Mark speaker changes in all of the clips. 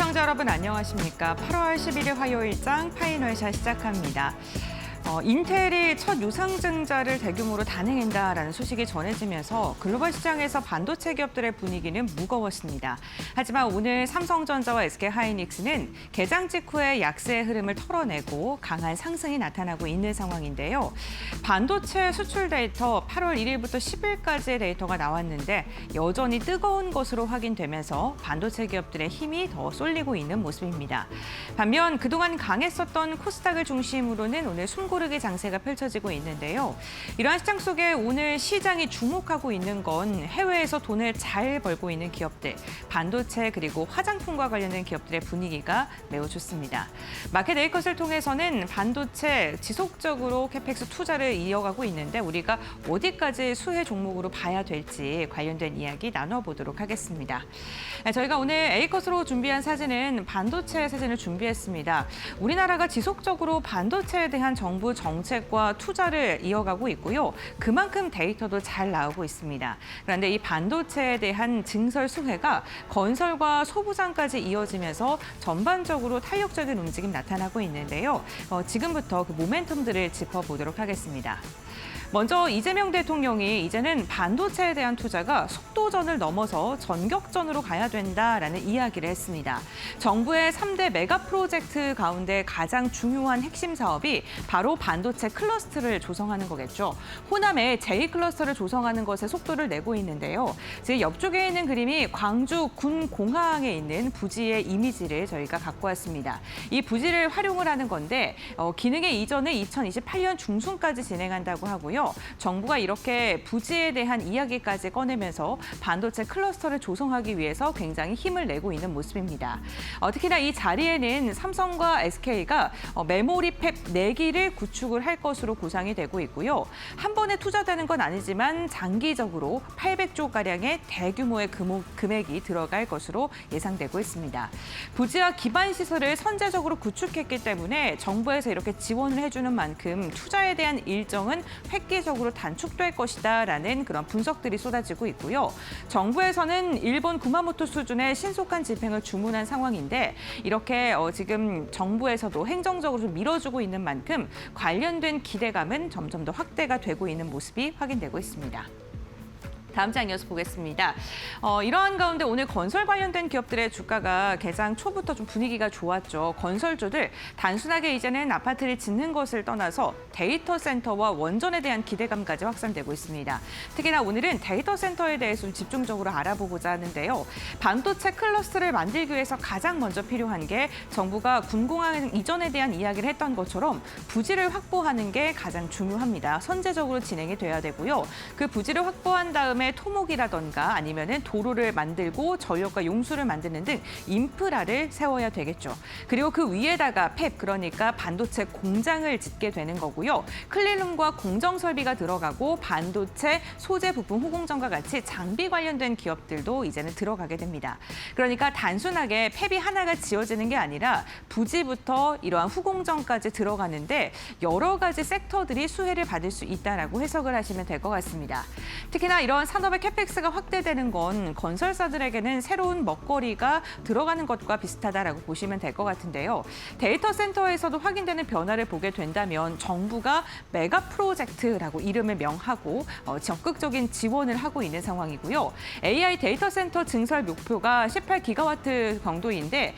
Speaker 1: 시청자 여러분 안녕하십니까. 8월 11일 화요일장 파이널샷 시작합니다. 인텔이 첫 유상증자를 대규모로 단행한다라는 소식이 전해지면서 글로벌 시장에서 반도체 기업들의 분위기는 무거웠습니다. 하지만 오늘 삼성전자와 SK하이닉스는 개장 직후에 약세의 흐름을 털어내고 강한 상승이 나타나고 있는 상황인데요. 반도체 수출 데이터 8월 1일부터 10일까지의 데이터가 나왔는데 여전히 뜨거운 것으로 확인되면서 반도체 기업들의 힘이 더 쏠리고 있는 모습입니다. 반면 그동안 강했었던 코스닥을 중심으로는 오늘 숨고르기 장세가 펼쳐지고 있는데요. 이러한 시장 속에 오늘 시장이 주목하고 있는 건 해외에서 돈을 잘 벌고 있는 기업들, 반도체 그리고 화장품과 관련된 기업들의 분위기가 매우 좋습니다. 마켓 에이컷을 통해서는 반도체 지속적으로 캐펙스 투자를 이어가고 있는데 우리가 어디까지 수혜 종목으로 봐야 될지 관련된 이야기 나눠보도록 하겠습니다. 저희가 오늘 에이컷으로 준비한 사진은 반도체 사진을 준비했습니다. 우리나라가 지속적으로 반도체에 대한 정부 정책과 투자를 이어가고 있고요. 그만큼 데이터도 잘 나오고 있습니다. 그런데 이 반도체에 대한 증설 수혜가 건설과 소부장까지 이어지면서 전반적으로 탄력적인 움직임 나타나고 있는데요. 지금부터 그 모멘텀들을 짚어보도록 하겠습니다. 먼저 이재명 대통령이 이제는 반도체에 대한 투자가 속도전을 넘어서 전격전으로 가야 된다라는 이야기를 했습니다. 정부의 3대 메가 프로젝트 가운데 가장 중요한 핵심 사업이 바로 반도체 클러스터를 조성하는 거겠죠. 호남에 제2클러스터를 조성하는 것에 속도를 내고 있는데요. 제 옆쪽에 있는 그림이 광주 군공항에 있는 부지의 이미지를 저희가 갖고 왔습니다. 이 부지를 활용을 하는 건데 기능의 이전을 2028년 중순까지 진행한다고 하고요. 정부가 이렇게 부지에 대한 이야기까지 꺼내면서 반도체 클러스터를 조성하기 위해서 굉장히 힘을 내고 있는 모습입니다. 특히나 이 자리에는 삼성과 SK가 메모리 팹 4기를 구축을 할 것으로 구상이 되고 있고요. 한 번에 투자되는 건 아니지만 장기적으로 800조가량의 대규모의 금액이 들어갈 것으로 예상되고 있습니다. 부지와 기반 시설을 선제적으로 구축했기 때문에 정부에서 이렇게 지원을 해주는 만큼 투자에 대한 일정은 획기적으로 단축될 것이다라는 그런 분석들이 쏟아지고 있고요. 정부에서는 일본 구마모토 수준의 신속한 집행을 주문한 상황인데 이렇게 지금 정부에서도 행정적으로 좀 밀어주고 있는 만큼 관련된 기대감은 점점 더 확대가 되고 있는 모습이 확인되고 있습니다. 다음 장 이어서 보겠습니다. 이러한 가운데 오늘 건설 관련된 기업들의 주가가 개장 초부터 좀 분위기가 좋았죠. 건설주들 단순하게 이제는 아파트를 짓는 것을 떠나서 데이터 센터와 원전에 대한 기대감까지 확산되고 있습니다. 특히나 오늘은 데이터 센터에 대해서 좀 집중적으로 알아보고자 하는데요. 반도체 클러스터를 만들기 위해서 가장 먼저 필요한 게 정부가 군공항 이전에 대한 이야기를 했던 것처럼 부지를 확보하는 게 가장 중요합니다. 선제적으로 진행이 돼야 되고요. 그 부지를 확보한 다음에 토목이라던가 아니면은 도로를 만들고 전력과 용수를 만드는 등 인프라를 세워야 되겠죠. 그리고 그 위에다가 팹, 그러니까 반도체 공장을 짓게 되는 거고요. 클린룸과 공정 설비가 들어가고 반도체 소재 부품 후공정과 같이 장비 관련된 기업들도 이제는 들어가게 됩니다. 그러니까 단순하게 팹이 하나가 지어지는 게 아니라 부지부터 이러한 후공정까지 들어가는데 여러 가지 섹터들이 수혜를 받을 수 있다라고 해석을 하시면 될 것 같습니다. 특히나 이런 산업의 캐펙스가 확대되는 건 건설사들에게는 새로운 먹거리가 들어가는 것과 비슷하다라고 보시면 될 것 같은데요. 데이터 센터에서도 확인되는 변화를 보게 된다면 정부가 메가 프로젝트라고 이름을 명하고 적극적인 지원을 하고 있는 상황이고요. AI 데이터 센터 증설 목표가 18기가와트 정도인데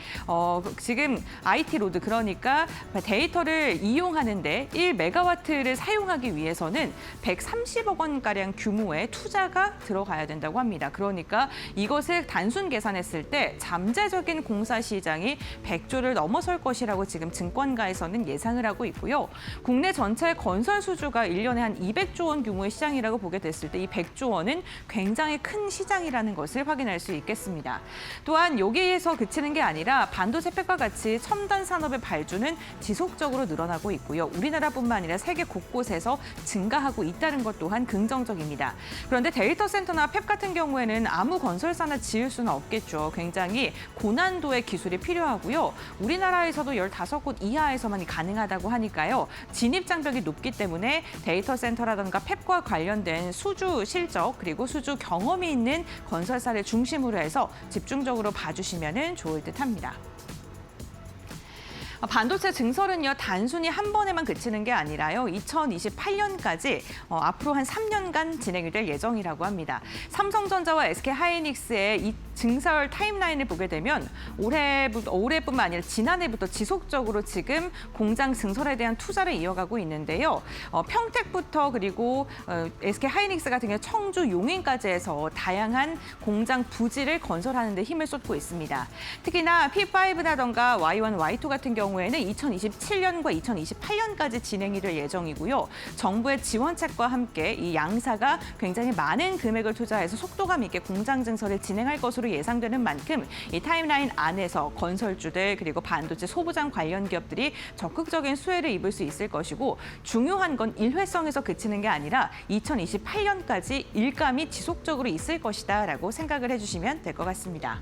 Speaker 1: 지금 IT 로드, 그러니까 데이터를 이용하는데 1메가와트를 사용하기 위해서는 130억 원가량 규모의 투자가 들어가야 된다고 합니다. 그러니까 이것을 단순 계산했을 때 잠재적인 공사 시장이 100조를 넘어설 것이라고 지금 증권가에서는 예상을 하고 있고요. 국내 전체 건설 수주가 1년에 한 200조 원 규모의 시장이라고 보게 됐을 때 이 100조 원은 굉장히 큰 시장이라는 것을 확인할 수 있겠습니다. 또한 여기에서 그치는 게 아니라 반도체 팩과 같이 첨단 산업의 발주는 지속적으로 늘어나고 있고요. 우리나라뿐만 아니라 세계 곳곳에서 증가하고 있다는 것 또한 긍정적입니다. 그런데 데이터 센터나 팹 같은 경우에는 아무 건설사나 지을 수는 없겠죠. 굉장히 고난도의 기술이 필요하고요. 우리나라에서도 15곳 이하에서만 가능하다고 하니까요. 진입 장벽이 높기 때문에 데이터 센터라든가 팹과 관련된 수주 실적 그리고 수주 경험이 있는 건설사를 중심으로 해서 집중적으로 봐주시면 좋을 듯합니다. 반도체 증설은요, 단순히 한 번에만 그치는 게 아니라요, 2028년까지 앞으로 한 3년간 진행이 될 예정이라고 합니다. 삼성전자와 SK하이닉스의 이 증설 타임라인을 보게 되면 올해뿐만 아니라 지난해부터 지속적으로 지금 공장 증설에 대한 투자를 이어가고 있는데요. 평택부터 그리고 SK하이닉스 같은 경우 청주, 용인까지 해서 다양한 공장 부지를 건설하는 데 힘을 쏟고 있습니다. 특히나 P5라던가 Y1, Y2 같은 경우에는 2027년과 2028년까지 진행이 될 예정이고요. 정부의 지원책과 함께 이 양사가 굉장히 많은 금액을 투자해서 속도감 있게 공장 증설을 진행할 것으로 예상되는 만큼 이 타임라인 안에서 건설주들 그리고 반도체 소부장 관련 기업들이 적극적인 수혜를 입을 수 있을 것이고, 중요한 건 일회성에서 그치는 게 아니라 2028년까지 일감이 지속적으로 있을 것이다라고 생각을 해주시면 될 것 같습니다.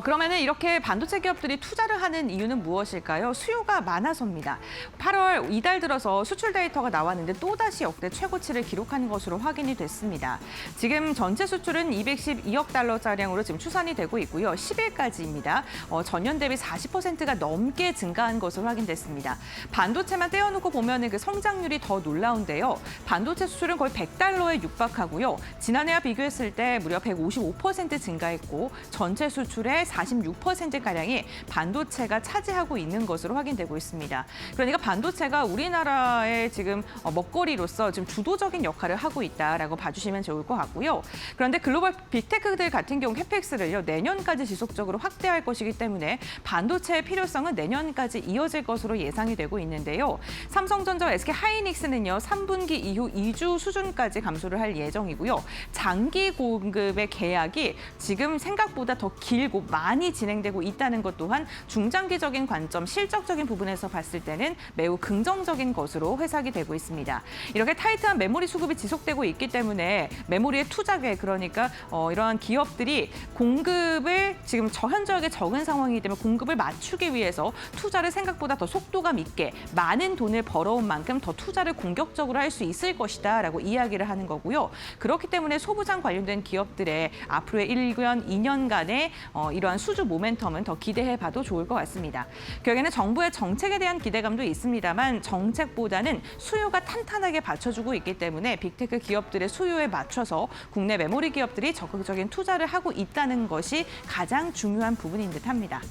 Speaker 1: 그러면은 이렇게 반도체 기업들이 투자를 하는 이유는 무엇일까요? 수요가 많아서입니다. 8월 이달 들어서 수출 데이터가 나왔는데 또다시 역대 최고치를 기록하는 것으로 확인이 됐습니다. 지금 전체 수출은 212억 달러가량으로 지금 추산이 되고 있고요. 10일까지입니다. 전년 대비 40%가 넘게 증가한 것으로 확인됐습니다. 반도체만 떼어놓고 보면은 그 성장률이 더 놀라운데요. 반도체 수출은 거의 100달러에 육박하고요. 지난해와 비교했을 때 무려 155% 증가했고, 전체 수출의 46%가량이 반도체가 차지하고 있는 것으로 확인되고 있습니다. 그러니까 반도체가 우리나라의 지금 먹거리로서 지금 주도적인 역할을 하고 있다라고 봐주시면 좋을 것 같고요. 그런데 글로벌 빅테크들 같은 경우 캐펙스를요, 내년까지 지속적으로 확대할 것이기 때문에 반도체의 필요성은 내년까지 이어질 것으로 예상이 되고 있는데요. 삼성전자와 SK하이닉스는요, 3분기 이후 2주 수준까지 감소를 할 예정이고요. 장기 공급의 계약이 지금 생각보다 더 길고 많이 진행되고 있다는 것 또한 중장기적인 관점, 실적적인 부분에서 봤을 때는 매우 긍정적인 것으로 해석이 되고 있습니다. 이렇게 타이트한 메모리 수급이 지속되고 있기 때문에 메모리의 투자계, 그러니까 이러한 기업들이 공급을 지금 현저하게 적은 상황이기 때문에 공급을 맞추기 위해서 투자를 생각보다 더 속도감 있게 많은 돈을 벌어온 만큼 더 투자를 공격적으로 할 수 있을 것이다라고 이야기를 하는 거고요. 그렇기 때문에 소부장 관련된 기업들의 앞으로의 1년, 2년간의 이러한 수주 모멘텀은 더 기대해봐도 좋을 것 같습니다. 결국에는 정부의 정책에 대한 기대감도 있습니다만 정책보다는 수요가 탄탄하게 받쳐주고 있기 때문에 빅테크 기업들의 수요에 맞춰서 국내 메모리 기업들이 적극적인 투자를 하고 있다는 것이 가장 중요한 부분인 듯합니다.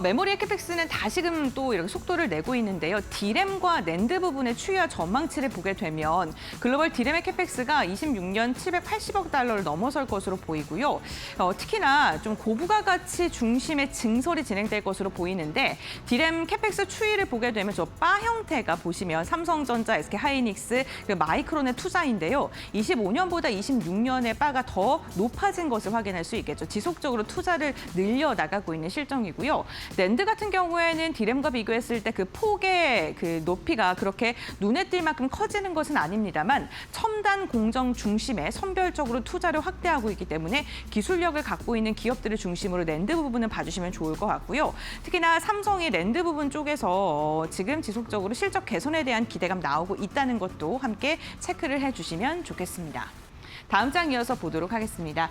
Speaker 1: 메모리의 캐펙스는 다시금 또 이렇게 속도를 내고 있는데요. D램과 낸드 부분의 추이와 전망치를 보게 되면 글로벌 D램의 캐펙스가 26년 780억 달러를 넘어설 것으로 보이고요. 특히나 좀 고부가가치 중심의 증설이 진행될 것으로 보이는데, D램 캐펙스 추이를 보게 되면 저 바 형태가 보시면 삼성전자, SK하이닉스, 마이크론의 투자인데요. 25년보다 26년의 바가 더 높아진 것을 확인할 수 있겠죠. 지속적으로 투자를 늘려나가고 있는 실정이고요. 낸드 같은 경우에는 D램과 비교했을 때 그 폭의 그 높이가 그렇게 눈에 띌 만큼 커지는 것은 아닙니다만 첨단 공정 중심에 선별적으로 투자를 확대하고 있기 때문에 기술력을 갖고 있는 기업들을 중심으로 낸드 부분은 봐주시면 좋을 것 같고요. 특히나 삼성이 낸드 부분 쪽에서 지금 지속적으로 실적 개선에 대한 기대감 나오고 있다는 것도 함께 체크를 해주시면 좋겠습니다. 다음 장 이어서 보도록 하겠습니다.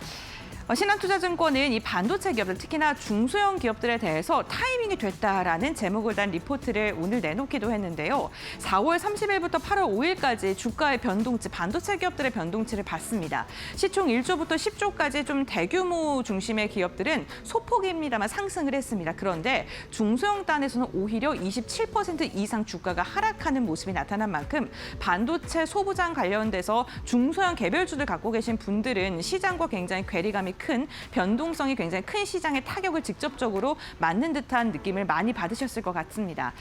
Speaker 1: 신한투자증권은 이 반도체 기업들, 특히나 중소형 기업들에 대해서 타이밍이 됐다라는 제목을 단 리포트를 오늘 내놓기도 했는데요. 4월 30일부터 8월 5일까지 주가의 변동치, 반도체 기업들의 변동치를 봤습니다. 시총 1조부터 10조까지 좀 대규모 중심의 기업들은 소폭입니다만 상승을 했습니다. 그런데 중소형 단에서는 오히려 27% 이상 주가가 하락하는 모습이 나타난 만큼 반도체 소부장 관련돼서 중소형 개별주들 갖고 계신 분들은 시장과 굉장히 괴리감이 큰, 변동성이 굉장히 큰 시장의 타격을 직접적으로 맞는 듯한 느낌을 많이 받으셨을 것 같습니다.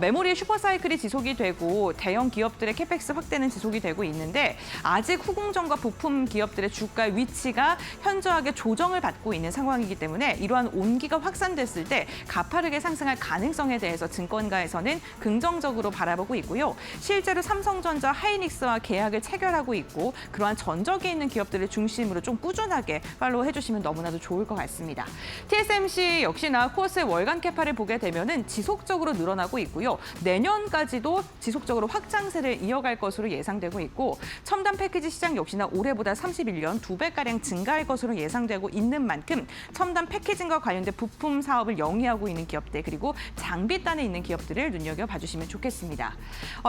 Speaker 1: 메모리의 슈퍼사이클이 지속이 되고 대형 기업들의 캐펙스 확대는 지속이 되고 있는데, 아직 후공정과 부품 기업들의 주가 위치가 현저하게 조정을 받고 있는 상황이기 때문에 이러한 온기가 확산됐을 때 가파르게 상승할 가능성에 대해서 증권가에서는 긍정적으로 바라보고 있고요. 실제로 삼성전자, 하이닉스와 계약을 체결하고 있고, 그러한 전적이 있는 기업들을 중심으로 좀 꾸준하게 팔로우 팔로우 해주시면 너무나도 좋을 것 같습니다. TSMC 역시나 코스의 월간 캐파를 보게 되면은 지속적으로 늘어나고 있고요. 내년까지도 지속적으로 확장세를 이어갈 것으로 예상되고 있고 첨단 패키지 시장 역시나 올해보다 31년 2배가량 증가할 것으로 예상되고 있는 만큼 첨단 패키징과 관련된 부품 사업을 영위하고 있는 기업들 그리고 장비단에 있는 기업들을 눈여겨봐 주시면 좋겠습니다.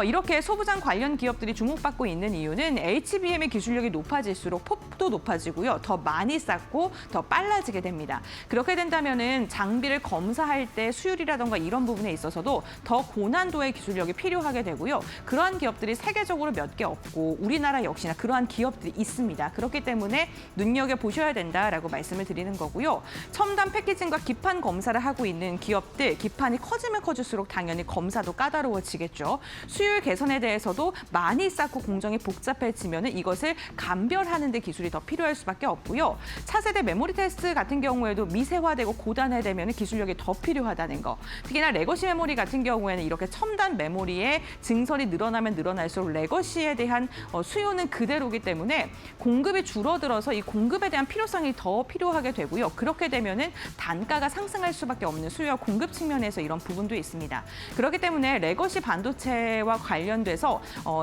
Speaker 1: 이렇게 소부장 관련 기업들이 주목받고 있는 이유는 HBM의 기술력이 높아질수록 폭도 높아지고요. 더 많이 쌓고 더 빨라지게 됩니다. 그렇게 된다면은 장비를 검사할 때 수율이라던가 이런 부분에 있어서도 더 고난도의 기술력이 필요하게 되고요. 그러한 기업들이 세계적으로 몇 개 없고 우리나라 역시나 그러한 기업들이 있습니다. 그렇기 때문에 눈여겨보셔야 된다라고 말씀을 드리는 거고요. 첨단 패키징과 기판 검사를 하고 있는 기업들, 기판이 커지면 커질수록 당연히 검사도 까다로워지겠죠. 수율 개선에 대해서도 많이 쌓고 공정이 복잡해지면 이것을 감별하는 데 기술이 더 필요할 수밖에 없고요. 차세대 메모리 테스트 같은 경우에도 미세화되고 고단화되면 기술력이 더 필요하다는 거. 특히나 레거시 메모리 같은 경우에는 이렇게 첨단 메모리의 증설이 늘어나면 늘어날수록 레거시에 대한 수요는 그대로기 때문에 공급이 줄어들어서 이 공급에 대한 필요성이 더 필요하게 되고요. 그렇게 되면은 단가가 상승할 수밖에 없는 수요와 공급 측면에서 이런 부분도 있습니다. 그렇기 때문에 레거시 반도체와 관련돼서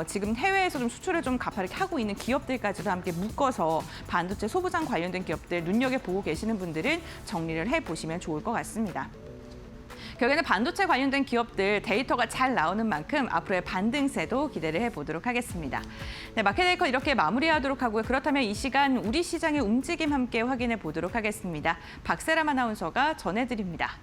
Speaker 1: 지금 해외에서 좀 수출을 좀 가파르게 하고 있는 기업들까지도 함께 묶어서 반도체 소부장 관련된 기업들 눈여겨보고 계시는 분들은 정리를 해보시면 좋을 것 같습니다. 결국에는 반도체 관련된 기업들 데이터가 잘 나오는 만큼 앞으로의 반등세도 기대를 해보도록 하겠습니다. 네, 마켓데이커 이렇게 마무리하도록 하고요. 그렇다면 이 시간 우리 시장의 움직임 함께 확인해 보도록 하겠습니다. 박세람 아나운서가 전해드립니다.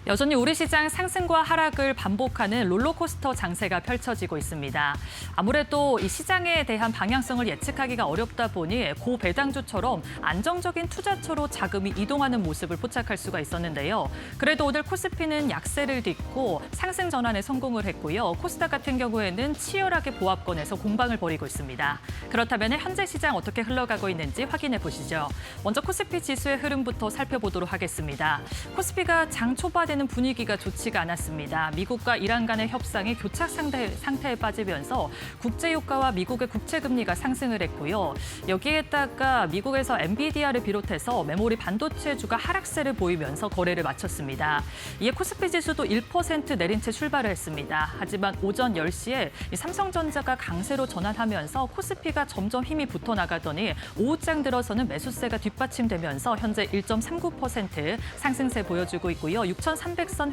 Speaker 2: 여전히 우리 시장 상승과 하락을 반복하는 롤러코스터 장세가 펼쳐지고 있습니다. 아무래도 이 시장에 대한 방향성을 예측하기가 어렵다 보니 고배당주처럼 안정적인 투자처로 자금이 이동하는 모습을 포착할 수가 있었는데요. 그래도 오늘 코스피는 약세를 딛고 상승 전환에 성공을 했고요. 코스닥 같은 경우에는 치열하게 보합권에서 공방을 벌이고 있습니다. 그렇다면 현재 시장 어떻게 흘러가고 있는지 확인해 보시죠. 먼저 코스피 지수의 흐름부터 살펴보도록 하겠습니다. 코스피가 장 초반에는 분위기가 좋지가 않았습니다. 미국과 이란 간의 협상이 교착 상태에 빠지면서 국제유가와 미국의 국채금리가 상승을 했고요. 여기에다가 미국에서 엔비디아를 비롯해서 메모리 반도체주가 하락세를 보이면서 거래를 마쳤습니다. 이에 코스피 지수도 1% 내린 채 출발을 했습니다. 하지만 오전 10시에 삼성전자가 강세로 전환하면서 코스피가 점점 힘이 붙어나가더니 오후장 들어서는 매수세가 뒷받침되면서 현재 1.39% 상승세 보여주고 있고요. 6,300선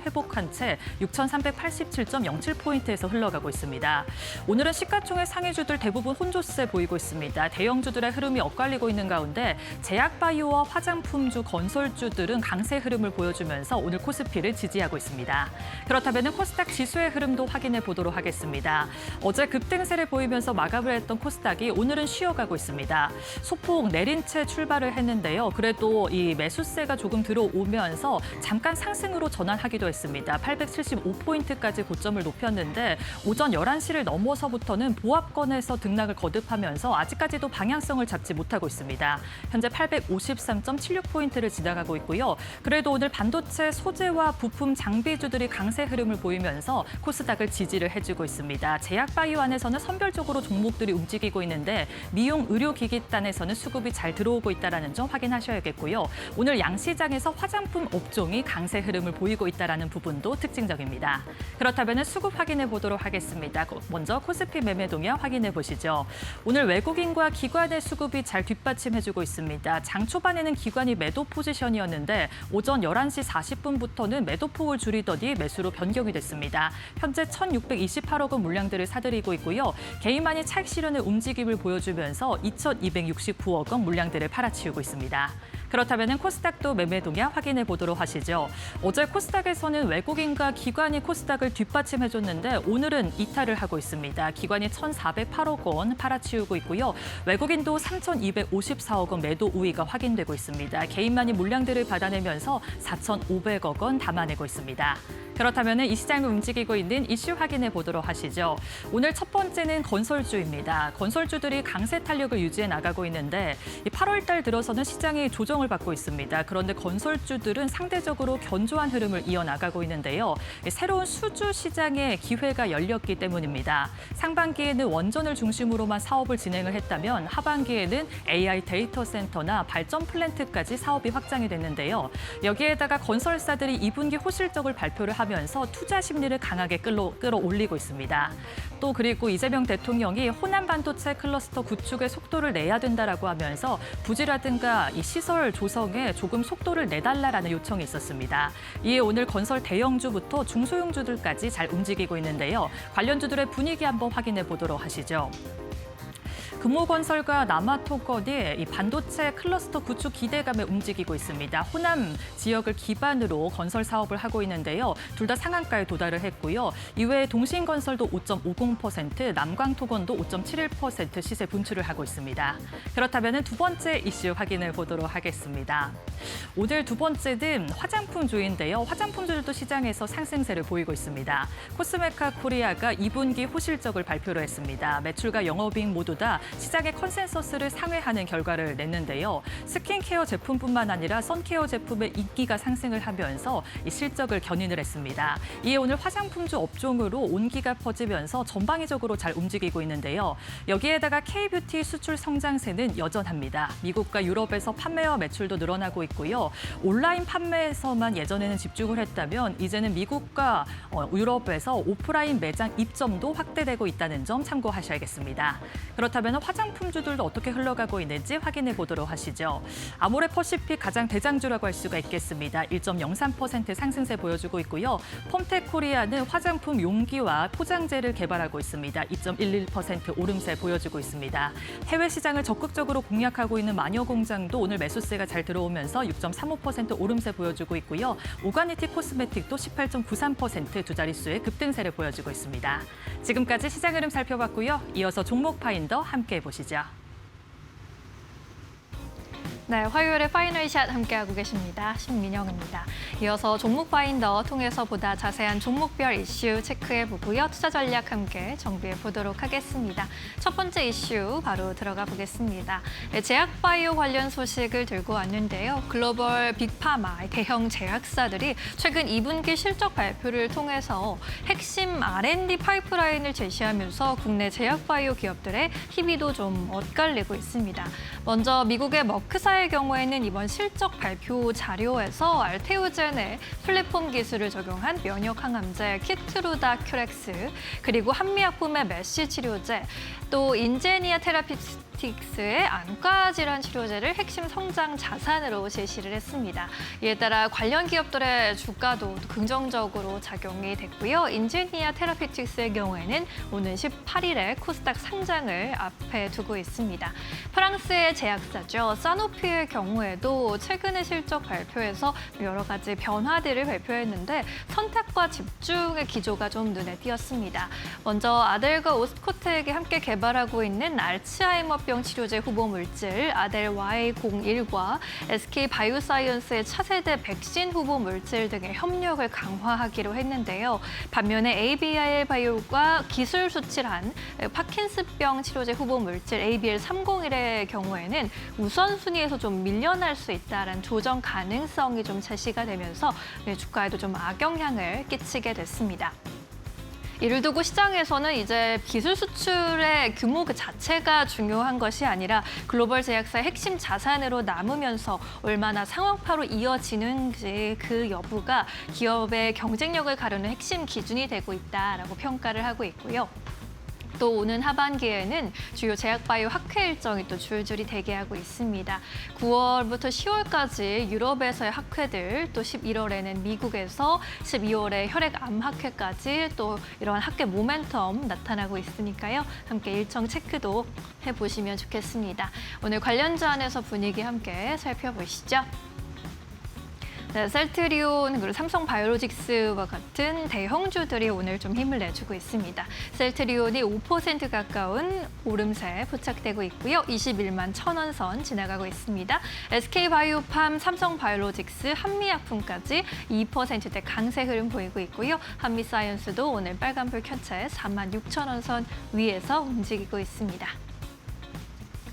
Speaker 2: 회복한 채 6,387.07포인트에서 흘러가고 있습니다. 오늘은 시가총액 상위주들 대부분 혼조세 보이고 있습니다. 대형주들의 흐름이 엇갈리고 있는 가운데 제약바이오와 화장품주, 건설주들은 강세 흐름을 보여주면서 오늘 코스피를 지지하고 있습니다. 그렇다면 코스닥 지수의 흐름도 확인해 보도록 하겠습니다. 어제 급등세를 보이면서 마감을 했던 코스닥이 오늘은 쉬어가고 있습니다. 소폭 내린 채 출발을 했는데요. 그래도 이 매수세가 조금 들어오면서 잠깐 상승으로 전환하기도 했습니다. 875포인트까지 고점을 높였는데 오전 11시를 넘어서부터는 보합권에서 등락을 거듭하면서 아직까지도 방향성을 잡지 못하고 있습니다. 현재 853.76포인트를 지나가고 있고요. 그래도 오늘 반도체 소재와 부품 장비주들이 강세 흐름을 보이면서 코스닥을 지지를 해주고 있습니다. 제약바이오 안에서는 선별적으로 종목들이 움직이고 있는데 미용 의료기기단에서는 수급이 잘 들어오고 있다는 점 확인하셔야겠고요. 오늘 양시장에서 화장품 업종이 강세 흐름을 보이고 있다는 부분도 특징적입니다. 그렇다면 수급 확인해 보도록 하겠습니다. 먼저 코스피 매매 동향 확인해 보시죠. 오늘 외국인과 기관의 수급이 잘 뒷받침해주고 있습니다. 장 초반에는 기관이 매도 포지션이었는데 오전 11시 40분부터는 매도폭을 줄이더니 매수로 변경이 됐습니다. 현재 1,628억 원 물량들을 사들이고 있고요. 개인만이 차익 실현의 움직임을 보여주면서 2,269억 원 물량들을 팔아치우고 있습니다. 그렇다면 코스닥도 매매 동향 확인해 보도록 하시죠. 어제 코스닥에서는 외국인과 기관이 코스닥을 뒷받침해줬는데 오늘은 이탈을 하고 있습니다. 기관이 1,408억 원 팔아치우고 있고요. 외국인도 3,254억 원 매도 우위가 확인되고 있습니다. 개인만이 물량들을 받아내면서 4,500억 원 담아내고 있습니다. 그렇다면 이 시장을 움직이고 있는 이슈 확인해 보도록 하시죠. 오늘 첫 번째는 건설주입니다. 건설주들이 강세 탄력을 유지해 나가고 있는데 8월 달 들어서는 시장이 조정을 받고 있습니다. 그런데 건설주들은 상대적으로 견조한 흐름을 이어나가고 있는데요. 새로운 수주 시장의 기회가 열렸기 때문입니다. 상반기에는 원전을 중심으로만 사업을 진행을 했다면 하반기에는 AI 데이터 센터나 발전 플랜트까지 사업이 확장이 됐는데요. 여기에다가 건설사들이 2분기 호실적을 발표를 하면서 투자 심리를 강하게 끌어올리고 있습니다. 또 그리고 이재명 대통령이 호남 반도체 클러스터 구축에 속도를 내야 된다라고 하면서 부지라든가 이 시설 조성에 조금 속도를 내달라라는 요청이 있었습니다. 이에 오늘 건설 대형주부터 중소형주들까지 잘 움직이고 있는데요. 관련주들의 분위기 한번 확인해 보도록 하시죠. 금호건설과 남아토건이 이 반도체 클러스터 구축 기대감에 움직이고 있습니다. 호남 지역을 기반으로 건설 사업을 하고 있는데요. 둘 다 상한가에 도달을 했고요. 이외에 동신건설도 5.50%, 남광토건도 5.71% 시세 분출을 하고 있습니다. 그렇다면 두 번째 이슈 확인해 보도록 하겠습니다. 오늘 두 번째는 화장품주인데요. 화장품주들도 시장에서 상승세를 보이고 있습니다. 코스메카 코리아가 2분기 호실적을 발표를 했습니다. 매출과 영업이익 모두 다 시장의 컨센서스를 상회하는 결과를 냈는데요. 스킨케어 제품뿐만 아니라 선케어 제품의 인기가 상승을 하면서 이 실적을 견인을 했습니다. 이에 오늘 화장품주 업종으로 온기가 퍼지면서 전방위적으로 잘 움직이고 있는데요. 여기에다가 K뷰티 수출 성장세는 여전합니다. 미국과 유럽에서 판매와 매출도 늘어나고 있고요. 온라인 판매에서만 예전에는 집중을 했다면 이제는 미국과 유럽에서 오프라인 매장 입점도 확대되고 있다는 점 참고하셔야겠습니다. 그렇다면 화장품주들도 어떻게 흘러가고 있는지 확인해 보도록 하시죠. 아모레퍼시픽 가장 대장주라고 할 수가 있겠습니다. 1.03% 상승세 보여주고 있고요. 폼텍코리아는 화장품 용기와 포장재를 개발하고 있습니다. 2.11% 오름세 보여주고 있습니다. 해외 시장을 적극적으로 공략하고 있는 마녀공장도 오늘 매수세가 잘 들어오면서 6.35% 오름세 보여주고 있고요. 오가니티 코스메틱도 18.93% 두 자릿수의 급등세를 보여주고 있습니다. 지금까지 시장 흐름 살펴봤고요. 이어서 종목 파인더 함께 보시죠.
Speaker 3: 네, 화요일에 파이널샷 함께하고 계십니다. 신민영입니다. 이어서 종목 파인더 통해서 보다 자세한 종목별 이슈 체크해보고요. 투자 전략 함께 정비해보도록 하겠습니다. 첫 번째 이슈 바로 들어가 보겠습니다. 제약바이오 관련 소식을 들고 왔는데요. 글로벌 빅파마, 대형 제약사들이 최근 2분기 실적 발표를 통해서 핵심 R&D 파이프라인을 제시하면서 국내 제약바이오 기업들의 희비도 좀 엇갈리고 있습니다. 먼저 미국의 머크사의 경우에는 이번 실적 발표 자료에서 알테오젠의 플랫폼 기술을 적용한 면역 항암제 키트루다 큐렉스, 그리고 한미약품의 메시 치료제, 또 인제니아 테라피틱스의 안과 질환 치료제를 핵심 성장 자산으로 제시를 했습니다. 이에 따라 관련 기업들의 주가도 긍정적으로 작용이 됐고요. 인제니아 테라피틱스의 경우에는 오는 18일에 코스닥 상장을 앞에 두고 있습니다. 프랑스의 제약사죠. 사노피의 경우에도 최근의 실적 발표에서 여러 가지 변화들을 발표했는데 선택과 집중의 기조가 좀 눈에 띄었습니다. 먼저 아델과 오스코트에게 함께 개발하고 있는 알츠하이머병 치료제 후보 물질 아델 Y01과 SK 바이오사이언스의 차세대 백신 후보 물질 등의 협력을 강화하기로 했는데요. 반면에 ABI 바이오가 기술 수출한 파킨슨병 치료제 후보 물질 ABL301의 경우에는 우선순위에서 좀 밀려날 수 있다는 조정 가능성이 좀 제시가 되면서 주가에도 좀 악영향을 끼치게 됐습니다. 이를 두고 시장에서는 이제 기술 수출의 규모 그 자체가 중요한 것이 아니라 글로벌 제약사의 핵심 자산으로 남으면서 얼마나 상황파로 이어지는지 그 여부가 기업의 경쟁력을 가르는 핵심 기준이 되고 있다라고 평가를 하고 있고요. 또 오는 하반기에는 주요 제약바이오 학회 일정이 또 줄줄이 대기하고 있습니다. 9월부터 10월까지 유럽에서의 학회들, 또 11월에는 미국에서 12월에 혈액암 학회까지 또 이러한 학회 모멘텀 나타나고 있으니까요. 함께 일정 체크도 해보시면 좋겠습니다. 오늘 관련주 안에서 분위기 함께 살펴보시죠. 네, 셀트리온 그리고 삼성바이오로직스와 같은 대형주들이 오늘 좀 힘을 내주고 있습니다. 셀트리온이 5% 가까운 오름세 포착되고 있고요. 21만 1,000원 선 지나가고 있습니다. SK바이오팜, 삼성바이오로직스, 한미약품까지 2%대 강세 흐름 보이고 있고요. 한미사이언스도 오늘 빨간불 켠 채 46,000원 선 위에서 움직이고 있습니다.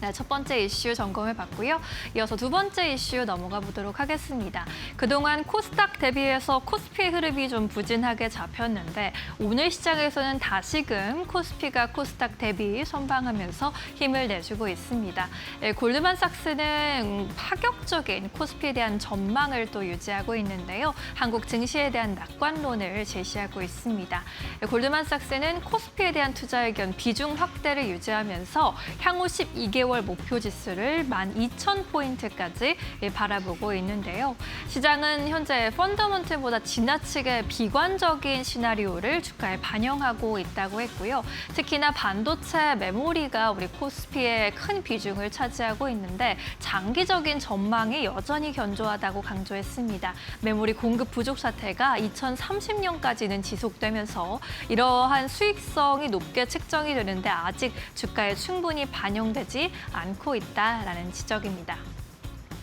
Speaker 3: 네, 첫 번째 이슈 점검해봤고요. 이어서 두 번째 이슈 넘어가 보도록 하겠습니다. 그동안 코스닥 대비해서 코스피의 흐름이 좀 부진하게 잡혔는데 오늘 시장에서는 다시금 코스피가 코스닥 대비 선방하면서 힘을 내주고 있습니다. 골드만삭스는 파격적인 코스피에 대한 전망을 또 유지하고 있는데요. 한국 증시에 대한 낙관론을 제시하고 있습니다. 골드만삭스는 코스피에 대한 투자 의견 비중 확대를 유지하면서 향후 12개월 목표 지수를 12,000포인트까지 바라보고 있는데요. 시장은 현재 펀더먼틀보다 지나치게 비관적인 시나리오를 주가에 반영하고 있다고 했고요. 특히나 반도체 메모리가 우리 코스피에 큰 비중을 차지하고 있는데 장기적인 전망이 여전히 견조하다고 강조했습니다. 메모리 공급 부족 사태가 2030년까지는 지속되면서 이러한 수익성이 높게 책정이 되는데 아직 주가에 충분히 반영되지 않고 있다라는 지적입니다.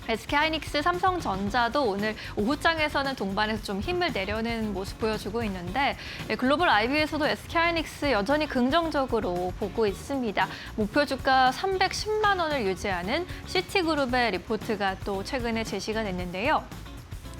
Speaker 3: SK하이닉스, 삼성전자도 오늘 오후장에서는 동반해서 좀 힘을 내려는 모습 보여주고 있는데 글로벌 IB에서도 SK하이닉스 여전히 긍정적으로 보고 있습니다. 목표 주가 310만 원을 유지하는 시티그룹의 리포트가 또 최근에 제시가 됐는데요.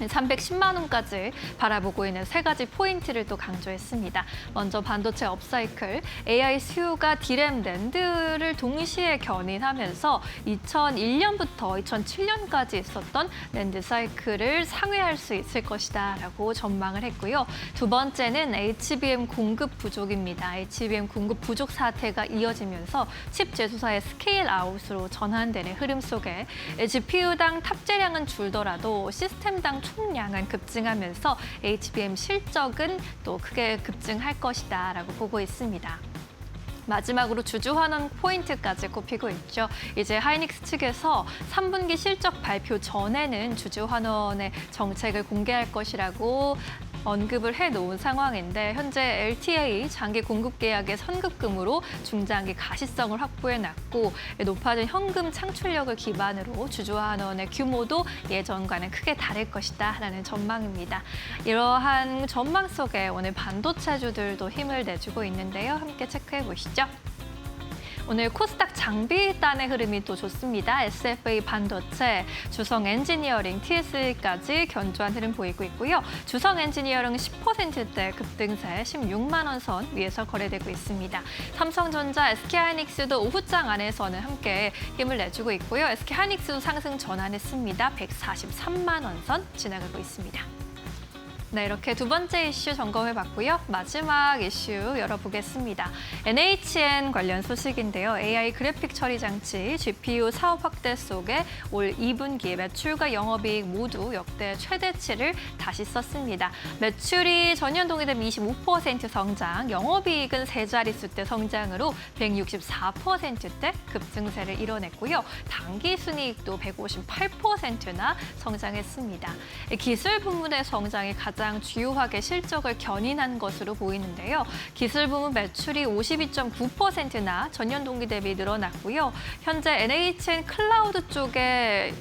Speaker 3: 310만 원까지 바라보고 있는 세 가지 포인트를 또 강조했습니다. 먼저 반도체 업사이클, AI 수요가 디램 낸드를 동시에 견인하면서 2001년부터 2007년까지 있었던 낸드 사이클을 상회할 수 있을 것이다라고 전망을 했고요. 두 번째는 HBM 공급 부족입니다. HBM 공급 부족 사태가 이어지면서 칩 제조사의 스케일 아웃으로 전환되는 흐름 속에 GPU당 탑재량은 줄더라도 시스템당 총량은 급증하면서 HBM 실적은 또 크게 급증할 것이다라고 보고 있습니다. 마지막으로 주주환원 포인트까지 꼽히고 있죠. 이제 하이닉스 측에서 3분기 실적 발표 전에는 주주환원의 정책을 공개할 것이라고 언급을 해놓은 상황인데 현재 LTA 장기 공급 계약의 선급금으로 중장기 가시성을 확보해놨고 높아진 현금 창출력을 기반으로 주주환원의 규모도 예전과는 크게 다를 것이다라는 전망입니다. 이러한 전망 속에 오늘 반도체주들도 힘을 내주고 있는데요. 함께 체크해 보시죠. 오늘 코스닥 장비단의 흐름이 또 좋습니다. SFA 반도체, 주성 엔지니어링, TS까지 견조한 흐름 보이고 있고요. 주성 엔지니어링 10%대 급등세 16만 원 선 위에서 거래되고 있습니다. 삼성전자, SK하이닉스도 오후장 안에서는 함께 힘을 내주고 있고요. SK하이닉스도 상승 전환했습니다. 143만 원 선 지나가고 있습니다. 네, 이렇게 두 번째 이슈 점검해봤고요. 마지막 이슈 열어보겠습니다. NHN 관련 소식인데요. AI 그래픽 처리 장치, GPU 사업 확대 속에 올 2분기 매출과 영업이익 모두 역대 최대치를 다시 썼습니다. 매출이 전년 동기 대비 25% 성장, 영업이익은 세 자릿수대 성장으로 164%대 급증세를 이뤄냈고요. 당기순이익도 158%나 성장했습니다. 기술 부문의 성장이 가장 주요하게 실적을 견인한 것으로 보이는데요. 기술 부문 매출이 52.9%나 전년 동기 대비 늘어났고요. 현재 NHN 클라우드 쪽에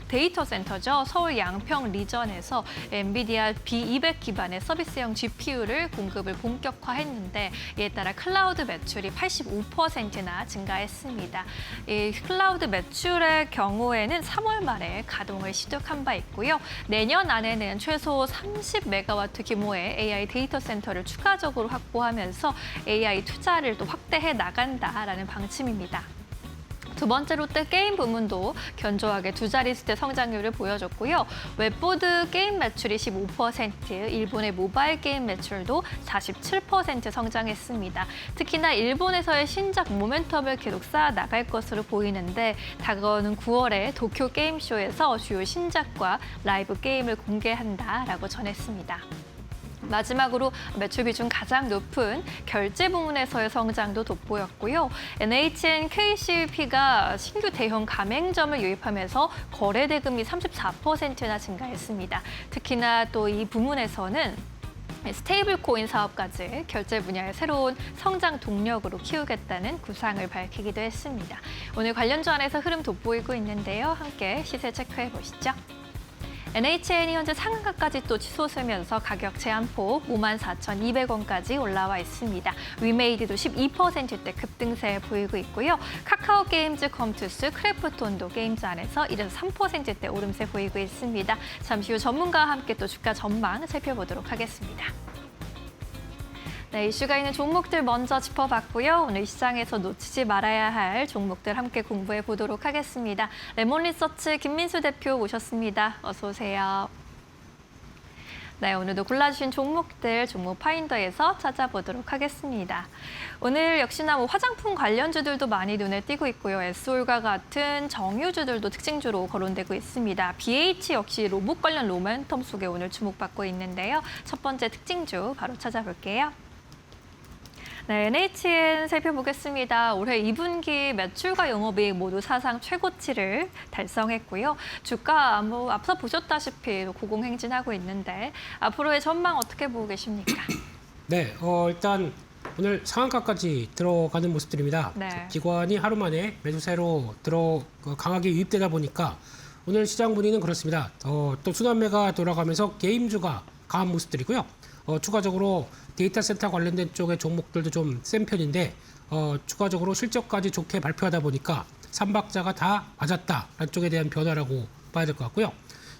Speaker 3: 데이터 센터죠. 서울 양평 리전에서 엔비디아 B200 기반의 서비스형 GPU를 공급을 본격화했는데 이에 따라 클라우드 매출이 85%나 증가했습니다. 이 클라우드 매출의 경우에는 3월 말에 가동을 시작한 바 있고요. 내년 안에는 최소 30메가와트 규모의 AI 데이터 센터를 추가적으로 확보하면서 AI 투자를 또 확대해 나간다라는 방침입니다. 두 번째 롯데 게임 부문도 견조하게 두 자릿수대 성장률을 보여줬고요. 웹보드 게임 매출이 15%, 일본의 모바일 게임 매출도 47% 성장했습니다. 특히나 일본에서의 신작 모멘텀을 계속 쌓아 나갈 것으로 보이는데 다가오는 9월에 도쿄 게임쇼에서 주요 신작과 라이브 게임을 공개한다라고 전했습니다. 마지막으로 매출 비중 가장 높은 결제 부문에서의 성장도 돋보였고요. NHN KCP가 신규 대형 가맹점을 유입하면서 거래 대금이 34%나 증가했습니다. 특히나 또 이 부문에서는 스테이블 코인 사업까지 결제 분야의 새로운 성장 동력으로 키우겠다는 구상을 밝히기도 했습니다. 오늘 관련주 안에서 흐름 돋보이고 있는데요. 함께 시세 체크해 보시죠. NHN이 현재 상한가까지 또 치솟으면서 가격 제한폭 54,200원까지 올라와 있습니다. 위메이드도 12%대 급등세 보이고 있고요. 카카오 게임즈, 컴투스, 크래프톤도 게임즈 안에서 1.3%대 오름세 보이고 있습니다. 잠시 후 전문가와 함께 또 주가 전망 살펴보도록 하겠습니다. 네, 이슈가 있는 종목들 먼저 짚어봤고요. 오늘 시장에서 놓치지 말아야 할 종목들 함께 공부해 보도록 하겠습니다. 레몬리서치 김민수 대표 모셨습니다. 어서 오세요. 네, 오늘도 골라주신 종목들 종목 파인더에서 찾아보도록 하겠습니다. 오늘 역시나 화장품 관련주들도 많이 눈에 띄고 있고요. S올과 같은 정유주들도 특징주로 거론되고 있습니다. BH 역시 로봇 관련 로맨텀 속에 오늘 주목받고 있는데요. 첫 번째 특징주 바로 찾아볼게요. 네, NHN 살펴보겠습니다. 올해 2분기 매출과 영업이익 모두 사상 최고치를 달성했고요. 주가 앞서 보셨다시피 고공행진하고 있는데 앞으로의 전망 어떻게 보고 계십니까?
Speaker 4: 네, 일단 오늘 상한가까지 들어가는 모습들입니다.
Speaker 3: 네.
Speaker 4: 기관이 하루 만에 매수세로 강하게 유입되다 보니까 오늘 시장 분위기는 그렇습니다. 또 순환매가 돌아가면서 게임주가 강한 모습들이고요. 추가적으로 데이터 센터 관련된 쪽의 종목들도 좀 센 편인데 추가적으로 실적까지 좋게 발표하다 보니까 삼박자가 다 맞았다라는 쪽에 대한 변화라고 봐야 될 것 같고요.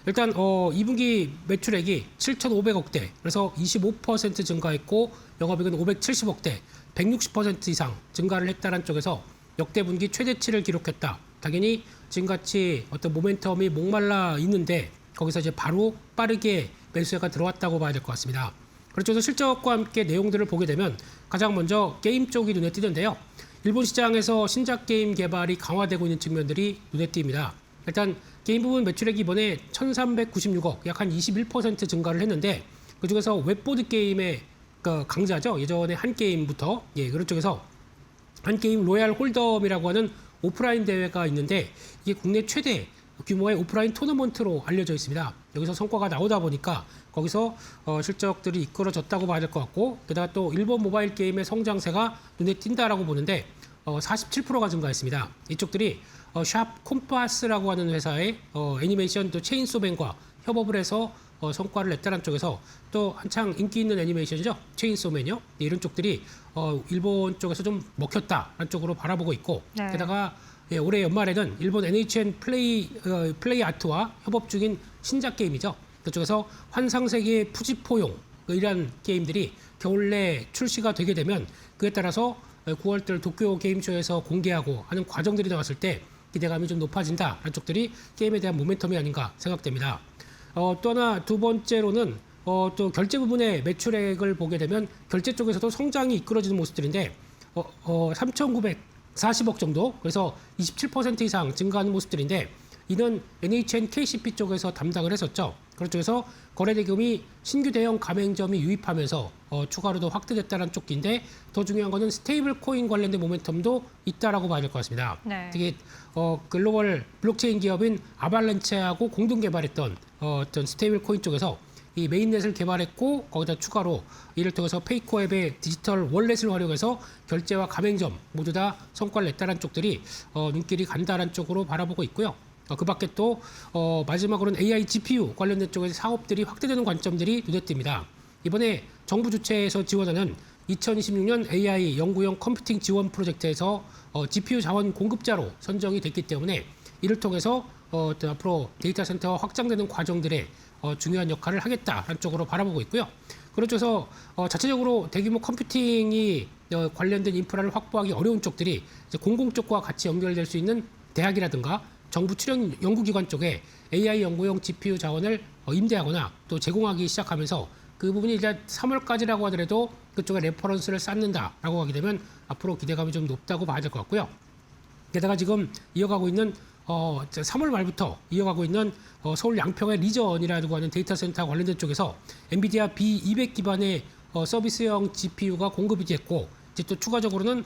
Speaker 4: 일단 2분기 매출액이 7,500억대, 그래서 25% 증가했고 영업이익은 570억대, 160% 이상 증가를 했다는 쪽에서 역대 분기 최대치를 기록했다. 당연히 지금같이 어떤 모멘텀이 목말라 있는데 거기서 이제 바로 빠르게 매수세가 들어왔다고 봐야 될 것 같습니다. 그렇죠. 실적과 함께 내용들을 보게 되면 가장 먼저 게임 쪽이 눈에 띄는데요. 일본 시장에서 신작 게임 개발이 강화되고 있는 측면들이 눈에 띕니다. 일단 게임 부분 매출액이 이번에 1,396억, 약 한 21% 증가를 했는데 그중에서 웹보드 게임의 강자죠. 예전에 한 게임부터 그런 쪽에서 한 게임 로얄 홀덤이라고 하는 오프라인 대회가 있는데 이게 국내 최대 규모의 오프라인 토너먼트로 알려져 있습니다. 여기서 성과가 나오다 보니까 거기서 실적들이 이끌어졌다고 봐야 될 것 같고, 게다가 또 일본 모바일 게임의 성장세가 눈에 띈다라고 보는데 47%가 증가했습니다. 이쪽들이 샵 콤파스라고 하는 회사의 애니메이션 또 체인소맨과 협업을 해서 성과를 냈다는 쪽에서 또 한창 인기 있는 애니메이션이죠. 체인소맨이요. 이런 쪽들이 일본 쪽에서 좀 먹혔다라는 쪽으로 바라보고 있고,
Speaker 3: 네.
Speaker 4: 게다가 올해 연말에는 일본 NHN 플레이 아트와 협업 중인 신작 게임이죠. 그쪽에서 환상세계의 푸지포용 이런 게임들이 겨울 내 출시가 되게 되면 그에 따라서 9월달 도쿄 게임쇼에서 공개하고 하는 과정들이 나왔을 때 기대감이 좀 높아진다라는 쪽들이 게임에 대한 모멘텀이 아닌가 생각됩니다. 또 하나 두 번째로는 또 결제 부분의 매출액을 보게 되면 결제 쪽에서도 성장이 이끌어지는 모습들인데 3,940억 정도, 그래서 27% 이상 증가하는 모습들인데 이는 NHN KCP 쪽에서 담당을 했었죠. 그런 쪽에서 거래대금이 신규 대형 가맹점이 유입하면서 추가로 더 확대됐다는 쪽인데 더 중요한 거는 스테이블 코인 관련된 모멘텀도 있다라고 봐야 될 것 같습니다.
Speaker 3: 네.
Speaker 4: 특히 글로벌 블록체인 기업인 아발란체하고 공동 개발했던 어떤 스테이블 코인 쪽에서 이 메인넷을 개발했고 거기다 추가로 이를 통해서 페이커 앱의 디지털 월렛을 활용해서 결제와 가맹점 모두 다 성과를 냈다는 쪽들이 눈길이 간다는 쪽으로 바라보고 있고요. 그 밖에 또 마지막으로는 AI GPU 관련된 쪽의 사업들이 확대되는 관점들이 눈에 띕니다. 이번에 정부 주최에서 지원하는 2026년 AI 연구용 컴퓨팅 지원 프로젝트에서 GPU 자원 공급자로 선정이 됐기 때문에 이를 통해서 앞으로 데이터 센터가 확장되는 과정들에 중요한 역할을 하겠다라는 쪽으로 바라보고 있고요. 그렇죠. 자체적으로 대규모 컴퓨팅이 관련된 인프라를 확보하기 어려운 쪽들이 이제 공공 쪽과 같이 연결될 수 있는 대학이라든가 정부 출연 연구기관 쪽에 AI 연구용 GPU 자원을 임대하거나 또 제공하기 시작하면서 그 부분이 이제 3월까지라고 하더라도 그쪽에 레퍼런스를 쌓는다라고 하게 되면 앞으로 기대감이 좀 높다고 봐야 될 것 같고요. 게다가 지금 이어가고 있는 이제 3월 말부터 이어가고 있는 서울 양평의 리전이라고 하는 데이터 센터 관련된 쪽에서 엔비디아 B200 기반의 서비스형 GPU가 공급이 됐고 이제 또 추가적으로는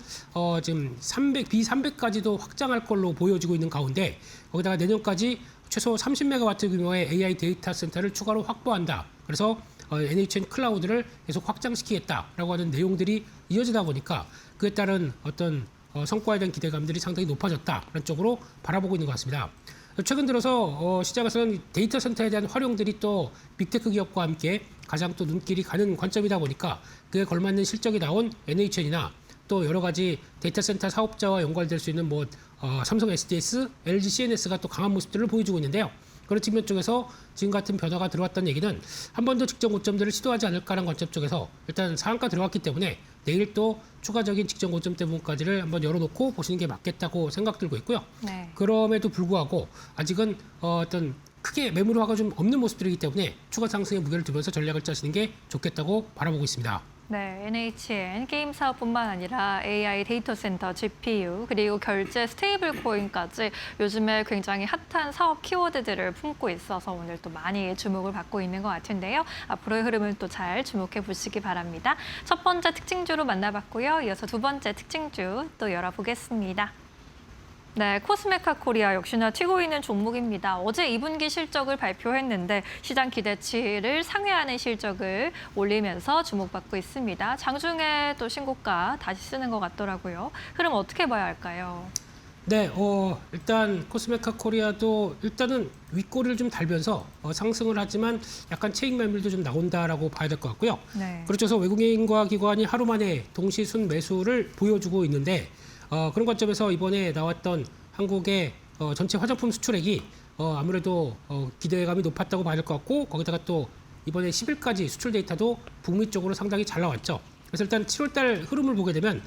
Speaker 4: 지금 B300까지도 확장할 걸로 보여지고 있는 가운데 거기다가 내년까지 최소 30메가와트 규모의 AI 데이터 센터를 추가로 확보한다. 그래서 NHN 클라우드를 계속 확장시키겠다라고 하는 내용들이 이어지다 보니까 그에 따른 어떤 성과에 대한 기대감들이 상당히 높아졌다라는 쪽으로 바라보고 있는 것 같습니다. 최근 들어서 시장에서는 데이터 센터에 대한 활용들이 또 빅테크 기업과 함께 가장 또 눈길이 가는 관점이다 보니까 그에 걸맞는 실적이 나온 NHN이나 또 여러 가지 데이터 센터 사업자와 연관될 수 있는 삼성 SDS, LG CNS가 또 강한 모습들을 보여주고 있는데요. 그런 측면 쪽에서 지금 같은 변화가 들어왔다는 얘기는 한 번 더 직전 고점들을 시도하지 않을까라는 관점 쪽에서 일단 상한가 들어왔기 때문에 내일 또 추가적인 직전 고점대 부분까지를 한번 열어놓고 보시는 게 맞겠다고 생각 들고 있고요.
Speaker 3: 네.
Speaker 4: 그럼에도 불구하고 아직은 어떤 크게 매물화가 좀 없는 모습들이기 때문에 추가 상승의 무게를 두면서 전략을 짜시는 게 좋겠다고 바라보고 있습니다.
Speaker 3: 네, NHN 게임 사업뿐만 아니라 AI 데이터 센터, GPU, 그리고 결제 스테이블 코인까지 요즘에 굉장히 핫한 사업 키워드들을 품고 있어서 오늘 또 많이 주목을 받고 있는 것 같은데요. 앞으로의 흐름을 또 잘 주목해 보시기 바랍니다. 첫 번째 특징주로 만나봤고요. 이어서 두 번째 특징주 또 열어보겠습니다. 네, 코스메카 코리아 역시나 튀고 있는 종목입니다. 어제 2분기 실적을 발표했는데 시장 기대치를 상회하는 실적을 올리면서 주목받고 있습니다. 장중에 또 신고가 다시 쓰는 것 같더라고요. 흐름 어떻게 봐야 할까요?
Speaker 4: 네, 일단 코스메카 코리아도 일단은 윗꼬리를 좀 달면서 상승을 하지만 약간 체익 매물도 좀 나온다라고 봐야 될 것 같고요.
Speaker 3: 네.
Speaker 4: 그렇죠. 외국인과 기관이 하루 만에 동시 순 매수를 보여주고 있는데 그런 관점에서 이번에 나왔던 한국의 전체 화장품 수출액이 아무래도 기대감이 높았다고 봐야 될 것 같고 거기다가 또 이번에 10일까지 수출 데이터도 북미 쪽으로 상당히 잘 나왔죠. 그래서 일단 7월달 흐름을 보게 되면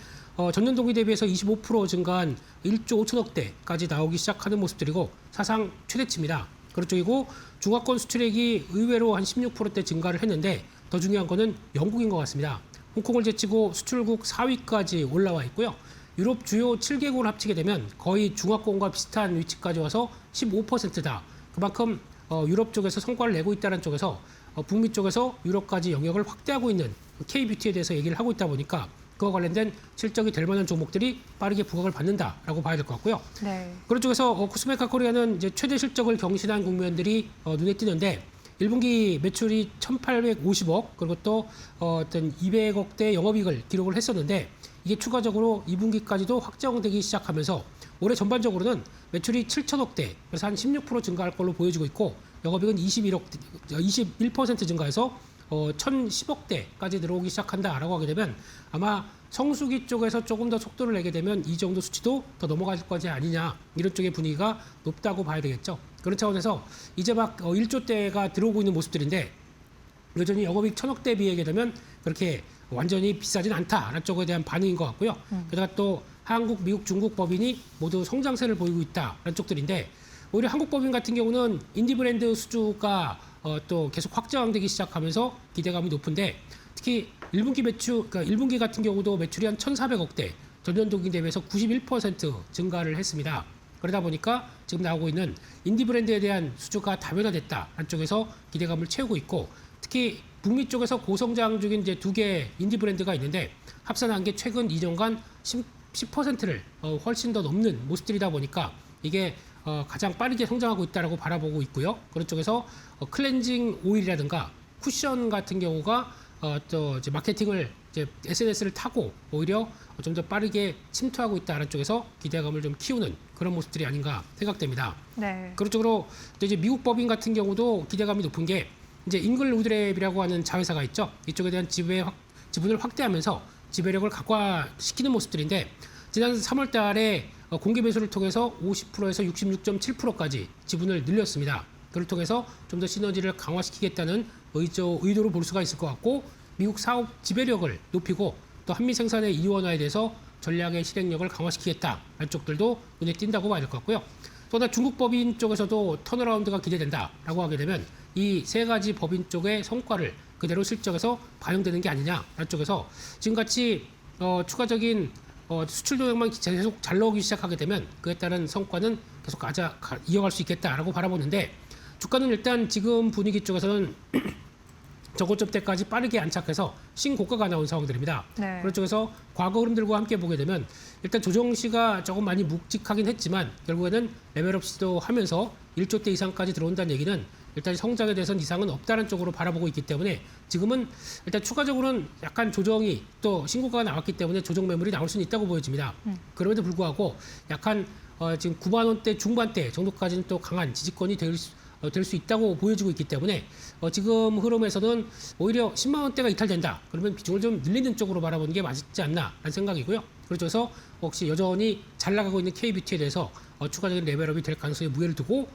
Speaker 4: 전년 동기 대비해서 25% 증가한 1조 5천억 대까지 나오기 시작하는 모습들이고 사상 최대치입니다. 그런 쪽이고 중화권 수출액이 의외로 한 16%대 증가를 했는데 더 중요한 거는 영국인 것 같습니다. 홍콩을 제치고 수출국 4위까지 올라와 있고요. 유럽 주요 7개국을 합치게 되면 거의 중화권과 비슷한 위치까지 와서 15%다. 그만큼 유럽 쪽에서 성과를 내고 있다는 쪽에서 북미 쪽에서 유럽까지 영역을 확대하고 있는 K뷰티에 대해서 얘기를 하고 있다 보니까 그와 관련된 실적이 될 만한 종목들이 빠르게 부각을 받는다라고 봐야 될 것 같고요.
Speaker 3: 네.
Speaker 4: 그런 쪽에서 코스메카 코리아는 이제 최대 실적을 경신한 국면들이 눈에 띄는데 1분기 매출이 1,850억 그리고 또 어떤 200억대 영업이익을 기록을 했었는데 이게 추가적으로 2분기까지도 확정되기 시작하면서 올해 전반적으로는 매출이 7천억대 그래서 한 16% 증가할 걸로 보여지고 있고 영업이익은 21% 증가해서 1,010억대까지 들어오기 시작한다라고 하게 되면 아마 성수기 쪽에서 조금 더 속도를 내게 되면 이 정도 수치도 더 넘어갈 것이 아니냐 이런 쪽의 분위기가 높다고 봐야 되겠죠. 그런 차원에서 이제 막 1조대가 들어오고 있는 모습들인데 여전히 영업이익 1,000억대 비하게 되면 그렇게 완전히 비싸진 않다라는 쪽에 대한 반응인 것 같고요. 게다가 또 한국, 미국, 중국 법인이 모두 성장세를 보이고 있다라는 쪽들인데 오히려 한국 법인 같은 경우는 인디 브랜드 수주가 또 계속 확장되기 시작하면서 기대감이 높은데 특히 1분기 매출, 그러니까 1분기 같은 경우도 매출이 한 1,400억대, 전년 동기 대비해서 91% 증가를 했습니다. 그러다 보니까 지금 나오고 있는 인디 브랜드에 대한 수주가 다변화됐다라는 쪽에서 기대감을 채우고 있고 특히 북미 쪽에서 고성장 중인 이제 두 개 인디 브랜드가 있는데 합산한 게 최근 2년간 10%를 훨씬 더 넘는 모습들이다 보니까 이게 가장 빠르게 성장하고 있다라고 바라보고 있고요. 그런 쪽에서 클렌징 오일이라든가 쿠션 같은 경우가 또 이제 마케팅을 이제 SNS를 타고 오히려 좀 더 빠르게 침투하고 있다는 쪽에서 기대감을 좀 키우는 그런 모습들이 아닌가 생각됩니다.
Speaker 3: 네.
Speaker 4: 그런 쪽으로 또 이제 미국 법인 같은 경우도 기대감이 높은 게 이제 잉글우드랩이라고 하는 자회사가 있죠. 이쪽에 대한 지분을 확대하면서 지배력을 강화시키는 모습들인데 지난 3월 달에 공개 매수를 통해서 50%에서 66.7%까지 지분을 늘렸습니다. 그를 통해서 좀 더 시너지를 강화시키겠다는 의도로 볼 수가 있을 것 같고 미국 사업 지배력을 높이고 또 한미 생산의 이원화에 대해서 전략의 실행력을 강화시키겠다라는 쪽들도 눈에 띈다고 봐야 될 것 같고요. 또 하나 중국 법인 쪽에서도 턴어라운드가 기대된다라고 하게 되면 이 세 가지 법인 쪽의 성과를 그대로 실적에서 반영되는 게 아니냐라는 쪽에서 지금같이 추가적인 수출 동향만 계속 잘 나오기 시작하게 되면 그에 따른 성과는 계속 이어갈 수 있겠다라고 바라보는데 주가는 일단 지금 분위기 쪽에서는 저고점 때까지 빠르게 안착해서 신고가가 나온 상황들입니다.
Speaker 3: 네.
Speaker 4: 그런 쪽에서 과거 흐름들과 함께 보게 되면 일단 조정시가 조금 많이 묵직하긴 했지만 결국에는 레벨업 시도하면서 1조 대 이상까지 들어온다는 얘기는 일단 성장에 대해서는 이상은 없다는 쪽으로 바라보고 있기 때문에 지금은 일단 추가적으로는 약간 조정이 또 신고가가 나왔기 때문에 조정 매물이 나올 수는 있다고 보여집니다. 그럼에도 불구하고 약간 지금 9만 원대 중반대 정도까지는 또 강한 지지권이 될 수 있다고 보여지고 있기 때문에 지금 흐름에서는 오히려 10만 원대가 이탈된다. 그러면 비중을 좀 늘리는 쪽으로 바라보는 게 맞지 않나라는 생각이고요. 그래서 혹시 여전히 잘 나가고 있는 K뷰티에 대해서 추가적인 레벨업이 될 가능성에 무게를 두고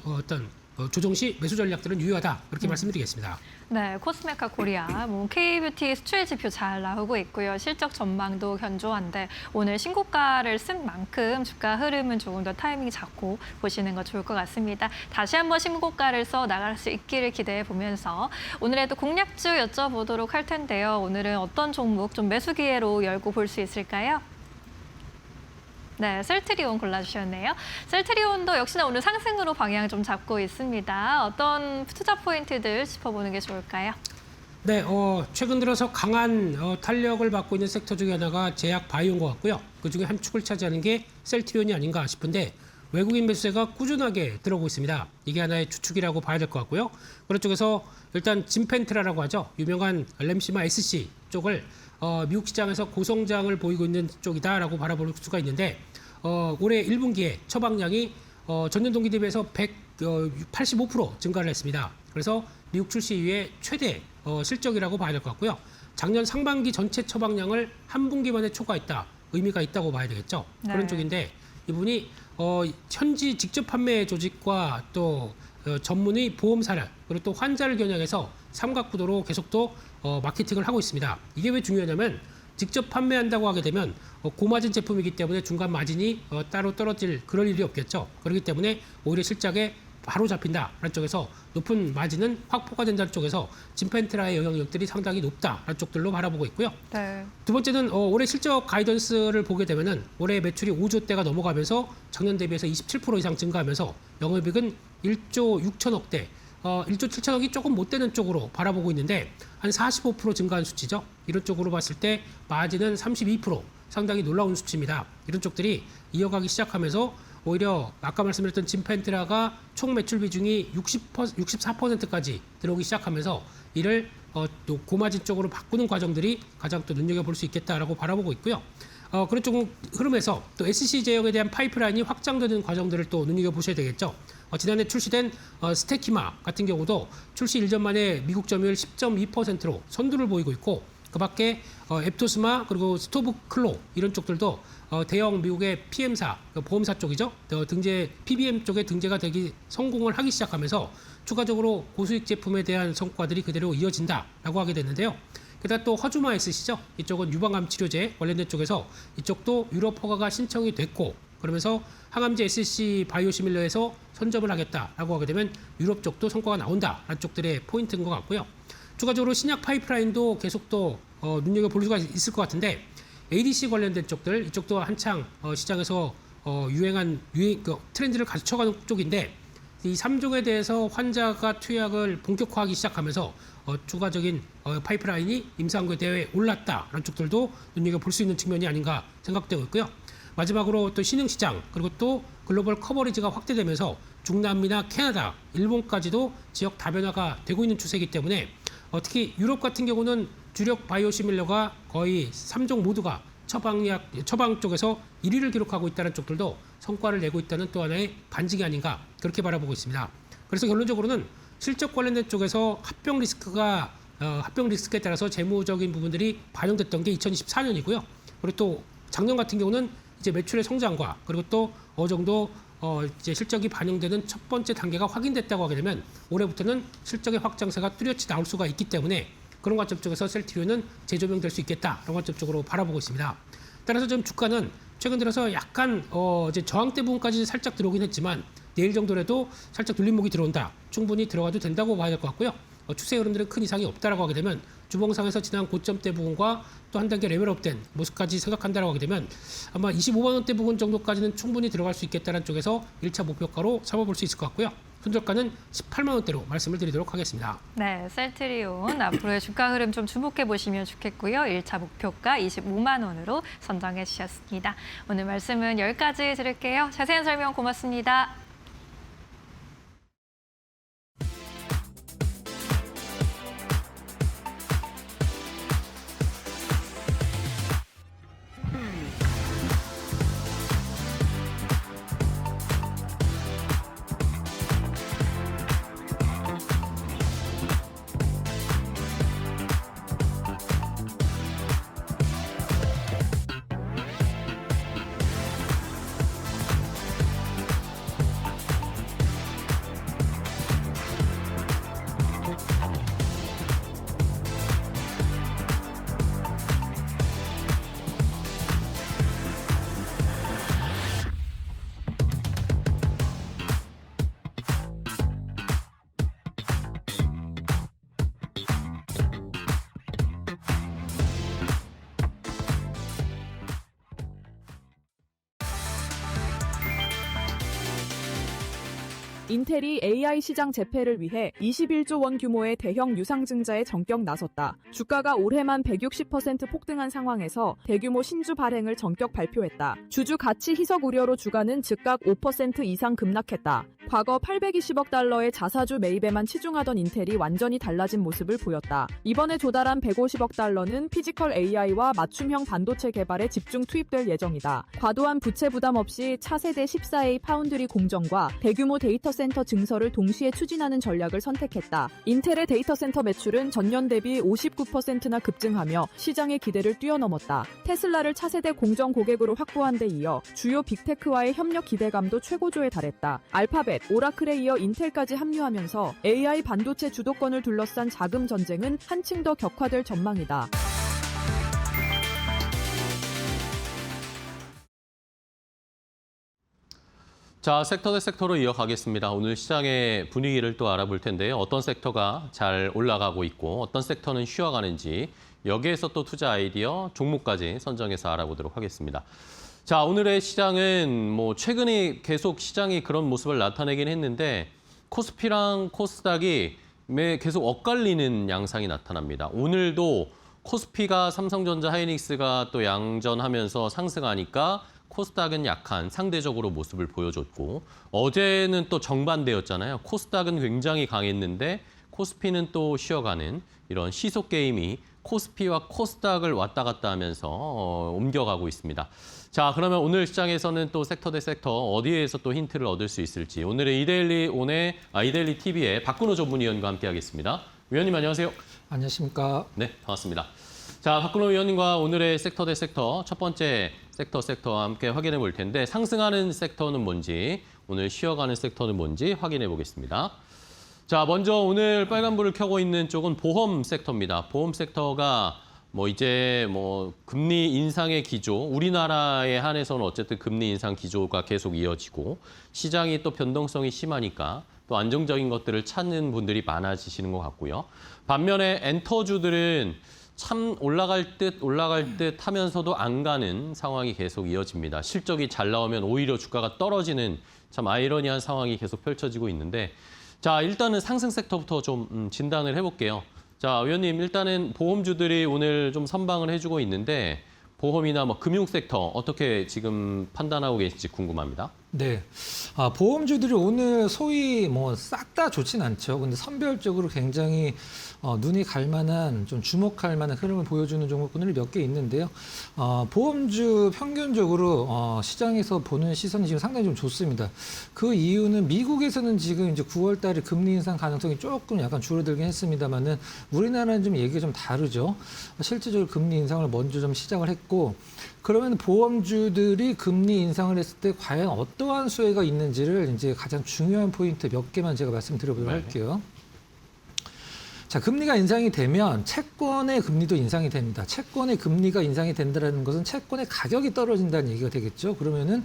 Speaker 4: 어떤 조정 시 매수 전략들은 유효하다. 그렇게 말씀드리겠습니다.
Speaker 3: 네, 코스메카 코리아, K뷰티 수출 지표 잘 나오고 있고요. 실적 전망도 견조한데 오늘 신고가를 쓴 만큼 주가 흐름은 조금 더 타이밍이 잡고 보시는 거 좋을 것 같습니다. 다시 한번 신고가를 써 나갈 수 있기를 기대해 보면서 오늘에도 공략주 여쭤보도록 할 텐데요. 오늘은 어떤 종목 좀 매수 기회로 열고 볼 수 있을까요? 네, 셀트리온 골라주셨네요. 셀트리온도 역시나 오늘 상승으로 방향 좀 잡고 있습니다. 어떤 투자 포인트들 짚어보는 게 좋을까요?
Speaker 4: 네, 최근 들어서 강한 탄력을 받고 있는 섹터 중에 하나가 제약 바이오인 것 같고요. 그중에 한 축을 차지하는 게 셀트리온이 아닌가 싶은데 외국인 매수세가 꾸준하게 들어오고 있습니다. 이게 하나의 주축이라고 봐야 될 것 같고요. 그런 쪽에서 일단 진펜트라라고 하죠. 유명한 램시마 SC 쪽을 미국 시장에서 고성장을 보이고 있는 쪽이다라고 바라볼 수가 있는데 올해 1분기에 처방량이 전년 동기 대비해서 185% 증가를 했습니다. 그래서 미국 출시 이후에 최대 실적이라고 봐야 될 것 같고요. 작년 상반기 전체 처방량을 한 분기 만에 초과했다. 의미가 있다고 봐야 되겠죠.
Speaker 3: 네.
Speaker 4: 그런 쪽인데 이분이 현지 직접 판매 조직과 또 전문의 보험사를 그리고 또 환자를 겨냥해서 삼각구도로 계속 또 마케팅을 하고 있습니다. 이게 왜 중요하냐면 직접 판매한다고 하게 되면 고마진 제품이기 때문에 중간 마진이 따로 떨어질 그럴 일이 없겠죠. 그렇기 때문에 오히려 실적에 바로 잡힌다라는 쪽에서 높은 마진은 확보가 된다는 쪽에서 진펜트라의 영향력들이 상당히 높다라는 쪽들로 바라보고 있고요.
Speaker 3: 네.
Speaker 4: 두 번째는 올해 실적 가이던스를 보게 되면은 올해 매출이 5조대가 넘어가면서 작년 대비해서 27% 이상 증가하면서 영업이익은 1조 6천억대, 1조 7천억이 조금 못 되는 쪽으로 바라보고 있는데 한 45% 증가한 수치죠. 이런 쪽으로 봤을 때 마진은 32%, 상당히 놀라운 수치입니다. 이런 쪽들이 이어가기 시작하면서 오히려 아까 말씀드렸던 진펜트라가 총 매출 비중이 64%까지 들어오기 시작하면서 이를 또 고마진 쪽으로 바꾸는 과정들이 가장 또 눈여겨볼 수 있겠다라고 바라보고 있고요. 그런 쪽 흐름에서 또 SC 제약에 대한 파이프라인이 확장되는 과정들을 또 눈여겨보셔야 되겠죠. 지난해 출시된 스테키마 같은 경우도 출시 1년 만에 미국 점유율 10.2%로 선두를 보이고 있고 그 밖에 앱토스마 그리고 스토브클로 이런 쪽들도 대형 미국의 PM사, 보험사 쪽이죠. 등재 PBM 쪽에 등재가 되기 성공을 하기 시작하면서 추가적으로 고수익 제품에 대한 성과들이 그대로 이어진다라고 하게 됐는데요. 게다가 또 허주마 SC죠. 이쪽은 유방암 치료제 관련된 쪽에서 이쪽도 유럽 허가가 신청이 됐고 그러면서 항암제 SC 바이오시밀러에서 선점을 하겠다라고 하게 되면 유럽 쪽도 성과가 나온다라는 쪽들의 포인트인 것 같고요. 추가적으로 신약 파이프라인도 계속 또 눈여겨볼 수가 있을 것 같은데 ADC 관련된 쪽들 이쪽도 한창 시장에서 유행한 트렌드를 갖춰가는 쪽인데 이 3종에 대해서 환자가 투약을 본격화하기 시작하면서 추가적인 파이프라인이 임상근 대회에 올랐다라는 쪽들도 눈여겨볼 수 있는 측면이 아닌가 생각되고 있고요. 마지막으로 또 신흥시장 그리고 또 글로벌 커버리지가 확대되면서 중남미나 캐나다, 일본까지도 지역 다변화가 되고 있는 추세이기 때문에 특히 유럽 같은 경우는 주력 바이오시밀러가 거의 3종 모두가 처방 쪽에서 1위를 기록하고 있다는 쪽들도 성과를 내고 있다는 또 하나의 반증이 아닌가 그렇게 바라보고 있습니다. 그래서 결론적으로는 실적 관련된 쪽에서 합병 리스크에 따라서 재무적인 부분들이 반영됐던 게 2024년이고요. 그리고 또 작년 같은 경우는 이제 매출의 성장과 그리고 또 어느 정도 이제 실적이 반영되는 첫 번째 단계가 확인됐다고 하게 되면 올해부터는 실적의 확장세가 뚜렷이 나올 수가 있기 때문에 그런 관점 쪽에서 셀트리온은 재조명될 수 있겠다 그런 관점 쪽으로 바라보고 있습니다. 따라서 좀 주가는 최근 들어서 약간 이제 저항대 부분까지 살짝 들어오긴 했지만 내일 정도라도 살짝 눌림목이 들어온다. 충분히 들어가도 된다고 봐야 될 것 같고요. 추세 흐름들은 큰 이상이 없다라고 하게 되면 주봉상에서 지난 고점대 부분과 또 한 단계 레벨업된 모습까지 생각한다고 하게 되면 아마 25만 원대 부분 정도까지는 충분히 들어갈 수 있겠다는 쪽에서 1차 목표가로 잡아볼 수 있을 것 같고요. 손절가는 18만 원대로 말씀을 드리도록 하겠습니다.
Speaker 3: 네, 셀트리온 앞으로의 주가 흐름 좀 주목해 보시면 좋겠고요. 1차 목표가 25만 원으로 선정해 주셨습니다. 오늘 말씀은 여기까지 드릴게요. 자세한 설명 고맙습니다.
Speaker 5: 인텔이 AI 시장 재패를 위해 21조 원 규모의 대형 유상증자에 전격 나섰다. 주가가 올해만 160% 폭등한 상황에서 대규모 신주 발행을 전격 발표했다. 주주 가치 희석 우려로 주가는 즉각 5% 이상 급락했다. 과거 820억 달러의 자사주 매입에만 치중하던 인텔이 완전히 달라진 모습을 보였다. 이번에 조달한 150억 달러는 피지컬 AI와 맞춤형 반도체 개발에 집중 투입될 예정이다. 과도한 부채 부담 없이 차세대 14A 파운드리 공정과 대규모 데이터 센터 증설을 동시에 추진하는 전략을 선택했다. 인텔의 데이터 센터 매출은 전년 대비 59%나 급증하며 시장의 기대를 뛰어넘었다. 테슬라를 차세대 공정 고객으로 확보한 데 이어 주요 빅테크와의 협력 기대감도 최고조에 달했다. 알파벳, 오라클에 이어 인텔까지 합류하면서 AI 반도체 주도권을 둘러싼 자금 전쟁은 한층 더 격화될 전망이다.
Speaker 6: 자, 섹터 대 섹터로 이어가겠습니다. 오늘 시장의 분위기를 또 알아볼 텐데요. 어떤 섹터가 잘 올라가고 있고 어떤 섹터는 쉬어가는지 여기에서 또 투자 아이디어, 종목까지 선정해서 알아보도록 하겠습니다. 자, 오늘의 시장은 최근에 계속 시장이 그런 모습을 나타내긴 했는데 코스피랑 코스닥이 계속 엇갈리는 양상이 나타납니다. 오늘도 코스피가 삼성전자, 하이닉스가 또 양전하면서 상승하니까 코스닥은 약한 상대적으로 모습을 보여줬고 어제는 또 정반대였잖아요. 코스닥은 굉장히 강했는데 코스피는 또 쉬어가는 이런 시속 게임이 코스피와 코스닥을 왔다 갔다 하면서 옮겨가고 있습니다. 자, 그러면 오늘 시장에서는 또 섹터 대 섹터 어디에서 또 힌트를 얻을 수 있을지 오늘의 이데일리 TV의 박근호 전문위원과 함께하겠습니다. 위원님 안녕하세요.
Speaker 7: 안녕하십니까.
Speaker 6: 네, 반갑습니다. 자, 박근호 위원님과 오늘의 섹터 대 섹터 첫 번째 섹터와 함께 확인해 볼 텐데 상승하는 섹터는 뭔지 오늘 쉬어가는 섹터는 뭔지 확인해 보겠습니다. 자, 먼저 오늘 빨간불을 켜고 있는 쪽은 보험 섹터입니다. 보험 섹터가 이제 금리 인상의 기조, 우리나라에 한해서는 어쨌든 금리 인상 기조가 계속 이어지고 시장이 또 변동성이 심하니까 또 안정적인 것들을 찾는 분들이 많아지시는 것 같고요. 반면에 엔터주들은 참 올라갈 듯 하면서도 안 가는 상황이 계속 이어집니다. 실적이 잘 나오면 오히려 주가가 떨어지는 참 아이러니한 상황이 계속 펼쳐지고 있는데 자, 일단은 상승 섹터부터 좀 진단을 해볼게요. 자, 위원님 일단은 보험주들이 오늘 좀 선방을 해주고 있는데 보험이나 금융 섹터 어떻게 지금 판단하고 계실지 궁금합니다.
Speaker 7: 네. 보험주들이 오늘 소위 싹 다 좋진 않죠. 근데 선별적으로 굉장히 눈이 갈 만한, 좀 주목할 만한 흐름을 보여주는 종목군들이 몇 개 있는데요. 보험주 평균적으로 시장에서 보는 시선이 지금 상당히 좀 좋습니다. 그 이유는 미국에서는 지금 이제 9월 달에 금리 인상 가능성이 조금 약간 줄어들긴 했습니다만은 우리나라는 좀 얘기가 좀 다르죠. 실질적으로 금리 인상을 먼저 좀 시작을 했고 그러면 보험주들이 금리 인상을 했을 때 과연 어떠한 수혜가 있는지를 이제 가장 중요한 포인트 몇 개만 제가 말씀드려보도록 할게요. 자, 금리가 인상이 되면 채권의 금리도 인상이 됩니다. 채권의 금리가 인상이 된다는 것은 채권의 가격이 떨어진다는 얘기가 되겠죠. 그러면은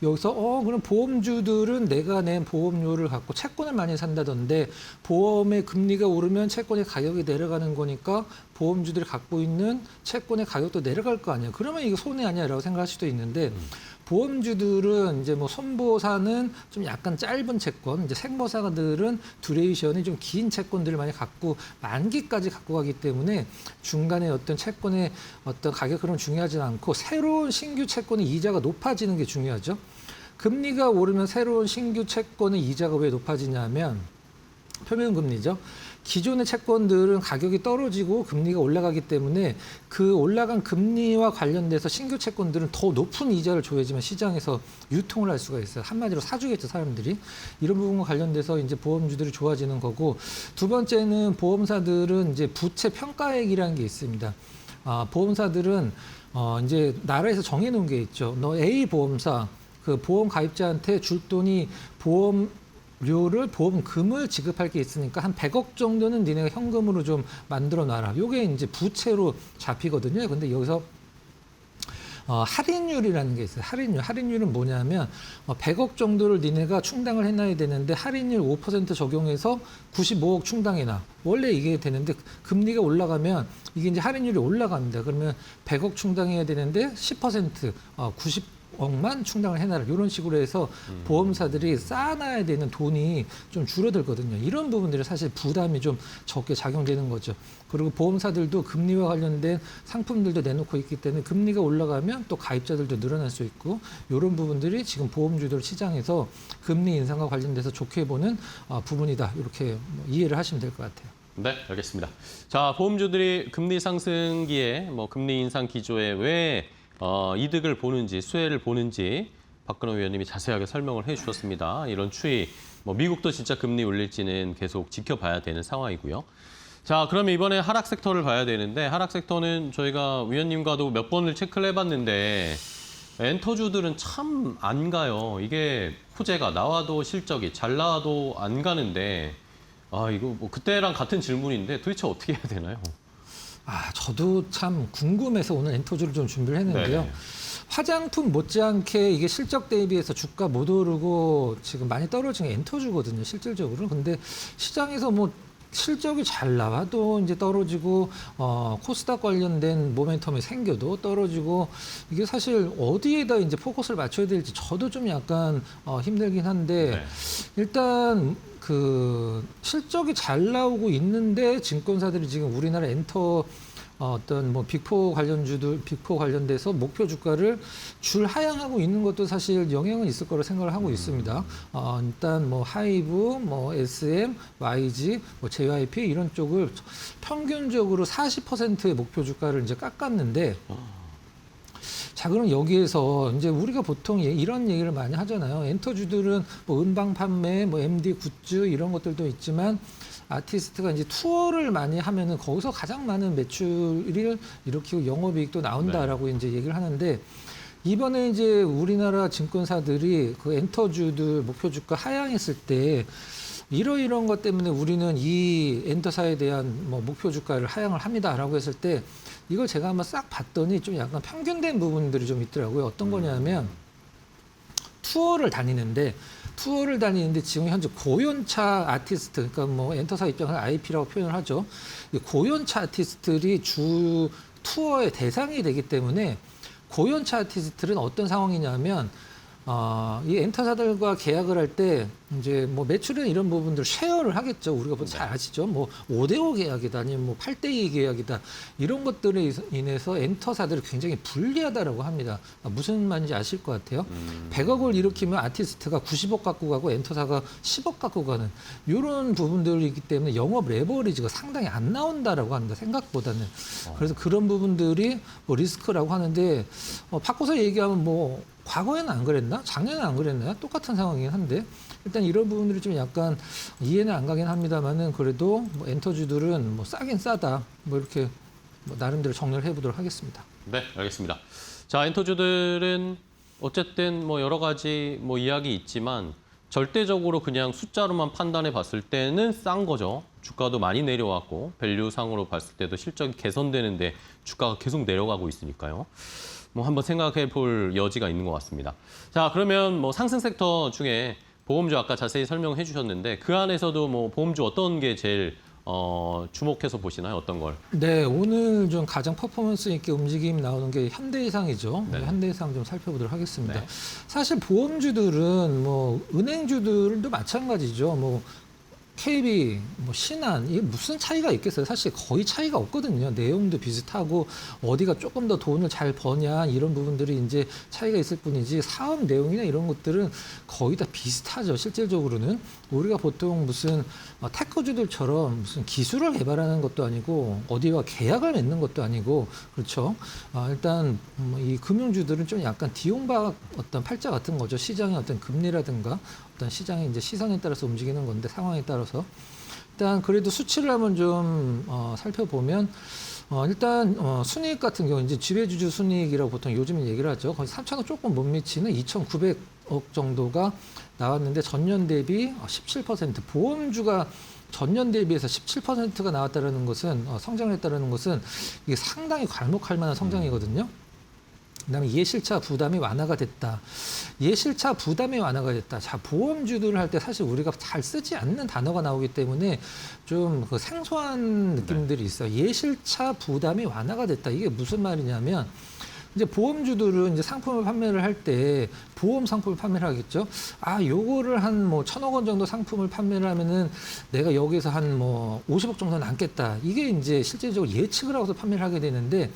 Speaker 7: 여기서 그럼 보험주들은 내가 낸 보험료를 갖고 채권을 많이 산다던데 보험의 금리가 오르면 채권의 가격이 내려가는 거니까 보험주들이 갖고 있는 채권의 가격도 내려갈 거 아니에요. 그러면 이게 손해 아니야라고 생각할 수도 있는데 보험주들은 이제 뭐 손보사는 좀 약간 짧은 채권, 이제 생보사들은 듀레이션이 좀 긴 채권들을 많이 갖고 만기까지 갖고 가기 때문에 중간에 어떤 채권의 어떤 가격 흐름 중요하지 않고 새로운 신규 채권의 이자가 높아지는 게 중요하죠. 금리가 오르면 새로운 신규 채권의 이자가 왜 높아지냐면 표면금리죠. 기존의 채권들은 가격이 떨어지고 금리가 올라가기 때문에 그 올라간 금리와 관련돼서 신규 채권들은 더 높은 이자를 줘야지만 시장에서 유통을 할 수가 있어요. 한마디로 사주겠죠, 사람들이. 이런 부분과 관련돼서 이제 보험주들이 좋아지는 거고, 두 번째는 보험사들은 이제 부채 평가액이라는 게 있습니다. 보험사들은 이제 나라에서 정해놓은 게 있죠. 너 A 보험사 그 보험 가입자한테 줄 돈이 보험금을 지급할 게 있으니까 한 100억 정도는 니네가 현금으로 좀 만들어 놔라. 요게 이제 부채로 잡히거든요. 근데 여기서 할인율이라는 게 있어요. 할인율은 뭐냐면 100억 정도를 니네가 충당을 해놔야 되는데 할인율 5% 적용해서 95억 충당해놔. 원래 이게 되는데 금리가 올라가면 이게 이제 할인율이 올라갑니다. 그러면 100억 충당해야 되는데 10% 90억만 충당을 해놔라. 이런 식으로 해서 보험사들이 쌓아놔야 되는 돈이 좀 줄어들거든요. 이런 부분들이 사실 부담이 좀 적게 작용되는 거죠. 그리고 보험사들도 금리와 관련된 상품들도 내놓고 있기 때문에 금리가 올라가면 또 가입자들도 늘어날 수 있고 이런 부분들이 지금 보험주들 시장에서 금리 인상과 관련돼서 좋게 보는 부분이다. 이렇게 이해를 하시면 될 것 같아요.
Speaker 6: 네, 알겠습니다. 자, 보험주들이 금리 상승기에 금리 인상 기조에 왜 이득을 보는지, 수혜를 보는지 박근호 위원님이 자세하게 설명을 해주셨습니다. 이런 추이, 미국도 진짜 금리 올릴지는 계속 지켜봐야 되는 상황이고요. 자, 그러면 이번에 하락 섹터를 봐야 되는데 하락 섹터는 저희가 위원님과도 몇 번을 체크를 해봤는데 엔터주들은 참 안 가요. 이게 호재가 나와도 실적이 잘 나와도 안 가는데 이거 그때랑 같은 질문인데 도대체 어떻게 해야 되나요?
Speaker 7: 저도 참 궁금해서 오늘 엔터주를 좀 준비를 했는데요.
Speaker 6: 네.
Speaker 7: 화장품 못지않게 이게 실적 대비해서 주가 못 오르고 지금 많이 떨어진 게 엔터주거든요, 실질적으로. 근데 시장에서 실적이 잘 나와도 이제 떨어지고 코스닥 관련된 모멘텀이 생겨도 떨어지고 이게 사실 어디에다 이제 포커스를 맞춰야 될지 저도 좀 약간 힘들긴 한데
Speaker 6: 네.
Speaker 7: 일단 그 실적이 잘 나오고 있는데 증권사들이 지금 우리나라 엔터 어떤 빅4 관련돼서 목표 주가를 줄 하향하고 있는 것도 사실 영향은 있을 거로 생각을 하고 있습니다. 일단 하이브, SM, YG, JYP 이런 쪽을 평균적으로 40%의 목표 주가를 이제 깎았는데 자, 그럼 여기에서 이제 우리가 보통 이런 얘기를 많이 하잖아요. 엔터주들은 음방 판매, MD 굿즈 이런 것들도 있지만 아티스트가 이제 투어를 많이 하면은 거기서 가장 많은 매출을 일으키고 영업이익도 나온다라고 이제 얘기를 하는데 이번에 이제 우리나라 증권사들이 그 엔터주들 목표 주가 하향했을 때 이러이러한 것 때문에 우리는 이 엔터사에 대한 목표 주가를 하향을 합니다라고 했을 때 이걸 제가 한번 싹 봤더니 좀 약간 편견된 부분들이 좀 있더라고요. 어떤 거냐면 투어를 다니는데 지금 현재 고연차 아티스트, 그러니까 엔터사 입장에서 IP라고 표현을 하죠. 고연차 아티스트들이 주 투어의 대상이 되기 때문에 고연차 아티스트들은 어떤 상황이냐면 이 엔터사들과 계약을 할 때 이제 매출이나 이런 부분들 쉐어를 하겠죠. 우리가 잘 아시죠. 5대5 계약이다, 아니면 8대2 계약이다. 이런 것들에 인해서 엔터사들이 굉장히 불리하다라고 합니다. 무슨 말인지 아실 것 같아요. 100억을 일으키면 아티스트가 90억 갖고 가고 엔터사가 10억 갖고 가는 이런 부분들이기 때문에 영업 레버리지가 상당히 안 나온다라고 합니다. 생각보다는. 그래서 그런 부분들이 리스크라고 하는데 바꿔서 얘기하면 과거에는 안 그랬나? 작년에는 안 그랬나요? 똑같은 상황이긴 한데 일단 이런 부분들이 좀 약간 이해는 안 가긴 합니다만은 그래도 엔터주들은 싸긴 싸다. 이렇게 나름대로 정리를 해보도록 하겠습니다.
Speaker 6: 네, 알겠습니다. 자, 엔터주들은 어쨌든 여러 가지 이야기 있지만 절대적으로 그냥 숫자로만 판단해 봤을 때는 싼 거죠. 주가도 많이 내려왔고 밸류상으로 봤을 때도 실적이 개선되는데 주가가 계속 내려가고 있으니까요. 뭐 한번 생각해 볼 여지가 있는 것 같습니다. 자, 그러면 뭐 상승 섹터 중에 보험주 아까 자세히 설명해 주셨는데 그 안에서도 뭐 보험주 어떤 게 제일 주목해서 보시나요? 어떤 걸?
Speaker 7: 네, 오늘 좀 가장 퍼포먼스 있게 움직임 나오는 게 현대해상이죠.
Speaker 6: 네.
Speaker 7: 현대해상 좀 살펴보도록 하겠습니다.
Speaker 6: 네.
Speaker 7: 사실 보험주들은 뭐 은행주들도 마찬가지죠. 뭐 KB, 뭐 신한 이게 무슨 차이가 있겠어요? 사실 거의 차이가 없거든요. 내용도 비슷하고 어디가 조금 더 돈을 잘 버냐 이런 부분들이 이제 차이가 있을 뿐이지 사업 내용이나 이런 것들은 거의 다 비슷하죠. 실질적으로는 우리가 보통 무슨 테크주들처럼 무슨 기술을 개발하는 것도 아니고 어디와 계약을 맺는 것도 아니고 그렇죠. 일단 이 금융주들은 좀 약간 디용박 어떤 팔자 같은 거죠. 시장의 어떤 금리라든가 어떤 시장의 이제 시선에 따라서 움직이는 건데 상황에 따라서 일단 그래도 수치를 한번 좀 살펴보면 일단 순이익 같은 경우 이제 지배주주 순이익이라고 보통 요즘은 얘기를 하죠. 거의 3천억 조금 못 미치는 2,900억 정도가 나왔는데 전년 대비 17% 보험주가 전년 대비해서 17%가 나왔다는 것은 성장을 했다는 것은 이게 상당히 괄목할 만한 성장이거든요. 그다음에 예실차 부담이 완화가 됐다. 예실차 부담이 완화가 됐다. 자, 보험주들을 할 때 사실 우리가 잘 쓰지 않는 단어가 나오기 때문에 좀 그 생소한 느낌들이 있어요. 예실차 부담이 완화가 됐다. 이게 무슨 말이냐면 이제 보험주들은 이제 상품을 판매를 할 때 보험 상품을 판매를 하겠죠. 요거를 한 뭐 1,000억 원 정도 상품을 판매를 하면은 내가 여기서 한 뭐 50억 정도 남겠다. 이게 이제 실질적으로 예측을 하고서 판매를 하게 되는데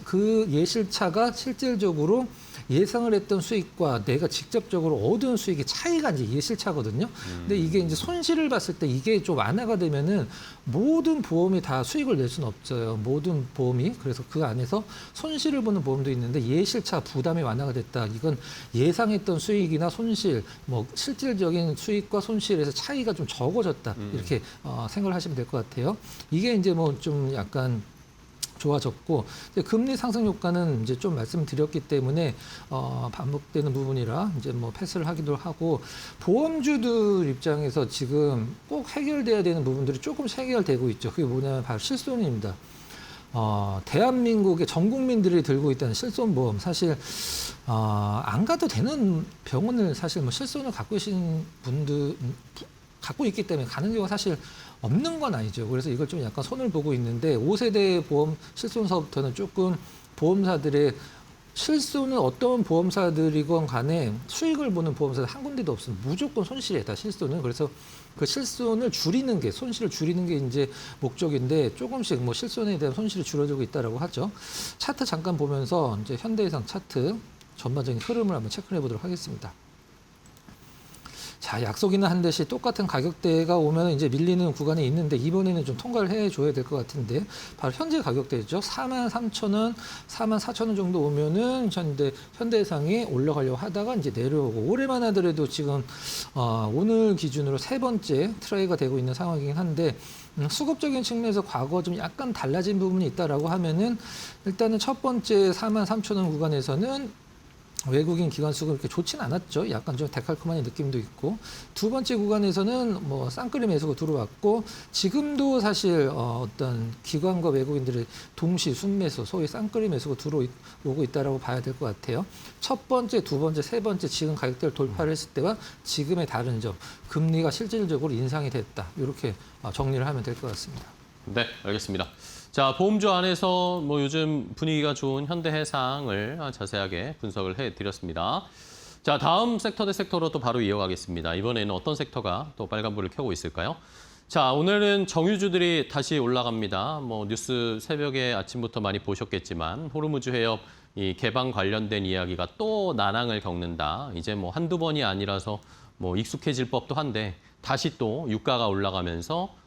Speaker 7: 그 예실차가 실질적으로 예상을 했던 수익과 내가 직접적으로 얻은 수익의 차이가 이제 예실차거든요. 근데 이게 이제 손실을 봤을 때 이게 좀 완화가 되면은 모든 보험이 다 수익을 낼 수는 없어요. 모든 보험이. 그래서 그 안에서 손실을 보는 보험도 있는데 예실차 부담이 완화가 됐다. 이건 예상했던 수익이나 손실, 뭐 실질적인 수익과 손실에서 차이가 좀 적어졌다. 이렇게 생각을 하시면 될 것 같아요. 이게 이제 뭐 좀 약간 좋아졌고 이제 금리 상승 효과는 이제 좀 말씀드렸기 때문에 반복되는 부분이라 이제 뭐 패스를 하기도 하고 보험주들 입장에서 지금 꼭 해결돼야 되는 부분들이 조금씩 해결되고 있죠. 그게 뭐냐면 바로 실손입니다. 대한민국의 전 국민들이 들고 있다는 실손보험 사실 안 가도 되는 병원을 사실 뭐 실손을 갖고 계신 분들 갖고 있기 때문에 가는 경우가 사실 없는 건 아니죠. 그래서 이걸 좀 약간 손을 보고 있는데 5세대 보험 실손서부터는 조금 보험사들의 실손은 어떤 보험사들이건 간에 수익을 보는 보험사들 한 군데도 없으면 무조건 손실이다, 실손은. 그래서 그 실손을 줄이는 게, 손실을 줄이는 게 이제 목적인데 조금씩 뭐 실손에 대한 손실이 줄어들고 있다라고 하죠. 차트 잠깐 보면서 이제 현대해상 차트 전반적인 흐름을 한번 체크해 보도록 하겠습니다. 자, 약속이나 한 듯이 똑같은 가격대가 오면 이제 밀리는 구간이 있는데 이번에는 좀 통과를 해줘야 될 것 같은데 바로 현재 가격대죠. 43,000원, 44,000원 정도 오면은 현대해상이 올라가려고 하다가 이제 내려오고 올해만 하더라도 지금 오늘 기준으로 세 번째 트라이가 되고 있는 상황이긴 한데 수급적인 측면에서 과거 좀 약간 달라진 부분이 있다라고 하면은 일단은 첫 번째 43,000원 구간에서는 외국인 기관 수가 그렇게 좋지는 않았죠. 약간 좀 데칼코마니 느낌도 있고 두 번째 구간에서는 뭐 쌍끌이 매수가 들어왔고 지금도 사실 어떤 기관과 외국인들의 동시 순매수, 소위 쌍끌이 매수가 들어오고 있다라고 봐야 될 것 같아요. 첫 번째, 두 번째, 세 번째 지금 가격대를 돌파를 했을 때와 지금의 다른 점, 금리가 실질적으로 인상이 됐다. 이렇게 정리를 하면 될 것 같습니다.
Speaker 6: 네, 알겠습니다. 자, 보험주 안에서 뭐 요즘 분위기가 좋은 현대해상을 자세하게 분석을 해드렸습니다. 자, 다음 섹터 대 섹터로 또 바로 이어가겠습니다. 이번에는 어떤 섹터가 또 빨간불을 켜고 있을까요? 자, 오늘은 정유주들이 다시 올라갑니다. 뭐 뉴스 새벽에 아침부터 많이 보셨겠지만 호르무즈 해협 이 개방 관련된 이야기가 또 난항을 겪는다. 이제 뭐 한두 번이 아니라서 뭐 익숙해질 법도 한데 다시 또 유가가 올라가면서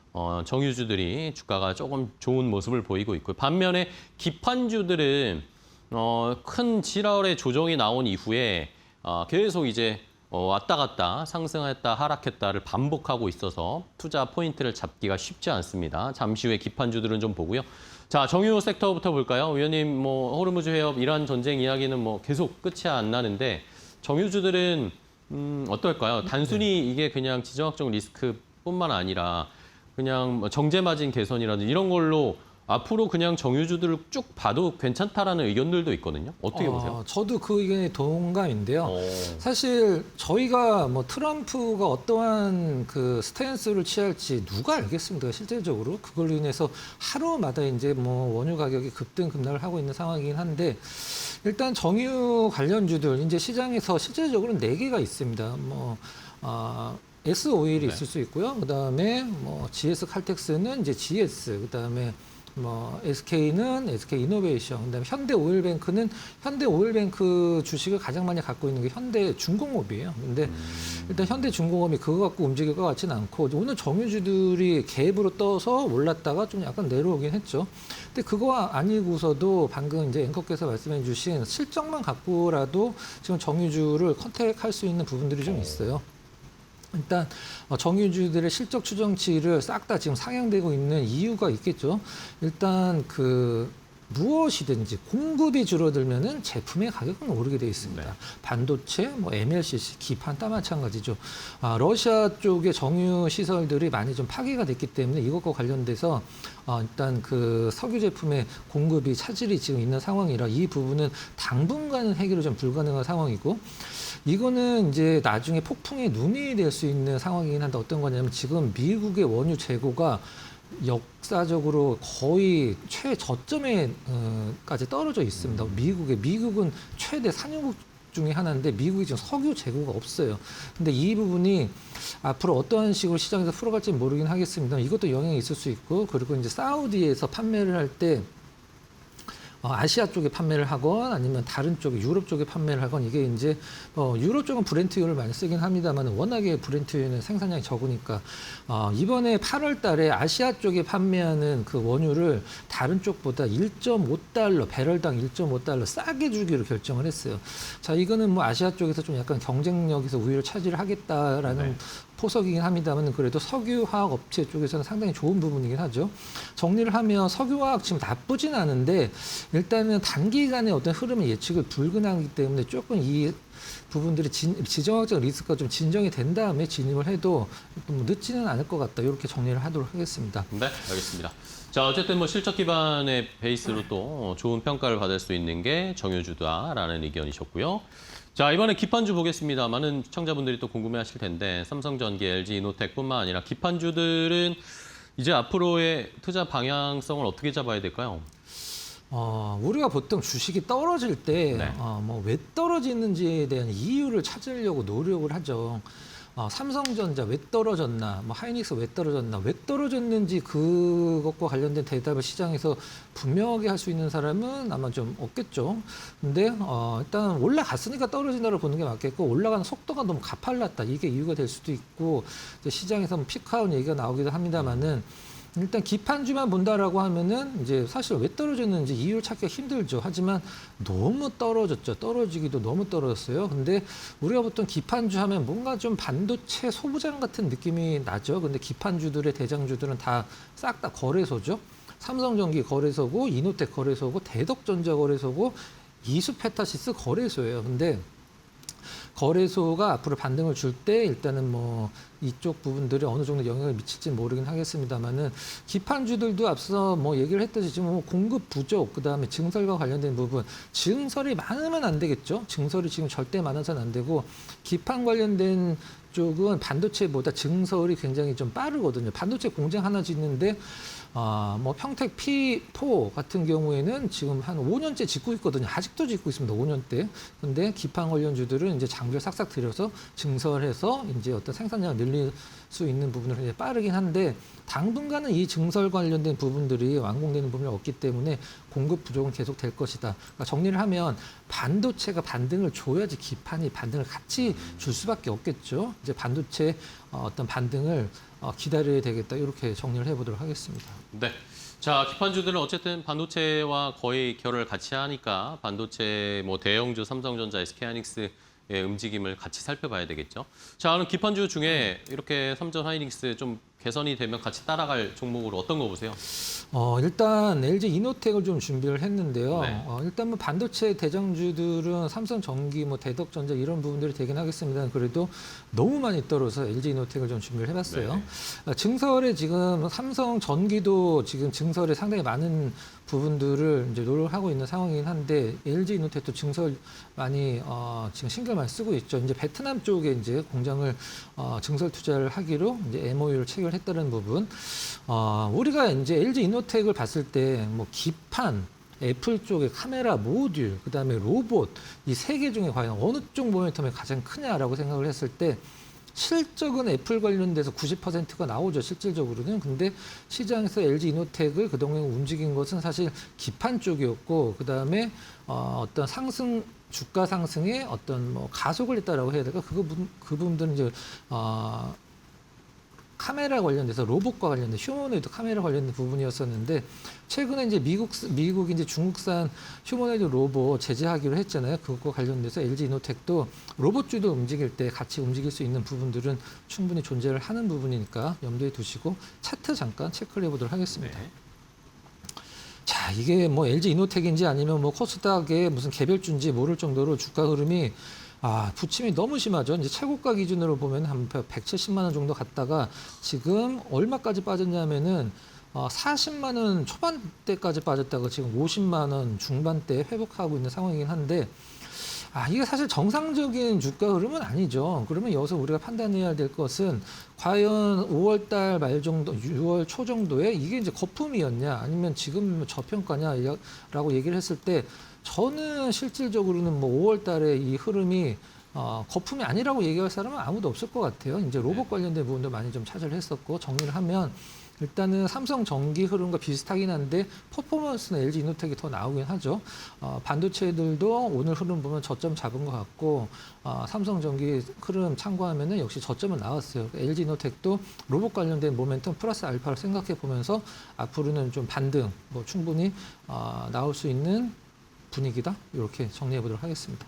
Speaker 6: 정유주들이 주가가 조금 좋은 모습을 보이고 있고 반면에 기판주들은 큰 7월에 조정이 나온 이후에 계속 이제 왔다 갔다 상승했다 하락했다를 반복하고 있어서 투자 포인트를 잡기가 쉽지 않습니다. 잠시 후에 기판주들은 좀 보고요. 자, 정유 섹터부터 볼까요? 위원님, 뭐 호르무즈 해협 이란 전쟁 이야기는 뭐 계속 끝이 안 나는데 정유주들은 어떨까요? 단순히 이게 그냥 지정학적 리스크뿐만 아니라 그냥 뭐 정제 마진 개선이라든지 이런 걸로 앞으로 그냥 정유주들을 쭉 봐도 괜찮다라는 의견들도 있거든요. 어떻게 보세요?
Speaker 7: 저도 그 의견에 동감인데요.
Speaker 6: 어.
Speaker 7: 사실 저희가 뭐 트럼프가 어떠한 그 스탠스를 취할지 누가 알겠습니까? 실질적으로 그걸로 인해서 하루마다 이제 뭐 원유 가격이 급등 급락을 하고 있는 상황이긴 한데 일단 정유 관련주들 이제 시장에서 실질적으로는 4개가 있습니다. S 오일이
Speaker 6: 네.
Speaker 7: 있을 수 있고요. 그다음에 뭐 GS 칼텍스는 이제 GS, 그다음에 뭐 SK는 SK 이노베이션, 그다음에 현대 오일뱅크는 현대 오일뱅크 주식을 가장 많이 갖고 있는 게 현대 중공업이에요. 근데 일단 현대 중공업이 그거 갖고 움직일 것 같지는 않고 오늘 정유주들이 갭으로 떠서 올랐다가 좀 약간 내려오긴 했죠. 근데 그거 아니고서도 방금 이제 앵커께서 말씀해 주신 실적만 갖고라도 지금 정유주를 컨택할 수 있는 부분들이 좀 있어요. 일단 정유주들의 실적 추정치를 싹 다 지금 상향되고 있는 이유가 있겠죠. 일단 그 무엇이든지 공급이 줄어들면은 제품의 가격은 오르게 돼 있습니다.
Speaker 6: 네.
Speaker 7: 반도체, 뭐 MLCC, 기판 다 마찬가지죠. 러시아 쪽의 정유 시설들이 많이 좀 파괴가 됐기 때문에 이것과 관련돼서 일단 그 석유 제품의 공급이 차질이 지금 있는 상황이라 이 부분은 당분간은 해결이 좀 불가능한 상황이고. 이거는 이제 나중에 폭풍의 눈이 될 수 있는 상황이긴 한데 어떤 거냐면 지금 미국의 원유 재고가 역사적으로 거의 최저점에까지 떨어져 있습니다. 미국은 최대 산유국 중에 하나인데 미국이 지금 석유 재고가 없어요. 근데 이 부분이 앞으로 어떠한 식으로 시장에서 풀어갈지 모르긴 하겠습니다. 이것도 영향이 있을 수 있고 그리고 이제 사우디에서 판매를 할 때 아시아 쪽에 판매를 하건 아니면 다른 쪽에 유럽 쪽에 판매를 하건 이게 이제 유럽 쪽은 브렌트유를 많이 쓰긴 합니다만 워낙에 브렌트유는 생산량이 적으니까 이번에 8월 달에 아시아 쪽에 판매하는 그 원유를 다른 쪽보다 1.5달러 배럴당 1.5달러 싸게 주기로 결정을 했어요. 자, 이거는 뭐 아시아 쪽에서 좀 약간 경쟁력에서 우위를 차지를 하겠다라는 포석이긴 합니다만 그래도 석유화학 업체 쪽에서는 상당히 좋은 부분이긴 하죠. 정리를 하면 석유화학 지금 나쁘진 않은데 일단은 단기간에 어떤 흐름의 예측을 불가능하기 때문에 조금 이 부분들이 지정학적 리스크가 좀 진정이 된 다음에 진입을 해도 늦지는 않을 것 같다. 이렇게 정리를 하도록 하겠습니다.
Speaker 6: 네, 알겠습니다. 자, 어쨌든 뭐 실적 기반의 베이스로 또 좋은 평가를 받을 수 있는 게 정유주다라는 의견이셨고요. 자, 이번에 기판주 보겠습니다. 많은 시청자분들이 또 궁금해하실 텐데 삼성전기, LG 이노텍뿐만 아니라 기판주들은 이제 앞으로의 투자 방향성을 어떻게 잡아야 될까요?
Speaker 7: 우리가 보통 주식이 떨어질 때
Speaker 6: 네.
Speaker 7: 왜 떨어지는지에 대한 이유를 찾으려고 노력을 하죠. 삼성전자 왜 떨어졌나, 하이닉스 왜 떨어졌나, 왜 떨어졌는지 그것과 관련된 대답을 시장에서 분명하게 할 수 있는 사람은 아마 좀 없겠죠. 근데 일단 올라갔으니까 떨어진다를 보는 게 맞겠고 올라가는 속도가 너무 가팔랐다. 이게 이유가 될 수도 있고 이제 시장에서 피크아웃 얘기가 나오기도 합니다만은 일단 기판주만 본다라고 하면은 이제 사실 왜 떨어졌는지 이유를 찾기가 힘들죠. 하지만 너무 떨어졌죠. 떨어지기도 너무 떨어졌어요. 근데 우리가 보통 기판주 하면 뭔가 좀 반도체 소부장 같은 느낌이 나죠. 근데 기판주들의 대장주들은 다 싹 다 거래소죠. 삼성전기 거래소고 이노텍 거래소고 대덕전자 거래소고 이수페타시스 거래소예요. 근데 거래소가 앞으로 반등을 줄 때 일단은 뭐 이쪽 부분들이 어느 정도 영향을 미칠지는 모르긴 하겠습니다만은 기판주들도 앞서 뭐 얘기를 했듯이 지금 뭐 공급 부족 그다음에 증설과 관련된 부분 증설이 많으면 안 되겠죠. 증설이 지금 절대 많아서는 안 되고 기판 관련된 쪽은 반도체보다 증설이 굉장히 좀 빠르거든요. 반도체 공장 하나 짓는데 뭐 평택 P4 같은 경우에는 지금 한 5년째 짓고 있거든요. 아직도 짓고 있습니다. 5년대. 근데 기판 관련주들은 이제 장비를 싹싹 들여서 증설해서 이제 어떤 생산량을 늘릴 수 있는 부분을 이제 빠르긴 한데 당분간은 이 증설 관련된 부분들이 완공되는 부분이 없기 때문에 공급 부족은 계속 될 것이다. 그러니까 정리를 하면 반도체가 반등을 줘야지 기판이 반등을 같이 줄 수밖에 없겠죠. 이제 반도체 어떤 반등을 기다려야 되겠다. 이렇게 정리를 해보도록 하겠습니다.
Speaker 6: 네. 자, 기판주들은 어쨌든 반도체와 거의 결을 같이 하니까 반도체 뭐 대형주 삼성전자, SK하이닉스의 움직임을 같이 살펴봐야 되겠죠. 자, 그럼 기판주 중에 이렇게 삼전 하이닉스 좀 개선이 되면 같이 따라갈 종목으로 어떤 거 보세요?
Speaker 7: 일단 LG 이노텍을 좀 준비를 했는데요.
Speaker 6: 네.
Speaker 7: 일단 뭐 반도체 대장주들은 삼성전기, 뭐 대덕전자 이런 부분들이 되긴 하겠습니다. 그래도 너무 많이 떨어서 LG 이노텍을 좀 준비를 해봤어요. 증설에 지금 삼성전기도 지금 증설에 상당히 많은 부분들을 이제 노력하고 있는 상황이긴 한데 LG 이노텍도 증설 많이 지금 신경 많이 쓰고 있죠. 이제 베트남 쪽에 이제 공장을 증설 투자를 하기로 이제 MOU를 체결했다는 부분. 우리가 이제 LG 이노텍을 봤을 때 뭐 기판, 애플 쪽의 카메라 모듈, 그다음에 로봇 이 세 개 중에 과연 어느 쪽 모멘텀이 가장 크냐라고 생각을 했을 때 실적은 애플 관련돼서 90%가 나오죠, 실질적으로는. 근데 시장에서 LG 이노텍을 그동안 움직인 것은 사실 기판 쪽이었고, 그 다음에 어떤 상승, 주가 상승에 어떤 뭐 가속을 했다라고 해야 될까? 그 부분들은 이제 카메라 관련돼서 로봇과 관련된 휴머노이드 카메라 관련된 부분이었었는데 최근에 이제 미국 이제 중국산 휴머노이드 로봇 제재하기로 했잖아요. 그것과 관련돼서 LG 이노텍도 로봇주도 움직일 때 같이 움직일 수 있는 부분들은 충분히 존재를 하는 부분이니까 염두에 두시고 차트 잠깐 체크를 해보도록 하겠습니다.
Speaker 6: 네.
Speaker 7: 자, 이게 뭐 LG 이노텍인지 아니면 뭐 코스닥의 무슨 개별주인지 모를 정도로 주가 흐름이 부침이 너무 심하죠. 이제 최고가 기준으로 보면 한 170만 원 정도 갔다가 지금 얼마까지 빠졌냐면은 40만 원 초반대까지 빠졌다가 지금 50만 원 중반대 회복하고 있는 상황이긴 한데 이게 사실 정상적인 주가 흐름은 아니죠. 그러면 여기서 우리가 판단해야 될 것은 과연 5월 달 말 정도, 6월 초 정도에 이게 이제 거품이었냐 아니면 지금 저평가냐라고 얘기를 했을 때 저는 실질적으로는 뭐 5월 달에 이 흐름이 거품이 아니라고 얘기할 사람은 아무도 없을 것 같아요. 이제 로봇 관련된 부분도 많이 좀 차지를 했었고 정리를 하면 일단은 삼성전기 흐름과 비슷하긴 한데 퍼포먼스는 LG 이노텍이 더 나오긴 하죠. 반도체들도 오늘 흐름 보면 저점 잡은 것 같고 삼성전기 흐름 참고하면은 역시 저점은 나왔어요. LG 이노텍도 로봇 관련된 모멘텀 플러스 알파를 생각해 보면서 앞으로는 좀 반등 뭐 충분히 나올 수 있는 분위기다. 이렇게 정리해 보도록 하겠습니다.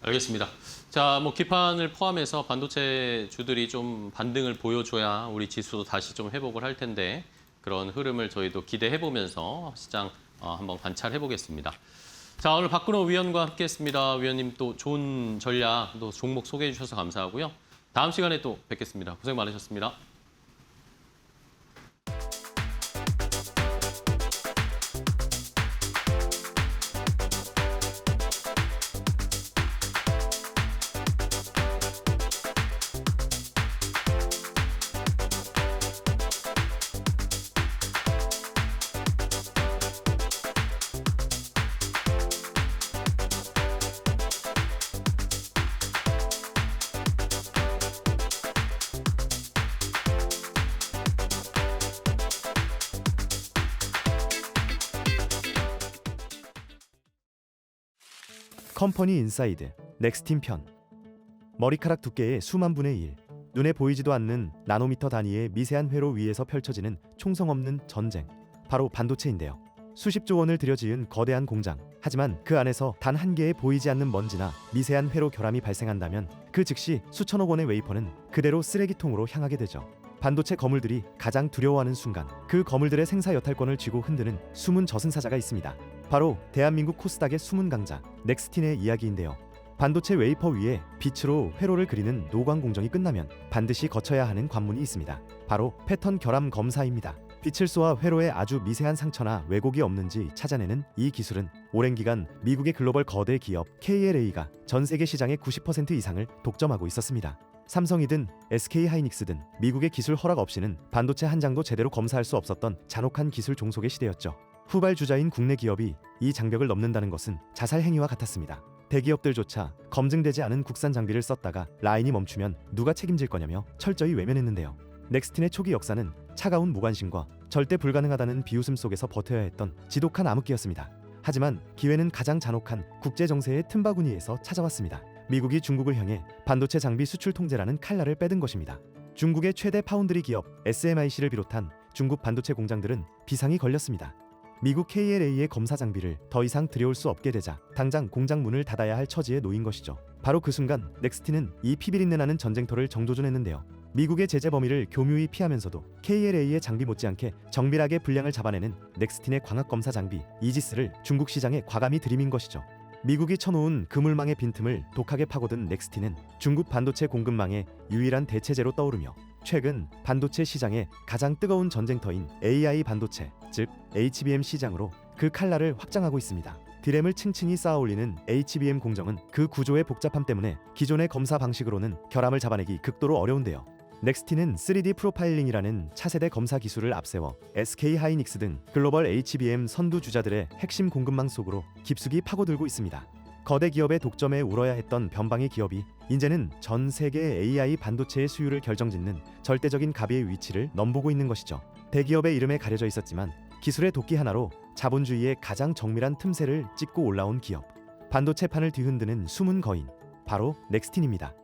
Speaker 6: 알겠습니다. 자, 뭐 기판을 포함해서 반도체 주들이 좀 반등을 보여줘야 우리 지수도 다시 좀 회복을 할 텐데 그런 흐름을 저희도 기대해 보면서 시장 한번 관찰해 보겠습니다. 자, 오늘 박근호 위원과 함께했습니다. 위원님 또 좋은 전략, 또 종목 소개해 주셔서 감사하고요. 다음 시간에 또 뵙겠습니다. 고생 많으셨습니다.
Speaker 8: 컴퍼니 인사이드 넥스팀 편. 머리카락 두께의 수만 분의 1, 눈에 보이지도 않는 나노미터 단위의 미세한 회로 위에서 펼쳐지는 총성 없는 전쟁, 바로 반도체인데요. 수십조 원을 들여지은 거대한 공장. 하지만 그 안에서 단 한 개의 보이지 않는 먼지나 미세한 회로 결함이 발생한다면 그 즉시 수천억 원의 웨이퍼는 그대로 쓰레기통으로 향하게 되죠. 반도체 거물들이 가장 두려워하는 순간, 그 거물들의 생사 여탈권을 쥐고 흔드는 숨은 저승사자가 있습니다. 바로 대한민국 코스닥의 숨은 강자 넥스틴의 이야기인데요. 반도체 웨이퍼 위에 빛으로 회로를 그리는 노광 공정이 끝나면 반드시 거쳐야 하는 관문이 있습니다. 바로 패턴 결함 검사입니다. 빛을 쏘아 회로에 아주 미세한 상처나 왜곡이 없는지 찾아내는 이 기술은 오랜 기간 미국의 글로벌 거대 기업 KLA가 전 세계 시장의 90% 이상을 독점하고 있었습니다. 삼성이든 SK하이닉스든 미국의 기술 허락 없이는 반도체 한 장도 제대로 검사할 수 없었던 잔혹한 기술 종속의 시대였죠. 후발주자인 국내 기업이 이 장벽을 넘는다는 것은 자살 행위와 같았습니다. 대기업들조차 검증되지 않은 국산 장비를 썼다가 라인이 멈추면 누가 책임질 거냐며 철저히 외면했는데요. 넥스틴의 초기 역사는 차가운 무관심과 절대 불가능하다는 비웃음 속에서 버텨야 했던 지독한 암흑기였습니다. 하지만 기회는 가장 잔혹한 국제 정세의 틈바구니에서 찾아왔습니다. 미국이 중국을 향해 반도체 장비 수출 통제라는 칼날을 빼든 것입니다. 중국의 최대 파운드리 기업 SMIC를 비롯한 중국 반도체 공장들은 비상이 걸렸습니다. 미국 KLA의 검사 장비를 더 이상 들여올 수 없게 되자 당장 공장 문을 닫아야 할 처지에 놓인 것이죠. 바로 그 순간 넥스틴은 이 피비린내 나는 전쟁터를 정조준했는데요. 미국의 제재 범위를 교묘히 피하면서도 KLA의 장비 못지않게 정밀하게 분량을 잡아내는 넥스틴의 광학 검사 장비 이지스를 중국 시장에 과감히 들이민 것이죠. 미국이 쳐놓은 그물망의 빈틈을 독하게 파고든 넥스틴은 중국 반도체 공급망의 유일한 대체제로 떠오르며 최근 반도체 시장의 가장 뜨거운 전쟁터인 AI 반도체, 즉 HBM 시장으로 그 칼날을 확장하고 있습니다. 디램을 층층이 쌓아 올리는 HBM 공정은 그 구조의 복잡함 때문에 기존의 검사 방식으로는 결함을 잡아내기 극도로 어려운데요. 넥스틴은 3D 프로파일링이라는 차세대 검사 기술을 앞세워 SK 하이닉스 등 글로벌 HBM 선두주자들의 핵심 공급망 속으로 깊숙이 파고들고 있습니다. 거대 기업의 독점에 울어야 했던 변방의 기업이 이제는 전 세계 AI 반도체의 수요를 결정짓는 절대적인 가비의 위치를 넘보고 있는 것이죠. 대기업의 이름에 가려져 있었지만 기술의 도끼 하나로 자본주의의 가장 정밀한 틈새를 찍고 올라온 기업. 반도체판을 뒤흔드는 숨은 거인, 바로 넥스틴입니다.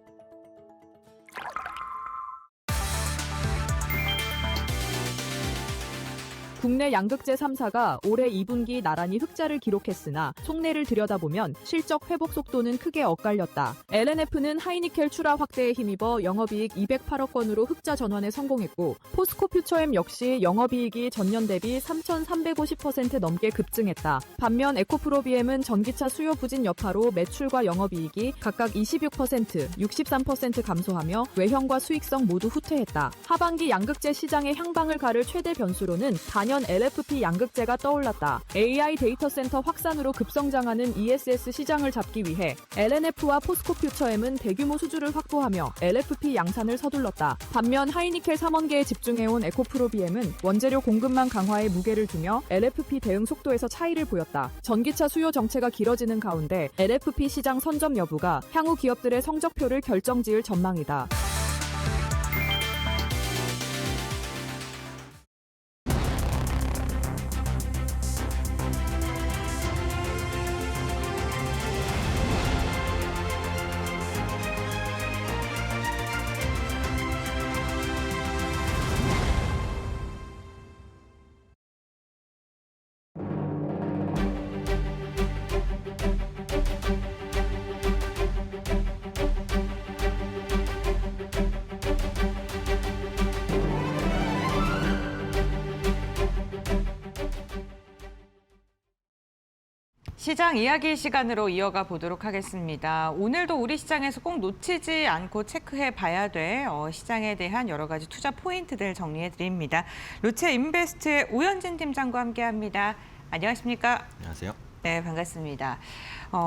Speaker 5: 국내 양극재 3사가 올해 2분기 나란히 흑자를 기록했으나 속내를 들여다보면 실적 회복 속도는 크게 엇갈렸다. LNF는 하이니켈 출하 확대에 힘입어 영업이익 208억 원으로 흑자 전환에 성공했고 포스코 퓨처엠 역시 영업이익이 전년 대비 3,350% 넘게 급증했다. 반면 에코프로비엠은 전기차 수요 부진 여파로 매출과 영업이익이 각각 26%, 63% 감소하며 외형과 수익성 모두 후퇴했다. 하반기 양극재 시장의 향방을 가를 최대 변수로는 단연 LFP 양극재가 떠올랐다. AI 데이터 센터 확산으로 급성장하는 ESS 시장을 잡기 위해 LNF와 포스코 퓨처엠은 대규모 수주를 확보하며 LFP 양산을 서둘렀다. 반면 하이니켈 3원계에 집중해온 에코프로비엠은 원재료 공급망 강화에 무게를 두며 LFP 대응 속도에서 차이를 보였다. 전기차 수요 정체가 길어지는 가운데 LFP 시장 선점 여부가 향후 기업들의 성적표를 결정지을 전망이다.
Speaker 1: 시장 이야기 시간으로 이어가 보도록 하겠습니다. 오늘도 우리 시장에서 꼭 놓치지 않고 체크해 봐야 될 시장에 대한 여러 가지 투자 포인트들 정리해 드립니다. 루체 인베스트의 오현진 팀장과 함께합니다. 안녕하십니까?
Speaker 9: 안녕하세요.
Speaker 1: 네, 반갑습니다.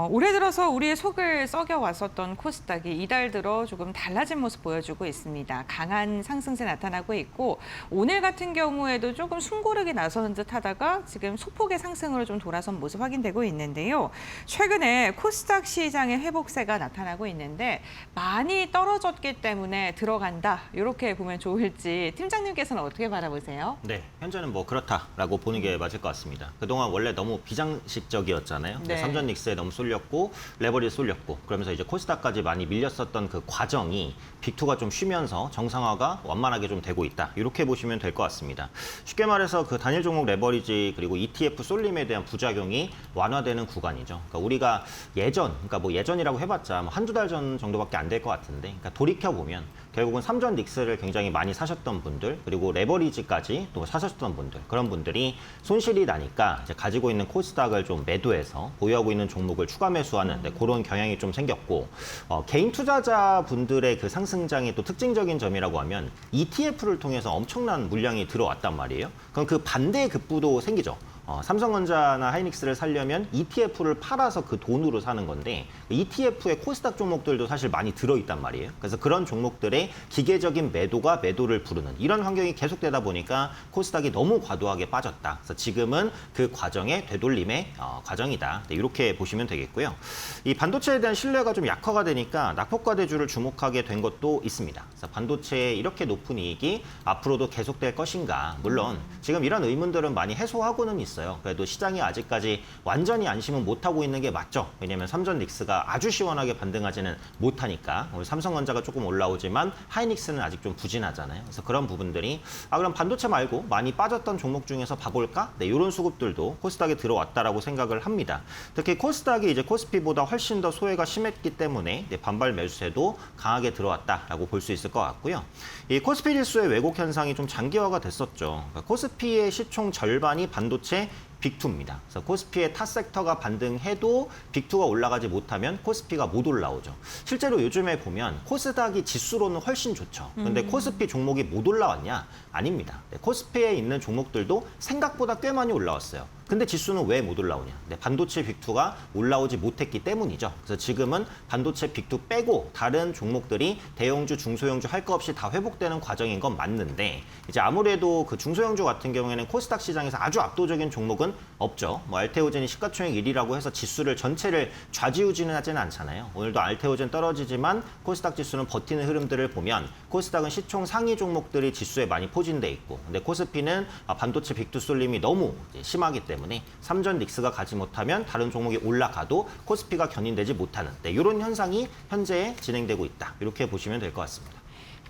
Speaker 1: 올해 들어서 우리의 속을 썩여왔었던 코스닥이 이달 들어 조금 달라진 모습 보여주고 있습니다. 강한 상승세 나타나고 있고 오늘 같은 경우에도 조금 숨고르기 나서는 듯 하다가 지금 소폭의 상승으로 좀 돌아선 모습 확인되고 있는데요. 최근에 코스닥 시장의 회복세가 나타나고 있는데 많이 떨어졌기 때문에 들어간다. 이렇게 보면 좋을지 팀장님께서는 어떻게 바라보세요?
Speaker 9: 네, 현재는 뭐 그렇다라고 보는 게 맞을 것 같습니다. 그동안 원래 너무 비장식적이었잖아요.
Speaker 1: 네.
Speaker 9: 삼전 닉스에 너무 쏠렸고 레버리지 쏠렸고 그러면서 이제 코스닥까지 많이 밀렸었던 그 과정이 빅2가 좀 쉬면서 정상화가 완만하게 좀 되고 있다. 이렇게 보시면 될 것 같습니다. 쉽게 말해서 그 단일 종목 레버리지 그리고 ETF 쏠림에 대한 부작용이 완화되는 구간이죠. 그러니까 우리가 그러니까 뭐 예전이라고 해봤자 뭐 한두 달 전 정도밖에 안 될 것 같은데 그러니까 돌이켜보면 결국은 삼전 닉스를 굉장히 많이 사셨던 분들 그리고 레버리지까지 또 사셨던 분들 그런 분들이 손실이 나니까 이제 가지고 있는 코스닥을 좀 매도해서 보유하고 있는 종목을 추가 매수하는 그런 경향이 좀 생겼고 개인 투자자분들의 그 상승장의 또 특징적인 점이라고 하면 ETF를 통해서 엄청난 물량이 들어왔단 말이에요. 그럼 그 반대의 급부도 생기죠. 삼성전자나 하이닉스를 사려면 ETF를 팔아서 그 돈으로 사는 건데 ETF의 코스닥 종목들도 사실 많이 들어있단 말이에요. 그래서 그런 종목들의 기계적인 매도가 매도를 부르는 이런 환경이 계속되다 보니까 코스닥이 너무 과도하게 빠졌다. 그래서 지금은 그 과정의 되돌림의 과정이다. 네, 이렇게 보시면 되겠고요. 이 반도체에 대한 신뢰가 좀 약화가 되니까 낙폭과대주를 주목하게 된 것도 있습니다. 그래서 반도체의 이렇게 높은 이익이 앞으로도 계속될 것인가. 물론 지금 이런 의문들은 많이 해소하고는 있어요. 있어요. 그래도 시장이 아직까지 완전히 안심은 못하고 있는 게 맞죠. 왜냐하면 삼전 닉스가 아주 시원하게 반등하지는 못하니까. 오늘 삼성전자가 조금 올라오지만 하이닉스는 아직 좀 부진하잖아요. 그래서 그런 부분들이 그럼 반도체 말고 많이 빠졌던 종목 중에서 봐볼까? 네, 이런 수급들도 코스닥에 들어왔다라고 생각을 합니다. 특히 코스닥이 이제 코스피보다 훨씬 더 소외가 심했기 때문에 반발 매수세도 강하게 들어왔다라고 볼 수 있을 것 같고요. 이 코스피 지수의 왜곡 현상이 좀 장기화가 됐었죠. 그러니까 코스피의 시총 절반이 반도체 빅2입니다. 그래서 코스피의 타 섹터가 반등해도 빅2가 올라가지 못하면 코스피가 못 올라오죠. 실제로 요즘에 보면 코스닥이 지수로는 훨씬 좋죠. 근데 코스피 종목이 못 올라왔냐? 아닙니다. 코스피에 있는 종목들도 생각보다 꽤 많이 올라왔어요. 근데 지수는 왜 못 올라오냐? 반도체 빅2가 올라오지 못했기 때문이죠. 그래서 지금은 반도체 빅2 빼고 다른 종목들이 대형주, 중소형주 할 거 없이 다 회복되는 과정인 건 맞는데 이제 아무래도 그 중소형주 같은 경우에는 코스닥 시장에서 아주 압도적인 종목은 없죠. 뭐 알테오젠이 시가총액 1위라고 해서 지수를 전체를 좌지우지는 하지는 않잖아요. 오늘도 알테오젠 떨어지지만 코스닥 지수는 버티는 흐름들을 보면 코스닥은 시총 상위 종목들이 지수에 많이 포진돼 있고 근데 코스피는 반도체 빅2 쏠림이 너무 심하기 때문에 삼전 닉스가 가지 못하면 다른 종목이 올라가도 코스피가 견인되지 못하는 이런 현상이 현재 진행되고 있다. 이렇게 보시면 될 것 같습니다.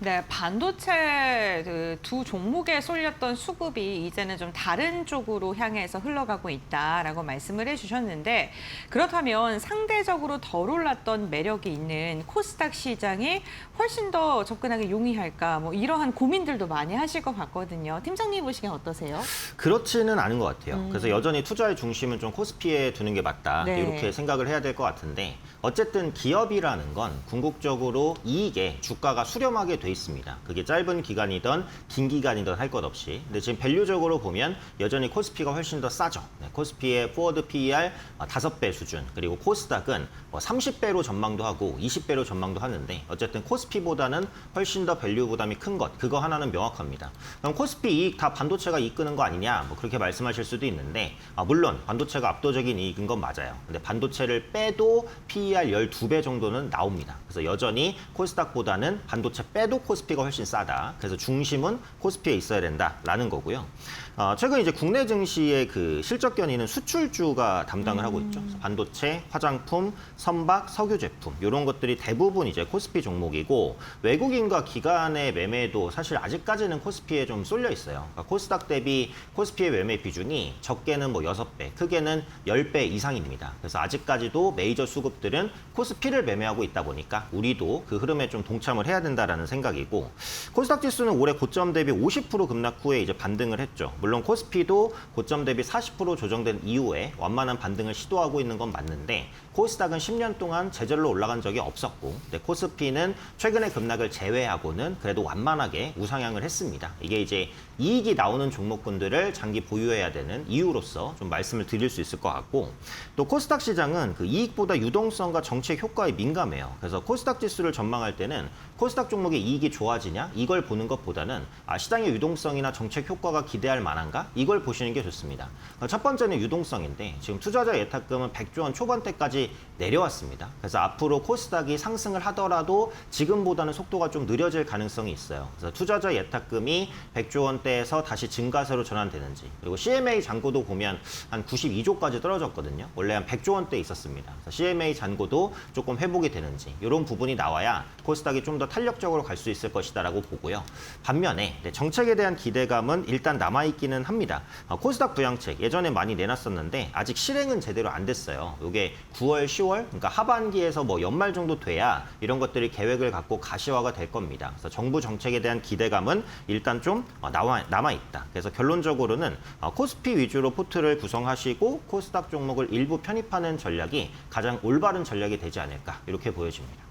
Speaker 1: 네, 반도체 그 두 종목에 쏠렸던 수급이 이제는 좀 다른 쪽으로 향해서 흘러가고 있다라고 말씀을 해주셨는데 그렇다면 상대적으로 덜 올랐던 매력이 있는 코스닥 시장이 훨씬 더 접근하기 용이할까 뭐 이러한 고민들도 많이 하실 것 같거든요. 팀장님 보시기엔 어떠세요?
Speaker 9: 그렇지는 않은 것 같아요. 그래서 여전히 투자의 중심은 좀 코스피에 두는 게 맞다.
Speaker 1: 네.
Speaker 9: 이렇게 생각을 해야 될 것 같은데 어쨌든 기업이라는 건 궁극적으로 이익에 주가가 수렴하게 돼 있습니다. 그게 짧은 기간이든 긴 기간이든 할 것 없이. 근데 지금 밸류적으로 보면 여전히 코스피가 훨씬 더 싸죠. 코스피의 포워드 PER 5배 수준, 그리고 코스닥은 30배로 전망도 하고 20배로 전망도 하는데 어쨌든 코스피보다는 훨씬 더 밸류 부담이 큰 것, 그거 하나는 명확합니다. 그럼 코스피 이익 다 반도체가 이끄는 거 아니냐? 뭐 그렇게 말씀하실 수도 있는데 물론 반도체가 압도적인 이익인 건 맞아요. 근데 반도체를 빼도 PER 12배 정도는 나옵니다. 그래서 여전히 코스닥보다는 반도체 빼도 코스피가 훨씬 싸다. 그래서 중심은 코스피에 있어야 된다라는 거고요. 최근 이제 국내 증시의 그 실적 견인은 수출주가 담당을 하고 있죠. 그래서 반도체, 화장품, 선박, 석유 제품 이런 것들이 대부분 이제 코스피 종목이고 외국인과 기관의 매매도 사실 아직까지는 코스피에 좀 쏠려 있어요. 그러니까 코스닥 대비 코스피의 매매 비중이 적게는 뭐 6배, 크게는 10배 이상입니다. 그래서 아직까지도 메이저 수급들은 코스피를 매매하고 있다 보니까 우리도 그 흐름에 좀 동참을 해야 된다라는 생각이고 코스닥 지수는 올해 고점 대비 50% 급락 후에 이제 반등을 했죠. 물론 코스피도 고점 대비 40% 조정된 이후에 완만한 반등을 시도하고 있는 건 맞는데 코스닥은 10년 동안 제절로 올라간 적이 없었고 코스피는 최근의 급락을 제외하고는 그래도 완만하게 우상향을 했습니다. 이게 이제 이익이 나오는 종목군들을 장기 보유해야 되는 이유로서 좀 말씀을 드릴 수 있을 것 같고 또 코스닥 시장은 그 이익보다 유동성과 정책 효과에 민감해요. 그래서 코스닥 지수를 전망할 때는 코스닥 종목의 이익이 좋아지냐 이걸 보는 것보다는 시장의 유동성이나 정책 효과가 기대할 만한가 이걸 보시는 게 좋습니다. 첫 번째는 유동성인데 지금 투자자 예탁금은 100조 원 초반대까지 내려왔습니다. 그래서 앞으로 코스닥이 상승을 하더라도 지금보다는 속도가 좀 느려질 가능성이 있어요. 그래서 투자자 예탁금이 100조 원대에서 다시 증가세로 전환되는지 그리고 CMA 잔고도 보면 한 92조까지 떨어졌거든요. 원래 한 100조 원대 있었습니다. 그래서 CMA 잔고도 조금 회복이 되는지 이런 부분이 나와야 코스닥이 좀 더 탄력적으로 갈 수 있을 것이다라고 보고요. 반면에 정책에 대한 기대감은 일단 남아있기는 합니다. 코스닥 부양책 예전에 많이 내놨었는데 아직 실행은 제대로 안 됐어요. 이게 9월, 10월 그러니까 하반기에서 뭐 연말 정도 돼야 이런 것들이 계획을 갖고 가시화가 될 겁니다. 그래서 정부 정책에 대한 기대감은 일단 좀 남아있다. 그래서 결론적으로는 코스피 위주로 포트를 구성하시고 코스닥 종목을 일부 편입하는 전략이 가장 올바른 전략이 되지 않을까 이렇게 보여집니다.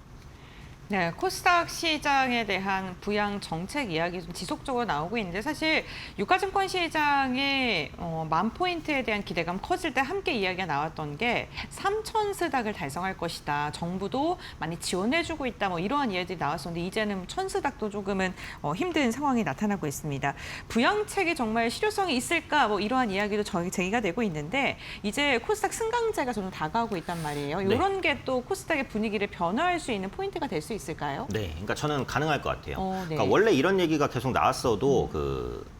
Speaker 1: 네, 코스닥 시장에 대한 부양 정책 이야기 좀 지속적으로 나오고 있는데 사실 유가증권 시장의 10,000포인트에 대한 기대감 커질 때 함께 이야기가 나왔던 게 3,000스닥을 달성할 것이다. 정부도 많이 지원해주고 있다. 뭐 이러한 이야기들이 나왔었는데 이제는 1,000스닥도 조금은 힘든 상황이 나타나고 있습니다. 부양책이 정말 실효성이 있을까? 뭐 이러한 이야기도 제기가 되고 있는데 이제 코스닥 승강제가 점점 다가오고 있단 말이에요. 이런 게 또 코스닥의 분위기를 변화할 수 있는 포인트가 될 수 있을까요? 있을까요?
Speaker 9: 네, 그러니까 저는 가능할 것 같아요.
Speaker 1: 네.
Speaker 9: 그러니까 원래 이런 얘기가 계속 나왔어도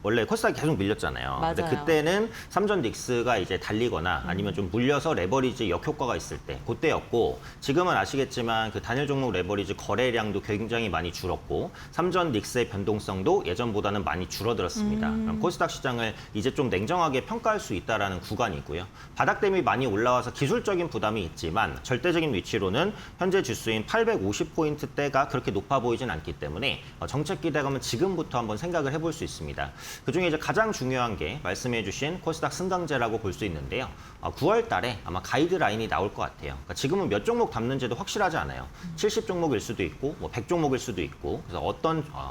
Speaker 9: 원래 코스닥이 계속 밀렸잖아요. 근데
Speaker 1: 맞아요.
Speaker 9: 그때는 삼전 닉스가 이제 달리거나 아니면 좀 물려서 레버리지 역효과가 있을 때 그때였고, 지금은 아시겠지만 그 단일 종목 레버리지 거래량도 굉장히 많이 줄었고 삼전 닉스의 변동성도 예전보다는 많이 줄어들었습니다. 그럼 코스닥 시장을 이제 좀 냉정하게 평가할 수 있다라는 구간이고요. 바닥댐이 많이 올라와서 기술적인 부담이 있지만 절대적인 위치로는 현재 지수인 850포인트대가 그렇게 높아 보이진 않기 때문에 정책 기대감은 지금부터 한번 생각을 해볼 수 있습니다. 그중에 이제 가장 중요한 게 말씀해 주신 코스닥 승강제라고 볼 수 있는데요. 9월 달에 아마 가이드라인이 나올 것 같아요. 그러니까 지금은 몇 종목 담는지도 확실하지 않아요. 70종목일 수도 있고 뭐 100종목일 수도 있고, 그래서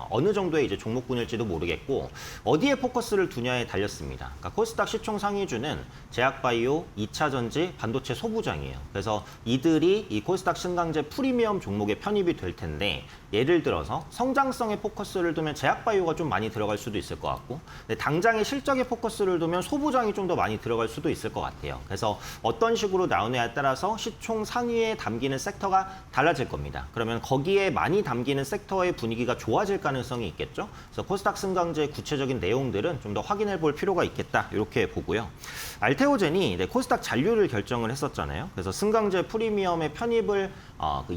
Speaker 9: 어느 정도의 이제 종목군일지도 모르겠고 어디에 포커스를 두냐에 달렸습니다. 그러니까 코스닥 시총 상위주는 제약바이오, 2차전지, 반도체 소부장이에요. 그래서 이들이 이 코스닥 승강제 프리미엄 종목에 편입이 될 텐데, 예를 들어서 성장성에 포커스를 두면 제약바이오가 좀 많이 들어갈 수도 있을 것 같고, 근데 당장의 실적에 포커스를 두면 소부장이 좀 더 많이 들어갈 수도 있을 것 같아요. 그래서 어떤 식으로 나오느냐에 따라서 시총 상위에 담기는 섹터가 달라질 겁니다. 그러면 거기에 많이 담기는 섹터의 분위기가 좋아질 가능성이 있겠죠. 그래서 코스닥 승강제의 구체적인 내용들은 좀 더 확인해 볼 필요가 있겠다, 이렇게 보고요. 알테오젠이 코스닥 잔류를 결정을 했었잖아요. 그래서 승강제 프리미엄의 편입을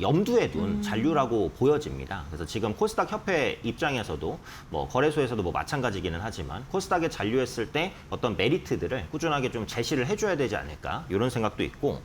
Speaker 9: 염두에 둔 잔류라고 보여집니다. 그래서 지금 코스닥 협회 입장에서도 뭐 거래소에서도 뭐 마찬가지기는 하지만 코스닥에 잔류했을 때 어떤 메리트들을 꾸준하게 좀 제시를 해줘야 되지 않을까, 이런 생각도 있고,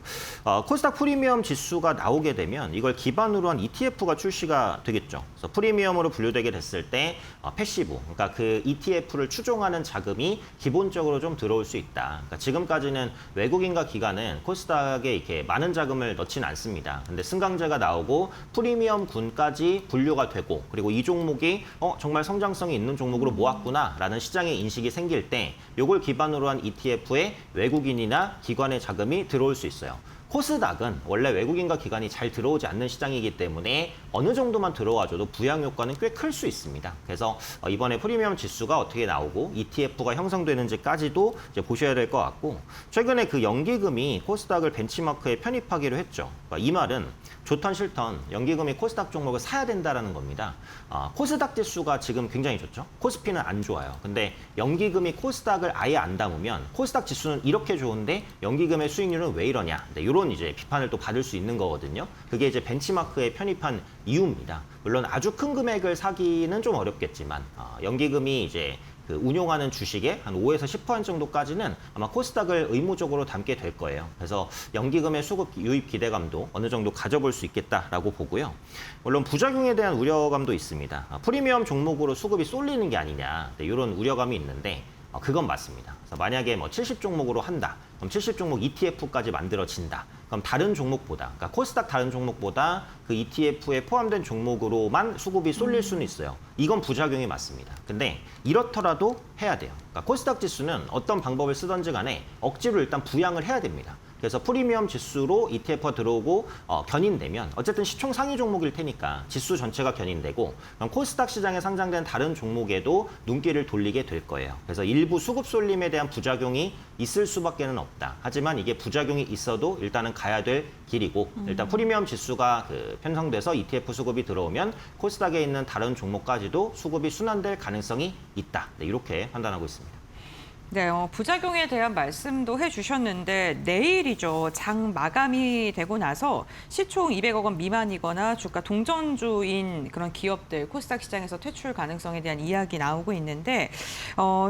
Speaker 9: 코스닥 프리미엄 지수가 나오게 되면 이걸 기반으로 한 ETF가 출시가 되겠죠. 그래서 프리미엄으로 분류되게 됐을 때 패시브, 그러니까 그 ETF를 추종하는 자금이 기본적으로 좀 들어올 수 있다. 그러니까 지금까지는 외국인과 기관은 코스닥에 이렇게 많은 자금을 넣지는 않습니다. 근데 승강제가 나오고 프리미엄군까지 분류가 되고, 그리고 이 종목이 정말 성장성이 있는 종목으로 모았구나라는 시장의 인식이 생길 때 이걸 기반으로 한 ETF에 외국인이나 기관의 자금이 들어올 수 있어요. 코스닥은 원래 외국인과 기관이 잘 들어오지 않는 시장이기 때문에 어느 정도만 들어와줘도 부양 효과는 꽤 클 수 있습니다. 그래서 이번에 프리미엄 지수가 어떻게 나오고 ETF가 형성되는지까지도 이제 보셔야 될 것 같고, 최근에 그 연기금이 코스닥을 벤치마크에 편입하기로 했죠. 그러니까 이 말은 좋던 싫던 연기금이 코스닥 종목을 사야 된다라는 겁니다. 코스닥 지수가 지금 굉장히 좋죠. 코스피는 안 좋아요. 근데 연기금이 코스닥을 아예 안 담으면 코스닥 지수는 이렇게 좋은데 연기금의 수익률은 왜 이러냐, 이런 이제 비판을 또 받을 수 있는 거거든요. 그게 이제 벤치마크에 편입한 이유입니다. 물론 아주 큰 금액을 사기는 좀 어렵겠지만 연기금이 이제 그 운용하는 주식의 한 5에서 10% 정도까지는 아마 코스닥을 의무적으로 담게 될 거예요. 그래서 연기금의 수급 유입 기대감도 어느 정도 가져볼 수 있겠다라고 보고요. 물론 부작용에 대한 우려감도 있습니다. 프리미엄 종목으로 수급이 쏠리는 게 아니냐, 이런 우려감이 있는데 그건 맞습니다. 그래서 만약에 뭐 70종목으로 한다, 그럼 70종목 ETF까지 만들어진다. 그럼 다른 종목보다, 그러니까 코스닥 다른 종목보다 그 ETF에 포함된 종목으로만 수급이 쏠릴 수는 있어요. 이건 부작용이 맞습니다. 근데 이렇더라도 해야 돼요. 그러니까 코스닥 지수는 어떤 방법을 쓰든지 간에 억지로 일단 부양을 해야 됩니다. 그래서 프리미엄 지수로 ETF가 들어오고 견인되면 어쨌든 시총 상위 종목일 테니까 지수 전체가 견인되고, 그럼 코스닥 시장에 상장된 다른 종목에도 눈길을 돌리게 될 거예요. 그래서 일부 수급 쏠림에 대한 부작용이 있을 수밖에는 없다. 하지만 이게 부작용이 있어도 일단은 가야 될 길이고, 일단 프리미엄 지수가 편성돼서 ETF 수급이 들어오면 코스닥에 있는 다른 종목까지도 수급이 순환될 가능성이 있다. 네, 이렇게 판단하고 있습니다.
Speaker 1: 네, 부작용에 대한 말씀도 해주셨는데 내일이죠. 장 마감이 되고 나서 시총 200억 원 미만이거나 주가 동전주인 그런 기업들 코스닥 시장에서 퇴출 가능성에 대한 이야기 나오고 있는데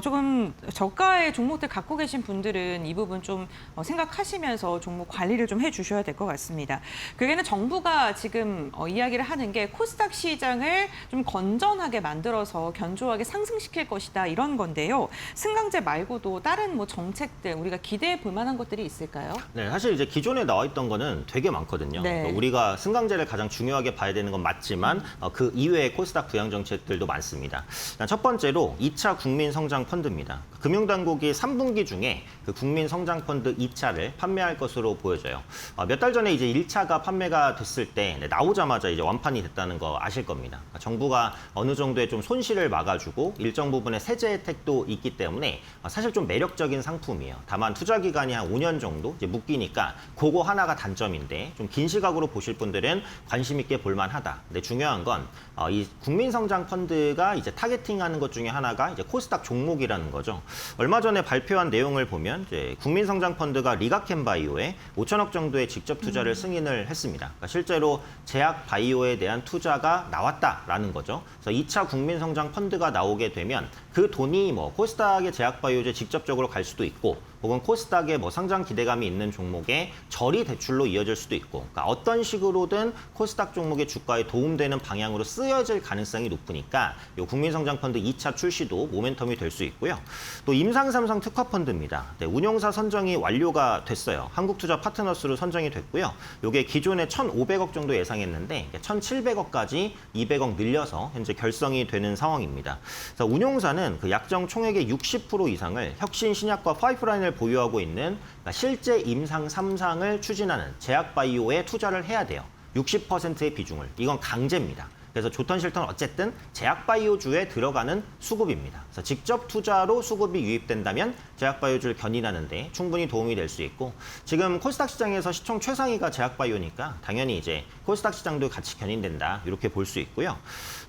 Speaker 1: 조금 저가의 종목들 갖고 계신 분들은 이 부분 좀 생각하시면서 종목 관리를 좀 해주셔야 될 것 같습니다. 그게는 정부가 지금 이야기를 하는 게 코스닥 시장을 좀 건전하게 만들어서 견조하게 상승시킬 것이다, 이런 건데요. 승강제 말고 도 다른 뭐 정책들 우리가 기대해 볼 만한 것들이 있을까요?
Speaker 9: 네, 사실 이제 기존에 나와 있던 거는 되게 많거든요.
Speaker 1: 네.
Speaker 9: 그러니까 우리가 승강제를 가장 중요하게 봐야 되는 건 맞지만 그 이외의 코스닥 부양 정책들도 많습니다. 첫 번째로 2차 국민 성장 펀드입니다. 금융당국이 3분기 중에 그 국민 성장 펀드 2차를 판매할 것으로 보여져요. 몇 달 전에 이제 1차가 판매가 됐을 때 나오자마자 이제 완판이 됐다는 거 아실 겁니다. 그러니까 정부가 어느 정도의 좀 손실을 막아주고 일정 부분의 세제 혜택도 있기 때문에 사실 좀 매력적인 상품이에요. 다만 투자 기간이 한 5년 정도 이제 묶이니까 그거 하나가 단점인데 좀 긴 시각으로 보실 분들은 관심 있게 볼만하다. 근데 중요한 건 이 국민성장 펀드가 이제 타겟팅하는 것 중에 하나가 이제 코스닥 종목이라는 거죠. 얼마 전에 발표한 내용을 보면 이제 국민성장 펀드가 리가켄바이오에 5천억 정도의 직접 투자를 승인을 했습니다. 그러니까 실제로 제약바이오에 대한 투자가 나왔다라는 거죠. 그래서 2차 국민성장 펀드가 나오게 되면 그 돈이 뭐 코스닥의 제약바이오에 직접적으로 갈 수도 있고 혹은 코스닥에 뭐 상장 기대감이 있는 종목에 저리 대출로 이어질 수도 있고 그러니까 어떤 식으로든 코스닥 종목의 주가에 도움되는 방향으로 쓰여질 가능성이 높으니까 이 국민성장펀드 2차 출시도 모멘텀이 될 수 있고요. 또 임상삼성 특화펀드입니다. 네, 운용사 선정이 완료가 됐어요. 한국투자 파트너스로 선정이 됐고요. 이게 기존에 1,500억 정도 예상했는데 1,700억까지 200억 늘려서 현재 결성이 되는 상황입니다. 그래서 운용사는 그 약정 총액의 60% 이상을 혁신 신약과 파이프라인을 보유하고 있는 그러니까 실제 임상 3상을 추진하는 제약바이오에 투자를 해야 돼요. 60%의 비중을. 이건 강제입니다. 그래서 좋던 싫던 어쨌든 제약바이오주에 들어가는 수급입니다. 그래서 직접 투자로 수급이 유입된다면 제약바이오주를 견인하는데 충분히 도움이 될 수 있고 지금 코스닥 시장에서 시총 최상위가 제약바이오니까 당연히 이제 코스닥 시장도 같이 견인된다 이렇게 볼 수 있고요.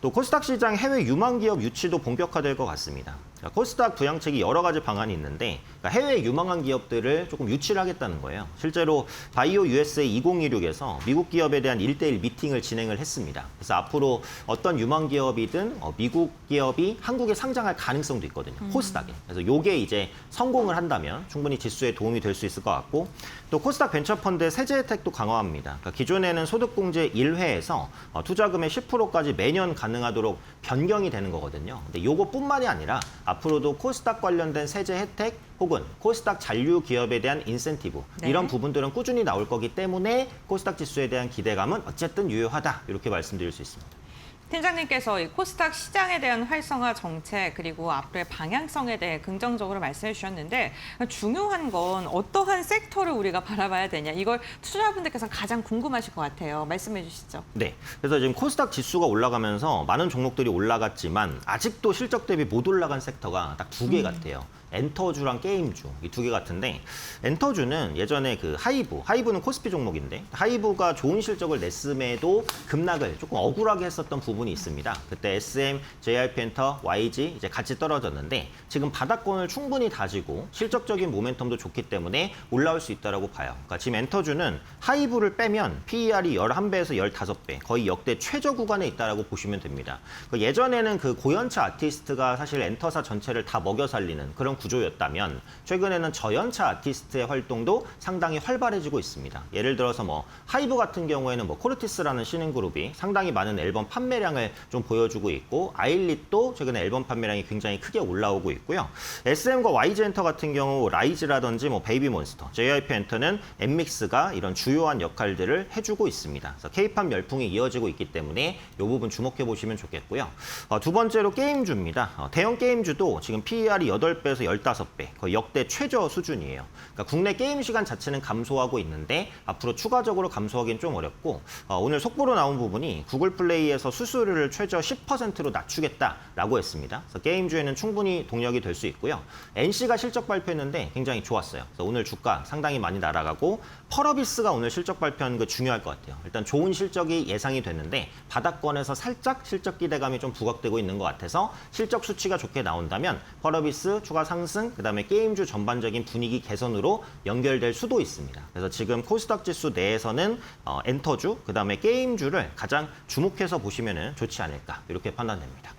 Speaker 9: 또 코스닥 시장 해외 유망기업 유치도 본격화될 것 같습니다. 코스닥 부양책이 여러 가지 방안이 있는데 해외 유망한 기업들을 조금 유치를 하겠다는 거예요. 실제로 바이오 USA 2016에서 미국 기업에 대한 1대1 미팅을 진행을 했습니다. 그래서 앞으로 어떤 유망 기업이든 미국 기업이 한국에 상장할 가능성도 있거든요. 코스닥에. 그래서 요게 이제 성공을 한다면 충분히 지수에 도움이 될 수 있을 것 같고 또 코스닥 벤처펀드의 세제 혜택도 강화합니다. 그러니까 기존에는 소득공제 1회에서 투자금의 10%까지 매년 가능하도록 변경이 되는 거거든요. 근데 요거뿐만이 아니라 앞으로도 코스닥 관련된 세제 혜택 혹은 코스닥 잔류 기업에 대한 인센티브
Speaker 1: 네.
Speaker 9: 이런 부분들은 꾸준히 나올 거기 때문에 코스닥 지수에 대한 기대감은 어쨌든 유효하다 이렇게 말씀드릴 수 있습니다.
Speaker 1: 팀장님께서 이 코스닥 시장에 대한 활성화 정책 그리고 앞으로의 방향성에 대해 긍정적으로 말씀해 주셨는데 중요한 건 어떠한 섹터를 우리가 바라봐야 되냐 이걸 투자자분들께서 가장 궁금하실 것 같아요. 말씀해 주시죠.
Speaker 9: 네, 그래서 지금 코스닥 지수가 올라가면서 많은 종목들이 올라갔지만 아직도 실적 대비 못 올라간 섹터가 딱 2개 같아요. 엔터주랑 게임주 이 2개 같은데 엔터주는 예전에 그 하이브는 코스피 종목인데 하이브가 좋은 실적을 냈음에도 급락을 조금 억울하게 했었던 부분이 있습니다. 그때 SM, JYP엔터, YG 이제 같이 떨어졌는데 지금 바닥권을 충분히 다지고 실적적인 모멘텀도 좋기 때문에 올라올 수 있다라고 봐요. 그러니까 지금 엔터주는 하이브를 빼면 PER이 11배에서 15배 거의 역대 최저 구간에 있다라고 보시면 됩니다. 예전에는 그 고연차 아티스트가 사실 엔터사 전체를 다 먹여 살리는 그런 구조였다면 최근에는 저연차 아티스트의 활동도 상당히 활발해지고 있습니다. 예를 들어서 뭐 하이브 같은 경우에는 뭐 코르티스라는 신인 그룹이 상당히 많은 앨범 판매량을 좀 보여주고 있고 아일릿도 최근에 앨범 판매량이 굉장히 크게 올라오고 있고요. SM과 YG엔터 같은 경우 라이즈라든지 뭐 베이비몬스터, JYP엔터는 엠믹스가 이런 주요한 역할들을 해주고 있습니다. 그래서 K-팝 열풍이 이어지고 있기 때문에 이 부분 주목해 보시면 좋겠고요. 두 번째로 게임주입니다. 대형 게임주도 지금 PER이 8배에서 15배, 거의 역대 최저 수준이에요. 그러니까 국내 게임 시간 자체는 감소하고 있는데 앞으로 추가적으로 감소하기는 좀 어렵고 오늘 속보로 나온 부분이 구글 플레이에서 수수료를 최저 10%로 낮추겠다라고 했습니다. 그래서 게임주에는 충분히 동력이 될 수 있고요. NC가 실적 발표했는데 굉장히 좋았어요. 그래서 오늘 주가 상당히 많이 날아가고 펄어비스가 오늘 실적 발표한 거 중요할 것 같아요. 일단 좋은 실적이 예상이 됐는데 바닥권에서 살짝 실적 기대감이 좀 부각되고 있는 것 같아서 실적 수치가 좋게 나온다면 펄어비스 추가 상승, 그다음에 게임주 전반적인 분위기 개선으로 연결될 수도 있습니다. 그래서 지금 코스닥 지수 내에서는 엔터주, 그다음에 게임주를 가장 주목해서 보시면 좋지 않을까 이렇게 판단됩니다.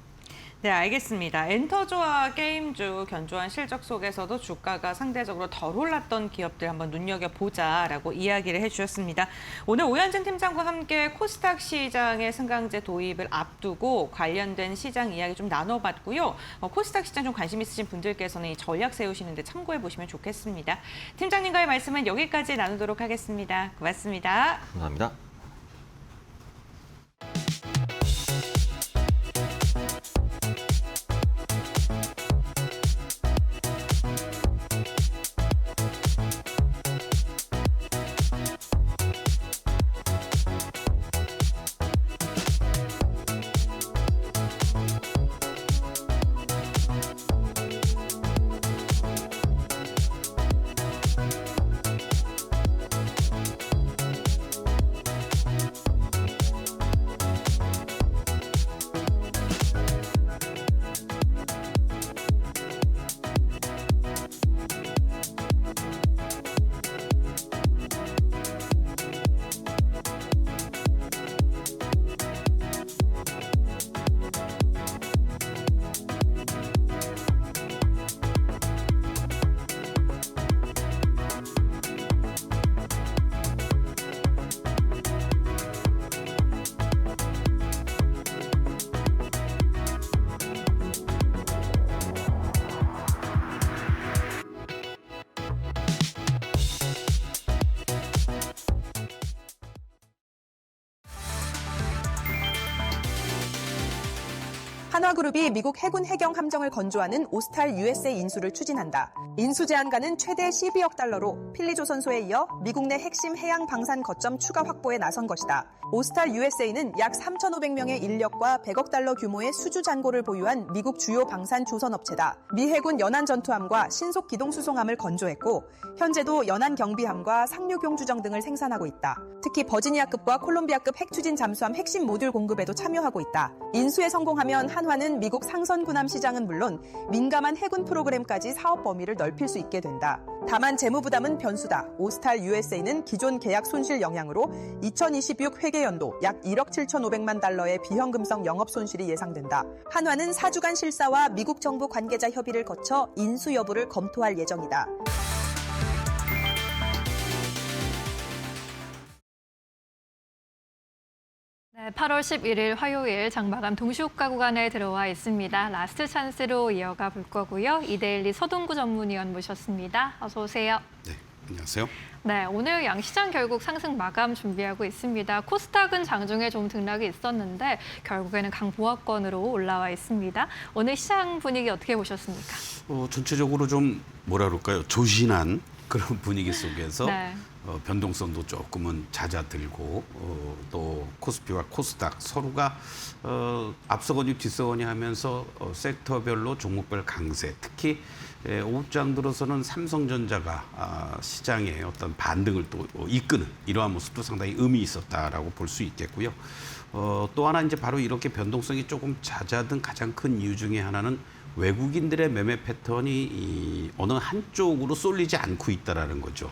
Speaker 1: 네, 알겠습니다. 엔터주와 게임주 견조한 실적 속에서도 주가가 상대적으로 덜 올랐던 기업들 한번 눈여겨보자라고 이야기를 해주셨습니다. 오늘 오현진 팀장과 함께 코스닥 시장의 승강제 도입을 앞두고 관련된 시장 이야기 좀 나눠봤고요. 코스닥 시장 좀 관심 있으신 분들께서는 이 전략 세우시는데 참고해보시면 좋겠습니다. 팀장님과의 말씀은 여기까지 나누도록 하겠습니다. 고맙습니다.
Speaker 9: 감사합니다.
Speaker 10: 한화그룹이 미국 해군 해경 함정을 건조하는 오스탈 USA 인수를 추진한다. 인수 제한가는 최대 12억 달러로 필리조선소에 이어 미국 내 핵심 해양 방산 거점 추가 확보에 나선 것이다. 오스탈 USA는 약 3,500명의 인력과 100억 달러 규모의 수주 잔고를 보유한 미국 주요 방산 조선업체다. 미 해군 연안 전투함과 신속 기동 수송함을 건조했고 현재도 연안 경비함과 상륙용 주정 등을 생산하고 있다. 특히 버지니아급과 콜롬비아급 핵추진 잠수함 핵심 모듈 공급에도 참여하고 있다. 인수에 성공하면 한화는 미국 상선 군함 시장은 물론 민감한 해군 프로그램까지 사업 범위를 넓힐 수 있게 된다. 다만 재무 부담은 변수다. 오스탈 USA는 기존 계약 손실 영향으로 2026 회계연도 약 1억 7,500만 달러의 비현금성 영업 손실이 예상된다. 한화는 4주간 실사와 미국 정부 관계자 협의를 거쳐 인수 여부를 검토할 예정이다.
Speaker 3: 네, 8월 11일 화요일 장마감 동시호가 구간에 들어와 있습니다. 라스트 찬스로 이어가 볼 거고요. 이데일리 서동구 전문위원 모셨습니다. 어서 오세요.
Speaker 11: 네, 안녕하세요.
Speaker 3: 네, 오늘 양시장 결국 상승 마감 준비하고 있습니다. 코스닥은 장중에 좀 등락이 있었는데 결국에는 강보합권으로 올라와 있습니다. 오늘 시장 분위기 어떻게 보셨습니까?
Speaker 11: 전체적으로 좀 뭐라 그럴까요? 조신한 그런 분위기 속에서
Speaker 3: 네.
Speaker 11: 변동성도 조금은 잦아들고 또 코스피와 코스닥 서로가 앞서거니 뒤서거니 하면서 섹터별로 종목별 강세, 특히 오후장 들어서는 삼성전자가 시장의 어떤 반등을 또 이끄는 이러한 모습도 상당히 의미 있었다라고 볼 수 있겠고요. 또 하나 이제 바로 이렇게 변동성이 조금 잦아든 가장 큰 이유 중에 하나는 외국인들의 매매 패턴이 어느 한쪽으로 쏠리지 않고 있다라는 거죠.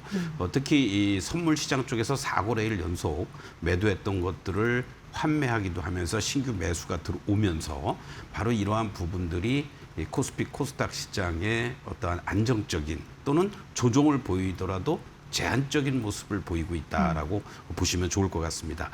Speaker 11: 특히 이 선물 시장 쪽에서 4거래일 연속 매도했던 것들을 환매하기도 하면서 신규 매수가 들어오면서 바로 이러한 부분들이 이 코스피 코스닥 시장의 어떠한 안정적인 또는 조정을 보이더라도 제한적인 모습을 보이고 있다라고 보시면 좋을 것 같습니다.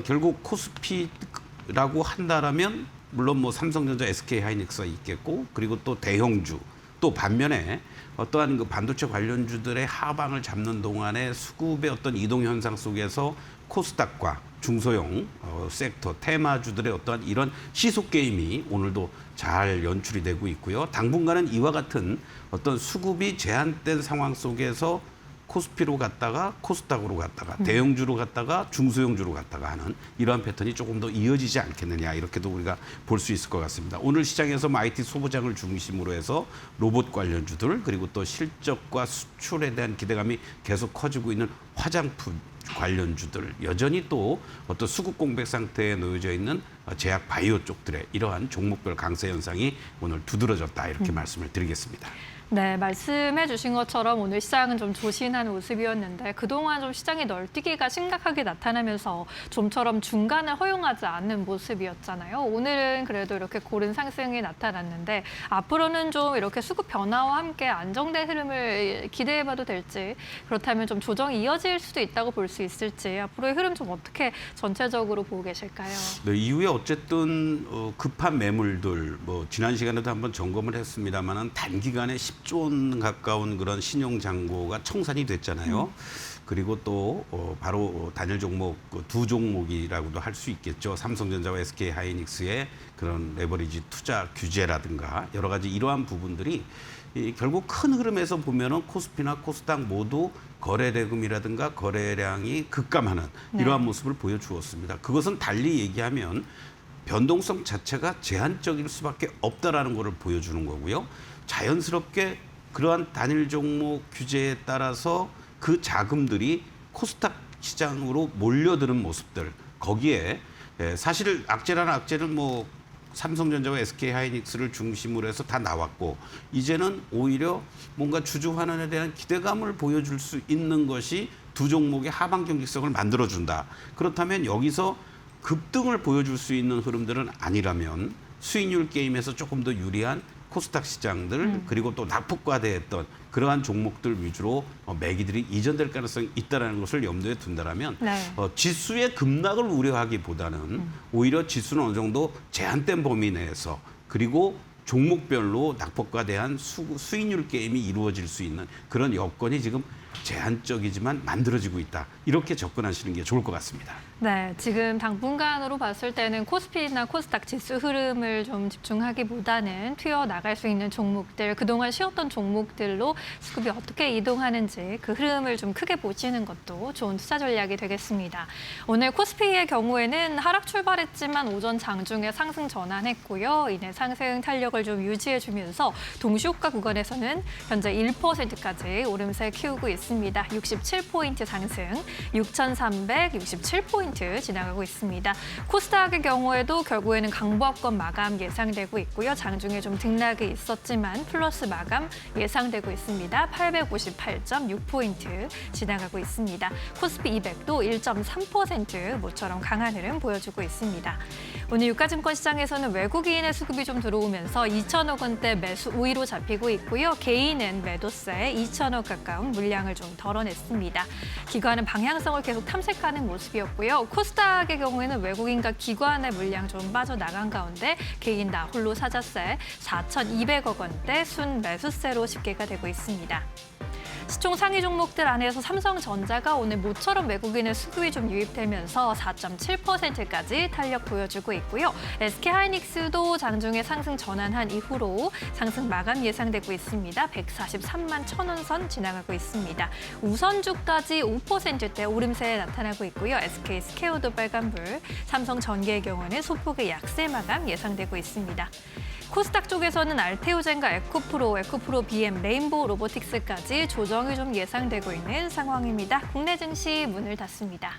Speaker 11: 결국 코스피라고 한다라면 물론 뭐 삼성전자, SK하이닉스가 있겠고 그리고 또 대형주 또 반면에 어떠한 그 반도체 관련주들의 하방을 잡는 동안에 수급의 어떤 이동 현상 속에서 코스닥과 중소형 섹터 테마주들의 어떠한 이런 시속 게임이 오늘도 잘 연출이 되고 있고요. 당분간은 이와 같은 어떤 수급이 제한된 상황 속에서 코스피로 갔다가 코스닥으로 갔다가 대형주로 갔다가 중소형주로 갔다가 하는 이러한 패턴이 조금 더 이어지지 않겠느냐 이렇게도 우리가 볼 수 있을 것 같습니다. 오늘 시장에서 IT 소부장을 중심으로 해서 로봇 관련주들 그리고 또 실적과 수출에 대한 기대감이 계속 커지고 있는 화장품 관련주들 여전히 또 어떤 수급 공백 상태에 놓여져 있는 제약 바이오 쪽들의 이러한 종목별 강세 현상이 오늘 두드러졌다 이렇게 말씀을 드리겠습니다.
Speaker 3: 네, 말씀해 주신 것처럼 오늘 시장은 좀 조신한 모습이었는데 그동안 좀 시장의 널뛰기가 심각하게 나타나면서 좀처럼 중간을 허용하지 않는 모습이었잖아요. 오늘은 그래도 이렇게 고른 상승이 나타났는데 앞으로는 좀 이렇게 수급 변화와 함께 안정된 흐름을 기대해봐도 될지 그렇다면 좀 조정이 이어질 수도 있다고 볼 수 있을지 앞으로의 흐름 좀 어떻게 전체적으로 보고 계실까요?
Speaker 11: 네, 이후에 어쨌든 급한 매물들 뭐 지난 시간에도 한번 점검을 했습니다만은 단기간에 10조 원 가까운 그런 신용 잔고가 청산이 됐잖아요. 그리고 또 바로 단일 종목 두 종목이라고도 할 수 있겠죠. 삼성전자와 SK하이닉스의 그런 레버리지 투자 규제라든가 여러 가지 이러한 부분들이 결국 큰 흐름에서 보면은 코스피나 코스닥 모두 거래 대금이라든가 거래량이 급감하는 이러한 모습을 보여주었습니다. 그것은 달리 얘기하면 변동성 자체가 제한적일 수밖에 없다라는 것을 보여주는 거고요. 자연스럽게 그러한 단일 종목 규제에 따라서 그 자금들이 코스닥 시장으로 몰려드는 모습들 거기에 사실 악재라는 악재는 뭐 삼성전자와 SK하이닉스를 중심으로 해서 다 나왔고 이제는 오히려 뭔가 주주 환원에 대한 기대감을 보여줄 수 있는 것이 두 종목의 하방 경직성을 만들어준다. 그렇다면 여기서 급등을 보여줄 수 있는 흐름들은 아니라면 수익률 게임에서 조금 더 유리한 코스닥 시장들 그리고 또 낙폭과대했던 그러한 종목들 위주로 매기들이 이전될 가능성이 있다는 것을 염두에 둔다면 지수의 급락을 우려하기보다는 오히려 지수는 어느 정도 제한된 범위 내에서 그리고 종목별로 낙폭과대한 수익률 게임이 이루어질 수 있는 그런 여건이 지금 제한적이지만 만들어지고 있다. 이렇게 접근하시는 게 좋을 것 같습니다.
Speaker 3: 네, 지금 당분간으로 봤을 때는 코스피나 코스닥 지수 흐름을 좀 집중하기보다는 튀어나갈 수 있는 종목들, 그동안 쉬었던 종목들로 수급이 어떻게 이동하는지 그 흐름을 좀 크게 보시는 것도 좋은 투자 전략이 되겠습니다. 오늘 코스피의 경우에는 하락 출발했지만 오전 장중에 상승 전환했고요. 이내 상승 탄력을 좀 유지해주면서 동시효과 구간에서는 현재 1%까지 오름세 키우고 있습니다. 67포인트 상승, 6,367포인트 지나가고 있습니다. 코스닥의 경우에도 결국에는 강보합권 마감 예상되고 있고요. 장중에 좀 등락이 있었지만 플러스 마감 예상되고 있습니다. 858.6포인트 지나가고 있습니다. 코스피 200도 1.3% 모처럼 강한 흐름 보여주고 있습니다. 오늘 유가증권 시장에서는 외국인의 수급이 좀 들어오면서 2천억 원대 매수 우위로 잡히고 있고요. 개인은 매도세 2천억 가까운 물량을 좀 덜어냈습니다. 기관은 방향성을 계속 탐색하는 모습이었고요. 코스닥의 경우에는 외국인과 기관의 물량 좀 빠져나간 가운데 개인 나 홀로 사자세 4,200억 원대 순 매수세로 집계가 되고 있습니다. 시총 상위 종목들 안에서 삼성전자가 오늘 모처럼 외국인의 수급이 좀 유입되면서 4.7%까지 탄력 보여주고 있고요. SK하이닉스도 장중에 상승 전환한 이후로 상승 마감 예상되고 있습니다. 143만 1,000원 선 지나가고 있습니다. 우선주까지 5%대 오름세에 나타나고 있고요. SK 스퀘어도 빨간불, 삼성전기의 경우는 소폭의 약세 마감 예상되고 있습니다. 코스닥 쪽에서는 알테오젠과 에코프로 BM, 레인보우 로보틱스까지 조정이 좀 예상되고 있는 상황입니다. 국내 증시 문을 닫습니다.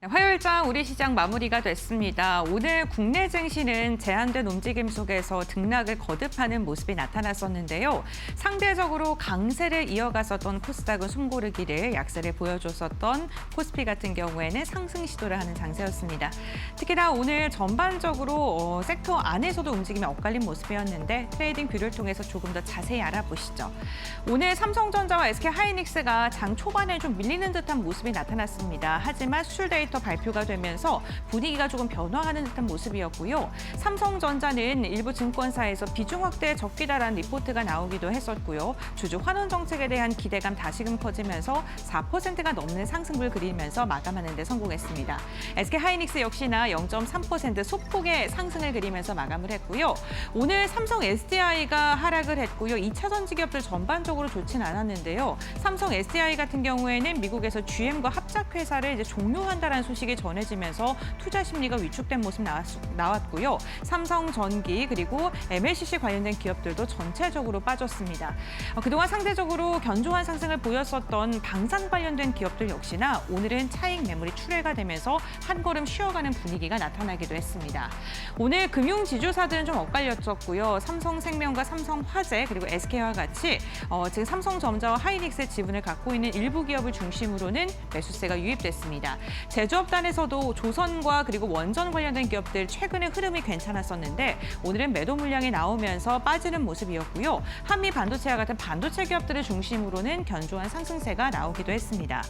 Speaker 1: 화요일장 우리 시장 마무리가 됐습니다. 오늘 국내 증시는 제한된 움직임 속에서 등락을 거듭하는 모습이 나타났었는데요. 상대적으로 강세를 이어갔었던 코스닥은 숨고르기를 약세를 보여줬었던 코스피 같은 경우에는 상승 시도를 하는 장세였습니다. 특히나 오늘 전반적으로 섹터 안에서도 움직임이 엇갈린 모습이었는데 트레이딩 뷰를 통해서 조금 더 자세히 알아보시죠. 오늘 삼성전자와 SK하이닉스가 장 초반에 좀 밀리는 듯한 모습이 나타났습니다. 하지만 수출 데이터 발표가 되면서 분위기가 조금 변화하는 듯한 모습이었고요. 삼성전자는 일부 증권사에서 비중 확대에 적기다라는 리포트가 나오기도 했었고요. 주주 환원 정책에 대한 기대감 다시금 커지면서 4%가 넘는 상승을 그리면서 마감하는 데 성공했습니다. SK하이닉스 역시나 0.3% 소폭의 상승을 그리면서 마감을 했고요. 오늘 삼성 SDI가 하락을 했고요. 2차 전지 기업들 전반적으로 좋진 않았는데요. 삼성 SDI 같은 경우에는 미국에서 GM과 합작 회사를 이제 종료한다라는 소식이 전해지면서 투자 심리가 위축된 모습 나왔고요. 삼성전기 그리고 MLCC 관련된 기업들도 전체적으로 빠졌습니다. 그동안 상대적으로 견조한 상승을 보였었던 방산 관련된 기업들 역시나 오늘은 차익 매물이 출회가 되면서 한 걸음 쉬어가는 분위기가 나타나기도 했습니다. 오늘 금융 지주사들은 좀 엇갈렸었고요. 삼성생명과 삼성화재 그리고 SK와 같이 지금 삼성전자와 하이닉스의 지분을 갖고 있는 일부 기업을 중심으로는 매수세가 유입됐습니다. 제조업단에서도 조선과 그리고 원전 관련된 기업들 최근에 흐름이 괜찮았었는데 오늘은 매도 물량이 나오면서 빠지는 모습이었고요. 한미 반도체와 같은 반도체 기업들을 중심으로는 견조한 상승세가 나오기도 했습니다.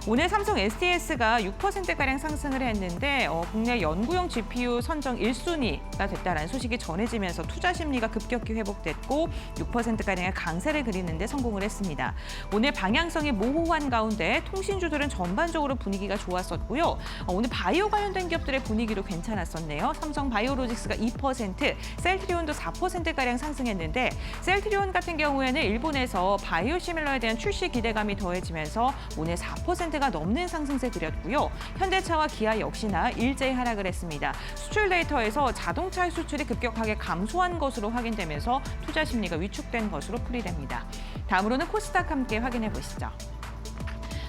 Speaker 1: 오늘 삼성 SDS가 6%가량 상승을 했는데 국내 연구용 GPU 선정 1순위가 됐다는 소식이 전해지면서 투자 심리가 급격히 회복됐고 6%가량의 강세를 그리는 데 성공을 했습니다. 오늘 방향성이 모호한 가운데 통신주들은 전반적으로 분위기가 좋았었고요. 오늘 바이오 관련된 기업들의 분위기도 괜찮았었네요. 삼성 바이오로직스가 2%, 셀트리온도 4%가량 상승했는데 셀트리온 같은 경우에는 일본에서 바이오시밀러에 대한 출시 기대감이 더해지면서 오늘 4%가 넘는 상승세 그렸고요. 현대차와 기아 역시나 일제히 하락을 했습니다. 수출 데이터에서 자동차의 수출이 급격하게 감소한 것으로 확인되면서 투자 심리가 위축된 것으로 풀이됩니다. 다음으로는 코스닥 함께 확인해 보시죠.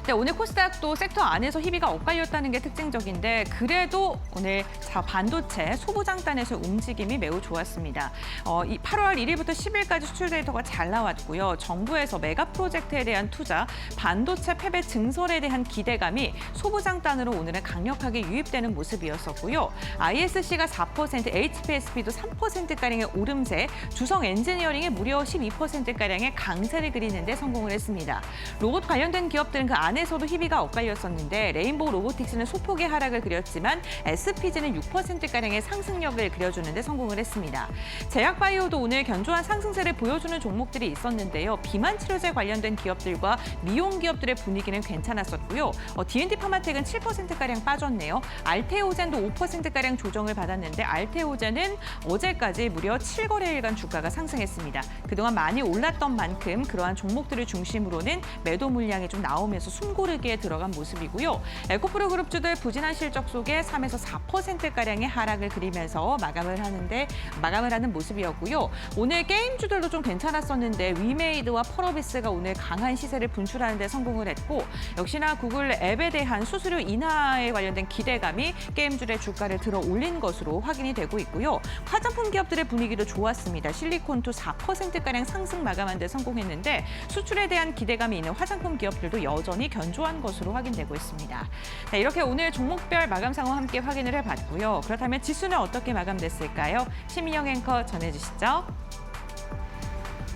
Speaker 1: 네, 오늘 코스닥도 섹터 안에서 희비가 엇갈렸다는 게 특징적인데 그래도 오늘 반도체 소부장단에서 움직임이 매우 좋았습니다. 8월 1일부터 10일까지 수출 데이터가 잘 나왔고요. 정부에서 메가 프로젝트에 대한 투자, 반도체 패배 증설에 대한 기대감이 소부장단으로 오늘은 강력하게 유입되는 모습이었었고요. ISC가 4%, HPSP도 3%가량의 오름세, 주성 엔지니어링이 무려 12%가량의 강세를 그리는 데 성공을 했습니다. 로봇 관련된 기업들은 그 안에서도 희비가 엇갈렸었는데 레인보우 로보틱스는 소폭의 하락을 그렸지만 SPG는 6%가량의 상승력을 그려주는 데 성공을 했습니다. 제약바이오도 오늘 견조한 상승세를 보여주는 종목들이 있었는데요. 비만 치료제 관련된 기업들과 미용 기업들의 분위기는 괜찮았었고요. D&D 파마텍은 7%가량 빠졌네요. 알테오젠도 5%가량 조정을 받았는데 알테오젠은 어제까지 무려 7거래일간 주가가 상승했습니다. 그동안 많이 올랐던 만큼 그러한 종목들을 중심으로는 매도 물량이 좀 나오면서 숨고르기에 들어간 모습이고요. 에코프로 그룹주들 부진한 실적 속에 3에서 4%가량의 하락을 그리면서 마감을 하는 모습이었고요. 오늘 게임주들도 좀 괜찮았었는데 위메이드와 펄어비스가 오늘 강한 시세를 분출하는 데 성공을 했고 역시나 구글 앱에 대한 수수료 인하에 관련된 기대감이 게임주의 주가를 들어 올린 것으로 확인이 되고 있고요. 화장품 기업들의 분위기도 좋았습니다. 실리콘투 4%가량 상승 마감한 데 성공했는데 수출에 대한 기대감이 있는 화장품 기업들도 여전히 견조한 것으로 확인되고 있습니다. 네, 이렇게 오늘 종목별 마감 상황 함께 확인을 해봤고요. 그렇다면 지수는 어떻게 마감됐을까요? 심인영 앵커 전해주시죠.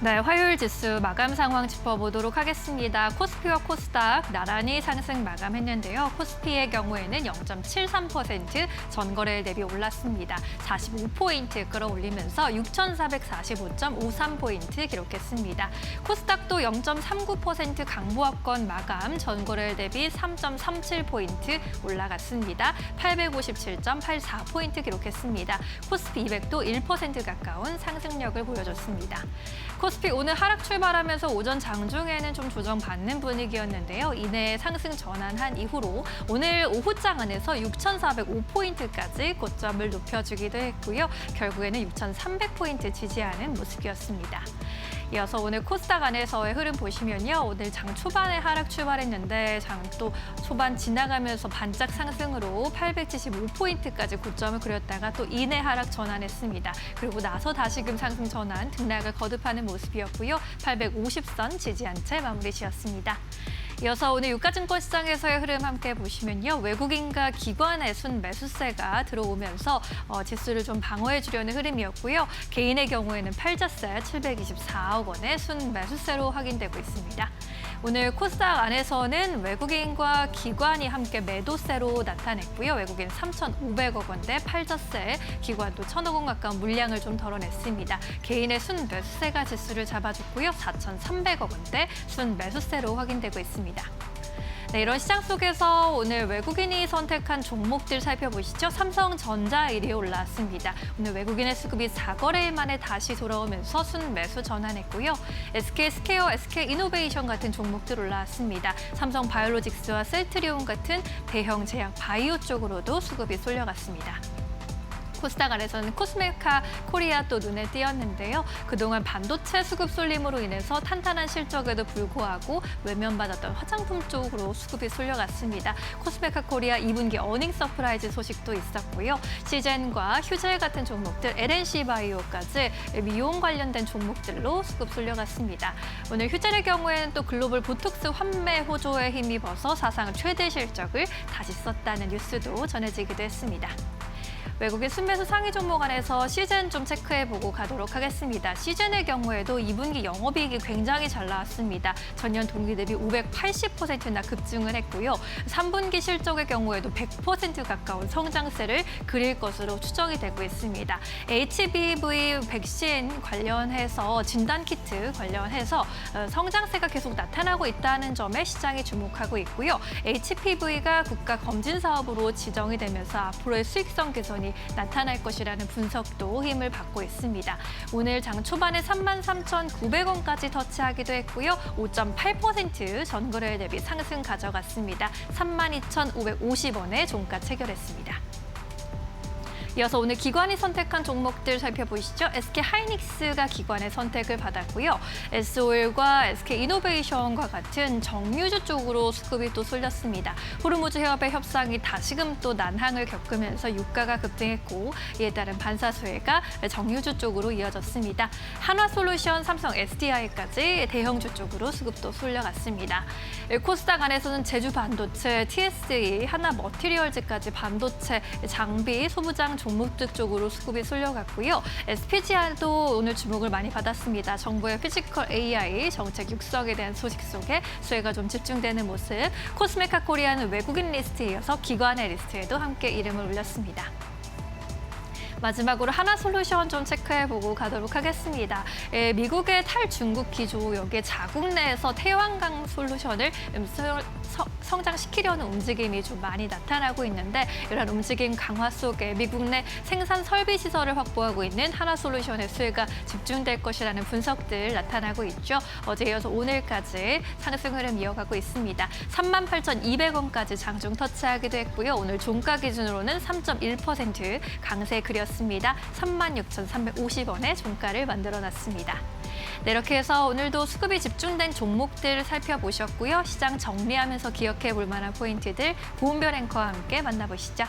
Speaker 3: 네, 화요일 지수 마감 상황 짚어보도록 하겠습니다. 코스피와 코스닥 나란히 상승 마감했는데요. 코스피의 경우에는 0.73% 전거래일 대비 올랐습니다. 45포인트 끌어올리면서 6,445.53포인트 기록했습니다. 코스닥도 0.39% 강보합권 마감, 전거래일 대비 3.37포인트 올라갔습니다. 857.84포인트 기록했습니다. 코스피 200도 1% 가까운 상승력을 보여줬습니다. 코스피 오늘 하락 출발하면서 오전 장중에는 좀 조정받는 분위기였는데요. 이내 상승 전환한 이후로 오늘 오후장 안에서 6,405포인트까지 고점을 높여주기도 했고요. 결국에는 6,300포인트 지지하는 모습이었습니다. 이어서 오늘 코스닥 안에서의 흐름 보시면요. 오늘 장 초반에 하락 출발했는데 장 또 초반 지나가면서 반짝 상승으로 875포인트까지 고점을 그렸다가 또 이내 하락 전환했습니다. 그리고 나서 다시금 상승 전환 등락을 거듭하는 모습이었고요. 850선 지지한 채 마무리 지었습니다. 이어서 오늘 유가증권 시장에서의 흐름 함께 보시면요. 외국인과 기관의 순매수세가 들어오면서 지수를 좀 방어해 주려는 흐름이었고요. 개인의 경우에는 팔자세 724억 원의 순매수세로 확인되고 있습니다. 오늘 코스닥 안에서는 외국인과 기관이 함께 매도세로 나타냈고요. 외국인 3,500억 원대 팔자세, 기관도 1,000억 원 가까운 물량을 좀 덜어냈습니다. 개인의 순매수세가 지수를 잡아줬고요. 4,300억 원대 순매수세로 확인되고 있습니다. 네, 이런 시장 속에서 오늘 외국인이 선택한 종목들 살펴보시죠. 삼성전자 1위 올라왔습니다. 오늘 외국인의 수급이 4거래일 만에 다시 돌아오면서 순매수 전환했고요. SK스퀘어, SK이노베이션 같은 종목들 올라왔습니다. 삼성바이오로직스와 셀트리온 같은 대형 제약 바이오 쪽으로도 수급이 쏠려갔습니다. 코스닥 안에서는 코스메카 코리아 또 눈에 띄었는데요. 그동안 반도체 수급 쏠림으로 인해서 탄탄한 실적에도 불구하고 외면받았던 화장품 쪽으로 수급이 쏠려갔습니다. 코스메카 코리아 2분기 어닝 서프라이즈 소식도 있었고요. 시젠과 휴젤 같은 종목들, LNC 바이오까지 미용 관련된 종목들로 수급 쏠려갔습니다. 오늘 휴젤의 경우에는 또 글로벌 보톡스 환매 호조에 힘입어서 사상 최대 실적을 다시 썼다는 뉴스도 전해지기도 했습니다. 외국인 순매수 상위 종목 안에서 시즌 좀 체크해보고 가도록 하겠습니다. 시즌의 경우에도 2분기 영업이익이 굉장히 잘 나왔습니다. 전년 동기 대비 580%나 급증을 했고요. 3분기 실적의 경우에도 100% 가까운 성장세를 그릴 것으로 추정이 되고 있습니다. HBV 백신 관련해서 진단키트 관련해서 성장세가 계속 나타나고 있다는 점에 시장이 주목하고 있고요. HPV가 국가 검진 사업으로 지정이 되면서 앞으로의 수익성 개선이 나타날 것이라는 분석도 힘을 받고 있습니다. 오늘 장 초반에 33,900원까지 터치하기도 했고요. 5.8% 전거래일 대비 상승 가져갔습니다. 32,550원에 종가 체결했습니다. 이어서 오늘 기관이 선택한 종목들 살펴보시죠. SK하이닉스가 기관의 선택을 받았고요. SO일과 SK이노베이션과 같은 정유주 쪽으로 수급이 또 쏠렸습니다. 호르무즈 해협의 협상이 다시금 또 난항을 겪으면서 유가가 급등했고 이에 따른 반사수혜가 정유주 쪽으로 이어졌습니다. 한화솔루션, 삼성 SDI까지 대형주 쪽으로 수급도 쏠려갔습니다. 코스닥 안에서는 제주반도체, TSE, 하나머티리얼즈까지 반도체, 장비, 소부장 종목들 쪽으로 수급이 쏠려갔고요. SPGR도 오늘 주목을 많이 받았습니다. 정부의 피지컬 AI 정책 육성에 대한 소식 속에 수혜가 좀 집중되는 모습. 코스메카 코리아는 외국인 리스트에 이어서 기관의 리스트에도 함께 이름을 올렸습니다. 마지막으로 하나솔루션 좀 체크해보고 가도록 하겠습니다. 미국의 탈중국 기조, 여기에 자국 내에서 태양광 솔루션을 성장시키려는 움직임이 좀 많이 나타나고 있는데, 이런 움직임 강화 속에 미국 내 생산 설비 시설을 확보하고 있는 하나솔루션의 수혜가 집중될 것이라는 분석들 나타나고 있죠. 어제 이어서 오늘까지 상승 흐름 이어가고 있습니다. 38,200원까지 장중 터치하기도 했고요. 오늘 종가 기준으로는 3.1% 강세 그렸습니다. 36,350원의 종가를 만들어놨습니다. 네, 이렇게 해서 오늘도 수급이 집중된 종목들 살펴보셨고요. 시장 정리하면서 기억해 볼 만한 포인트들 보험별 앵커와 함께 만나보시죠.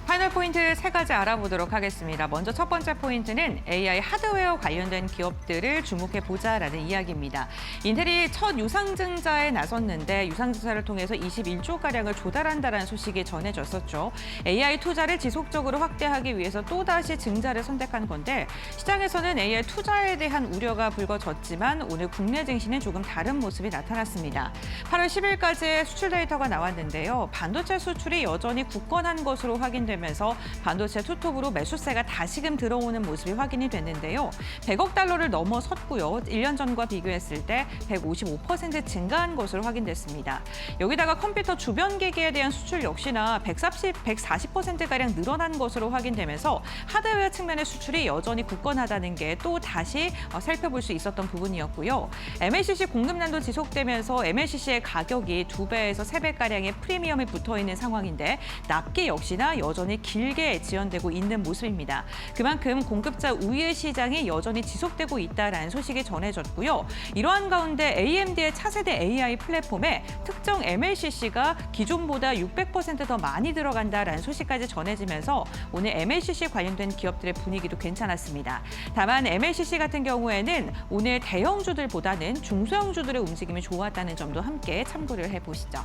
Speaker 1: 파이널 포인트 3가지 알아보도록 하겠습니다. 먼저 첫 번째 포인트는 AI 하드웨어 관련된 기업들을 주목해보자라는 이야기입니다. 인텔이 첫 유상증자에 나섰는데 유상증자를 통해서 21조가량을 조달한다는 소식이 전해졌었죠. AI 투자를 지속적으로 확대하기 위해서 또다시 증자를 선택한 건데, 시장에서는 AI 투자에 대한 우려가 불거졌지만 오늘 국내 증시는 조금 다른 모습이 나타났습니다. 8월 10일까지의 수출 데이터가 나왔는데요. 반도체 수출이 여전히 굳건한 것으로 확인됩니다. 면서 반도체 투톱으로 매수세가 다시금 들어오는 모습이 확인이 됐는데요. 100억 달러를 넘어섰고요. 1년 전과 비교했을 때 155% 증가한 것으로 확인됐습니다. 여기다가 컴퓨터 주변 기기에 대한 수출 역시나 140%가량 늘어난 것으로 확인되면서 하드웨어 측면의 수출이 여전히 굳건하다는 게 또 다시 살펴볼 수 있었던 부분이었고요. MLCC 공급난도 지속되면서 MLCC의 가격이 2배에서 3배가량의 프리미엄이 붙어있는 상황인데, 납기 역시나 여전히 길게 지연되고 있는 모습입니다. 그만큼 공급자 우위의 시장이 여전히 지속되고 있다는 소식이 전해졌고요. 이러한 가운데 AMD의 차세대 AI 플랫폼에 특정 MLCC가 기존보다 600% 더 많이 들어간다는 소식까지 전해지면서 오늘 MLCC 관련된 기업들의 분위기도 괜찮았습니다. 다만 MLCC 같은 경우에는 오늘 대형주들보다는 중소형주들의 움직임이 좋았다는 점도 함께 참고를 해보시죠.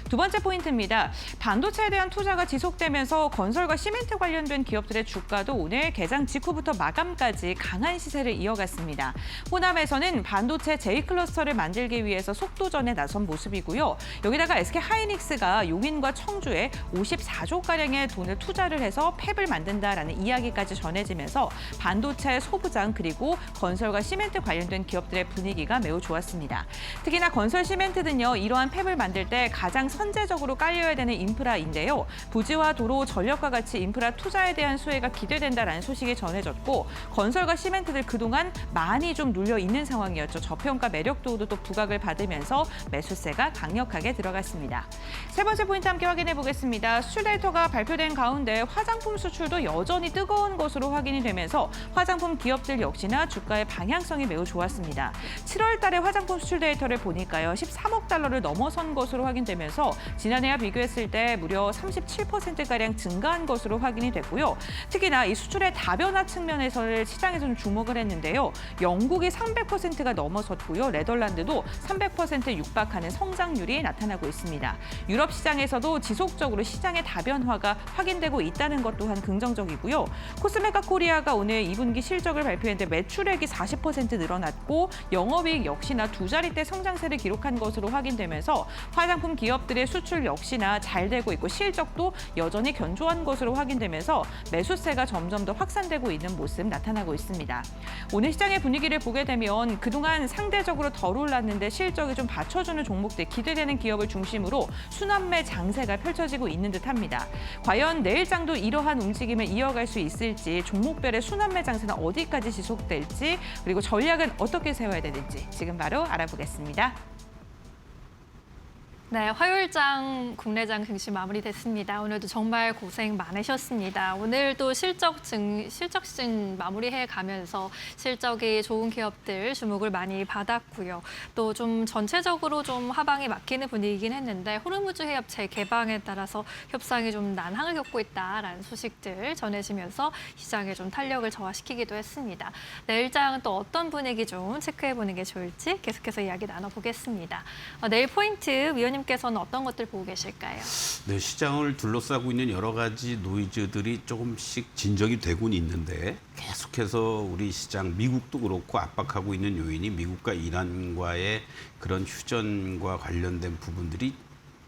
Speaker 1: 두 번째 포인트입니다. 반도체에 대한 투자가 지속되면서 건설과 시멘트 관련된 기업들의 주가도 오늘 개장 직후부터 마감까지 강한 시세를 이어갔습니다. 호남에서는 반도체 J-클러스터를 만들기 위해서 속도전에 나선 모습이고요. 여기다가 SK하이닉스가 용인과 청주에 54조가량의 돈을 투자를 해서 팹을 만든다라는 이야기까지 전해지면서 반도체 소부장 그리고 건설과 시멘트 관련된 기업들의 분위기가 매우 좋았습니다. 특히나 건설 시멘트는요, 이러한 팹을 만들 때 가장 선제적으로 깔려야 되는 인프라인데요. 부지와 도로, 전력과 같이 인프라 투자에 대한 수혜가 기대된다라는 소식이 전해졌고, 건설과 시멘트들 그동안 많이 좀 눌려 있는 상황이었죠. 저평가 매력도도 또 부각을 받으면서 매수세가 강력하게 들어갔습니다. 세 번째 포인트 함께 확인해 보겠습니다. 수출 데이터가 발표된 가운데 화장품 수출도 여전히 뜨거운 것으로 확인이 되면서 화장품 기업들 역시나 주가의 방향성이 매우 좋았습니다. 7월 달에 화장품 수출 데이터를 보니까요, 13억 달러를 넘어선 것으로 확인되면서 지난해와 비교했을 때 무려 37%가량 증가한 것으로 확인이 됐고요. 특히나 이 수출의 다변화 측면에서 시장에서 좀 주목을 했는데요. 영국이 300%가 넘어섰고요. 네덜란드도 300%에 육박하는 성장률이 나타나고 있습니다. 유럽 시장에서도 지속적으로 시장의 다변화가 확인되고 있다는 것 또한 긍정적이고요. 코스메카 코리아가 오늘 2분기 실적을 발표했는데 매출액이 40% 늘어났고 영업이익 역시나 2자릿대 성장세를 기록한 것으로 확인되면서 화장품 기업들의 수출 역시나 잘 되고 있고 실적도 여전히 견조한 것으로 확인되면서 매수세가 점점 더 확산되고 있는 모습 나타나고 있습니다. 오늘 시장의 분위기를 보게 되면 그동안 상대적으로 덜 올랐는데 실적이 좀 받쳐주는 종목들, 기대되는 기업을 중심으로 순환매 장세가 펼쳐지고 있는 듯합니다. 과연 내일장도 이러한 움직임을 이어갈 수 있을지, 종목별의 순환매 장세는 어디까지 지속될지, 그리고 전략은 어떻게 세워야 되는지 지금 바로 알아보겠습니다.
Speaker 3: 네, 화요일장 국내장 증시 마무리됐습니다. 오늘도 정말 고생 많으셨습니다. 오늘도 실적 시즌 마무리해 가면서 실적이 좋은 기업들 주목을 많이 받았고요. 또 좀 전체적으로 좀 하방이 막히는 분위기긴 했는데 호르무즈 해협 재개방에 따라서 협상이 좀 난항을 겪고 있다라는 소식들 전해지면서 시장에 좀 탄력을 저하시키기도 했습니다. 내일장 또 어떤 분위기 좀 체크해 보는 게 좋을지 계속해서 이야기 나눠보겠습니다. 내일 포인트 위원님 위원님께서는 어떤 것들 보고 계실까요?
Speaker 11: 네, 시장을 둘러싸고 있는 여러 가지 노이즈들이 조금씩 진정이 되곤 있는데 계속해서 우리 시장, 미국도 그렇고 압박하고 있는 요인이 미국과 이란과의 그런 휴전과 관련된 부분들이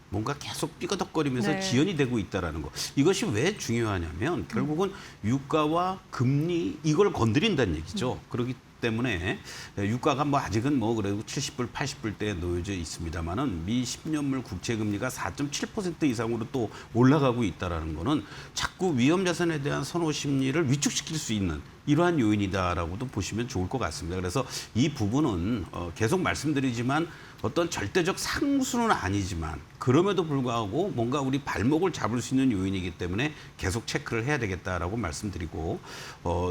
Speaker 11: 뭔가 계속 삐거덕거리면서
Speaker 3: 네.
Speaker 11: 지연이 되고 있다는 거. 이것이 왜 중요하냐면 결국은 유가와 금리 이걸 건드린다는 얘기죠. 그렇기 때문에 유가가 뭐 아직은 뭐 그래도 70불, 80불대에 놓여져 있습니다만은 미 10년물 국채 금리가 4.7% 이상으로 또 올라가고 있다라는 거는 자꾸 위험 자산에 대한 선호 심리를 위축시킬 수 있는 이러한 요인이다라고도 보시면 좋을 것 같습니다. 그래서 이 부분은 계속 말씀드리지만 어떤 절대적 상수는 아니지만 그럼에도 불구하고 뭔가 우리 발목을 잡을 수 있는 요인이기 때문에 계속 체크를 해야 되겠다라고 말씀드리고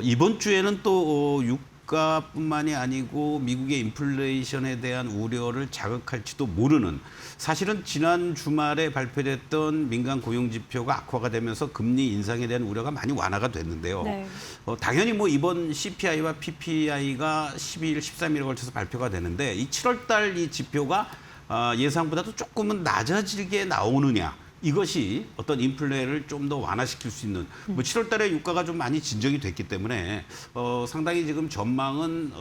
Speaker 11: 이번 주에는 또 유가뿐만이 아니고 미국의 인플레이션에 대한 우려를 자극할지도 모르는 사실은 지난 주말에 발표됐던 민간 고용 지표가 악화가 되면서 금리 인상에 대한 우려가 많이 완화가 됐는데요.
Speaker 3: 네.
Speaker 11: 당연히 뭐 이번 CPI와 PPI가 12일, 13일에 걸쳐서 발표가 되는데 이 7월 달 이 지표가 예상보다도 조금은 낮아지게 나오느냐. 이것이 어떤 인플레를 좀 더 완화시킬 수 있는 뭐 7월 달에 유가가 좀 많이 진정이 됐기 때문에 상당히 지금 전망은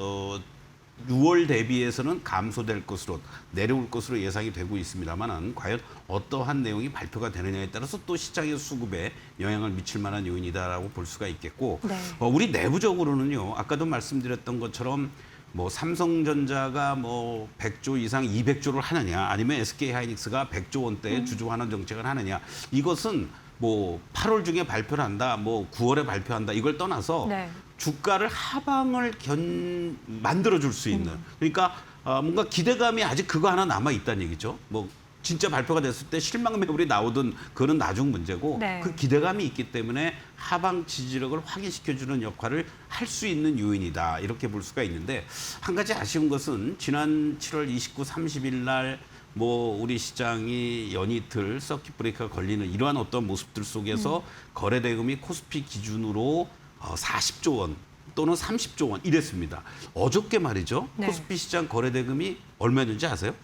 Speaker 11: 6월 대비해서는 감소될 것으로 내려올 것으로 예상이 되고 있습니다만은 과연 어떠한 내용이 발표가 되느냐에 따라서 또 시장의 수급에 영향을 미칠 만한 요인이다라고 볼 수가 있겠고
Speaker 3: 네.
Speaker 11: 우리 내부적으로는요. 아까도 말씀드렸던 것처럼 뭐 삼성전자가 뭐 100조 이상 200조를 하느냐 아니면 SK하이닉스가 100조 원대의 주주환원 정책을 하느냐 이것은 뭐 8월 중에 발표를 한다 뭐 9월에 발표한다 이걸 떠나서
Speaker 3: 네.
Speaker 11: 주가를 하방을 만들어줄 수 있는 그러니까 뭔가 기대감이 아직 그거 하나 남아 있다는 얘기죠. 뭐 진짜 발표가 됐을 때 실망 매물이 나오든 그거는 나중 문제고
Speaker 3: 네.
Speaker 11: 그 기대감이 있기 때문에 하방 지지력을 확인시켜주는 역할을 할 수 있는 요인이다 이렇게 볼 수가 있는데 한 가지 아쉬운 것은 지난 7월 29, 30일 날 뭐 우리 시장이 연이틀 서킷 브레이크가 걸리는 이러한 어떤 모습들 속에서 거래 대금이 코스피 기준으로 40조 원 또는 30조 원 이랬습니다. 어저께 말이죠.
Speaker 3: 네.
Speaker 11: 코스피 시장 거래 대금이 얼마였는지 아세요?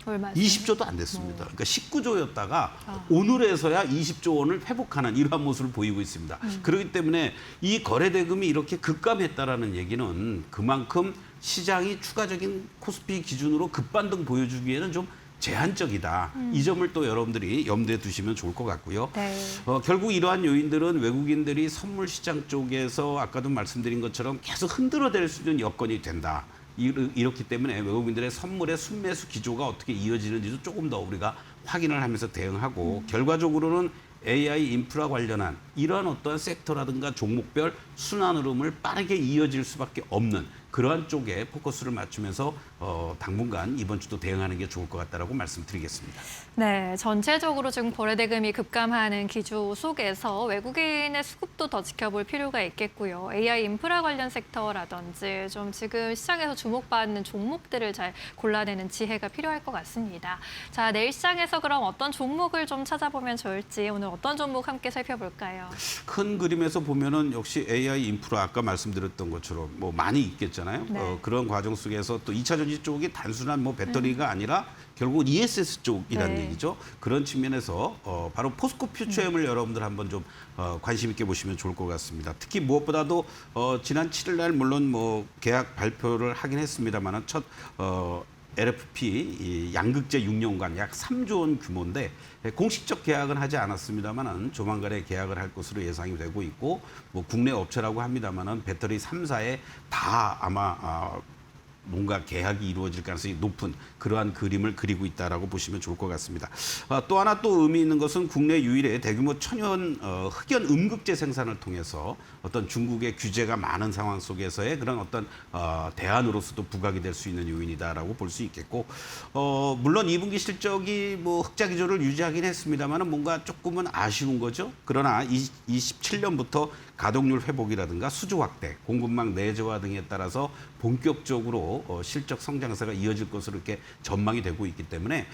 Speaker 3: 얼마죠?
Speaker 11: 20조도 안 됐습니다. 그러니까 19조였다가 오늘에서야 20조 원을 회복하는 이러한 모습을 보이고 있습니다. 그렇기 때문에 이 거래 대금이 이렇게 급감했다라는 얘기는 그만큼 시장이 추가적인 코스피 기준으로 급반등 보여주기에는 좀 제한적이다. 이 점을 또 여러분들이 염두에 두시면 좋을 것 같고요.
Speaker 3: 네.
Speaker 11: 결국 이러한 요인들은 외국인들이 선물 시장 쪽에서 아까도 말씀드린 것처럼 계속 흔들어댈 수 있는 여건이 된다. 이렇기 때문에 외국인들의 선물의 순매수 기조가 어떻게 이어지는지도 조금 더 우리가 확인을 하면서 대응하고 결과적으로는 AI 인프라 관련한 이러한 어떠한 섹터라든가 종목별 순환 흐름을 빠르게 이어질 수밖에 없는 그러한 쪽에 포커스를 맞추면서 당분간 이번 주도 대응하는 게 좋을 것 같다라고 말씀드리겠습니다.
Speaker 3: 네, 전체적으로 지금 거래 대금이 급감하는 기조 속에서 외국인의 수급도 더 지켜볼 필요가 있겠고요. AI 인프라 관련 섹터라든지 좀 지금 시장에서 주목받는 종목들을 잘 골라내는 지혜가 필요할 것 같습니다. 자, 내일 시장에서 그럼 어떤 종목을 좀 찾아보면 좋을지 오늘 어떤 종목 함께 살펴볼까요?
Speaker 11: 큰 그림에서 보면은 역시 AI 인프라 아까 말씀드렸던 것처럼 뭐 많이 있겠잖아요.
Speaker 3: 네.
Speaker 11: 그런 과정 속에서 또 2차 전지 쪽이 단순한 뭐 배터리가 아니라 결국 ESS 쪽이라는
Speaker 3: 네.
Speaker 11: 얘기죠. 그런 측면에서 바로 포스코 퓨처엠을 여러분들 한번 좀 관심 있게 보시면 좋을 것 같습니다. 특히 무엇보다도 지난 7일 날 물론 뭐 계약 발표를 하긴 했습니다만은 첫 LFP 이 양극재 6년간 약 3조 원 규모인데 공식적 계약은 하지 않았습니다만은 조만간에 계약을 할 것으로 예상이 되고 있고 뭐 국내 업체라고 합니다만은 배터리 3사에 다 아마 뭔가 계약이 이루어질 가능성이 높은 그러한 그림을 그리고 있다라고 보시면 좋을 것 같습니다. 또 하나 또 의미 있는 것은 국내 유일의 대규모 천연 흑연 음극재 생산을 통해서 어떤 중국의 규제가 많은 상황 속에서의 그런 어떤 대안으로서도 부각이 될 수 있는 요인이다라고 볼 수 있겠고 물론 2분기 실적이 뭐 흑자 기조를 유지하긴 했습니다만은 뭔가 조금은 아쉬운 거죠. 그러나 27년부터 가동률 회복이라든가 수주 확대, 공급망 내재화 등에 따라서 본격적으로 실적 성장세가 이어질 것으로 이렇게 전망이 되고 있기 때문에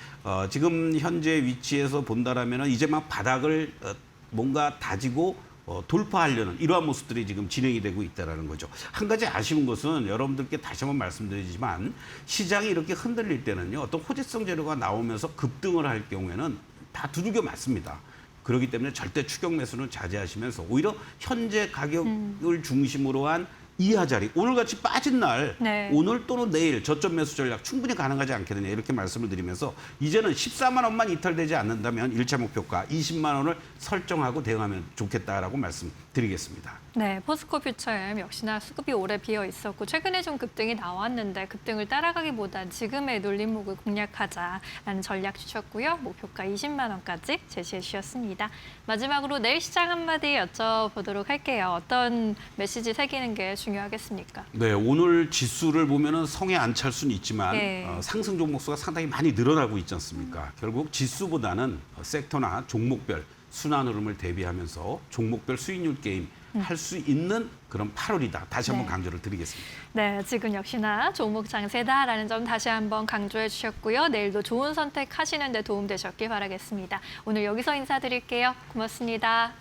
Speaker 11: 지금 현재 위치에서 본다라면 이제 막 바닥을 뭔가 다지고 돌파하려는 이러한 모습들이 지금 진행이 되고 있다는 거죠. 한 가지 아쉬운 것은 여러분들께 다시 한번 말씀드리지만 시장이 이렇게 흔들릴 때는요. 어떤 호재성 재료가 나오면서 급등을 할 경우에는 다 두들겨 맞습니다. 그렇기 때문에 절대 추격 매수는 자제하시면서 오히려 현재 가격을 중심으로 한 이하 자리, 오늘같이 빠진 날,
Speaker 3: 네.
Speaker 11: 오늘 또는 내일 저점 매수 전략 충분히 가능하지 않겠느냐 이렇게 말씀을 드리면서 이제는 14만 원만 이탈되지 않는다면 1차 목표가 20만 원을 설정하고 대응하면 좋겠다라고 말씀드리겠습니다.
Speaker 3: 네, 포스코 퓨처엠 역시나 수급이 오래 비어 있었고 최근에 좀 급등이 나왔는데 급등을 따라가기보단 지금의 눌림목을 공략하자라는 전략 주셨고요. 목표가 20만 원까지 제시해 주셨습니다. 마지막으로 내일 시장 한마디 여쭤보도록 할게요. 어떤 메시지 새기는 게 중요하겠습니까?
Speaker 11: 네, 오늘 지수를 보면은 성에 안 찰 수는 있지만
Speaker 3: 네.
Speaker 11: 상승 종목 수가 상당히 많이 늘어나고 있지 않습니까? 결국 지수보다는 섹터나 종목별 순환 흐름을 대비하면서 종목별 수익률 게임 할 수 있는 그런 8월이다. 다시 한번
Speaker 3: 네.
Speaker 11: 강조를 드리겠습니다.
Speaker 3: 네, 지금 역시나 종목 장세다라는 점 다시 한번 강조해 주셨고요. 내일도 좋은 선택하시는 데 도움되셨길 바라겠습니다. 오늘 여기서 인사드릴게요. 고맙습니다.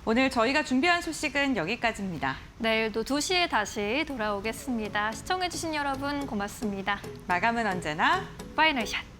Speaker 1: 오늘 저희가 준비한 소식은 여기까지입니다.
Speaker 3: 내일도 2시에 다시 돌아오겠습니다. 시청해주신 여러분 고맙습니다.
Speaker 1: 마감은 언제나
Speaker 3: 파이널 샷.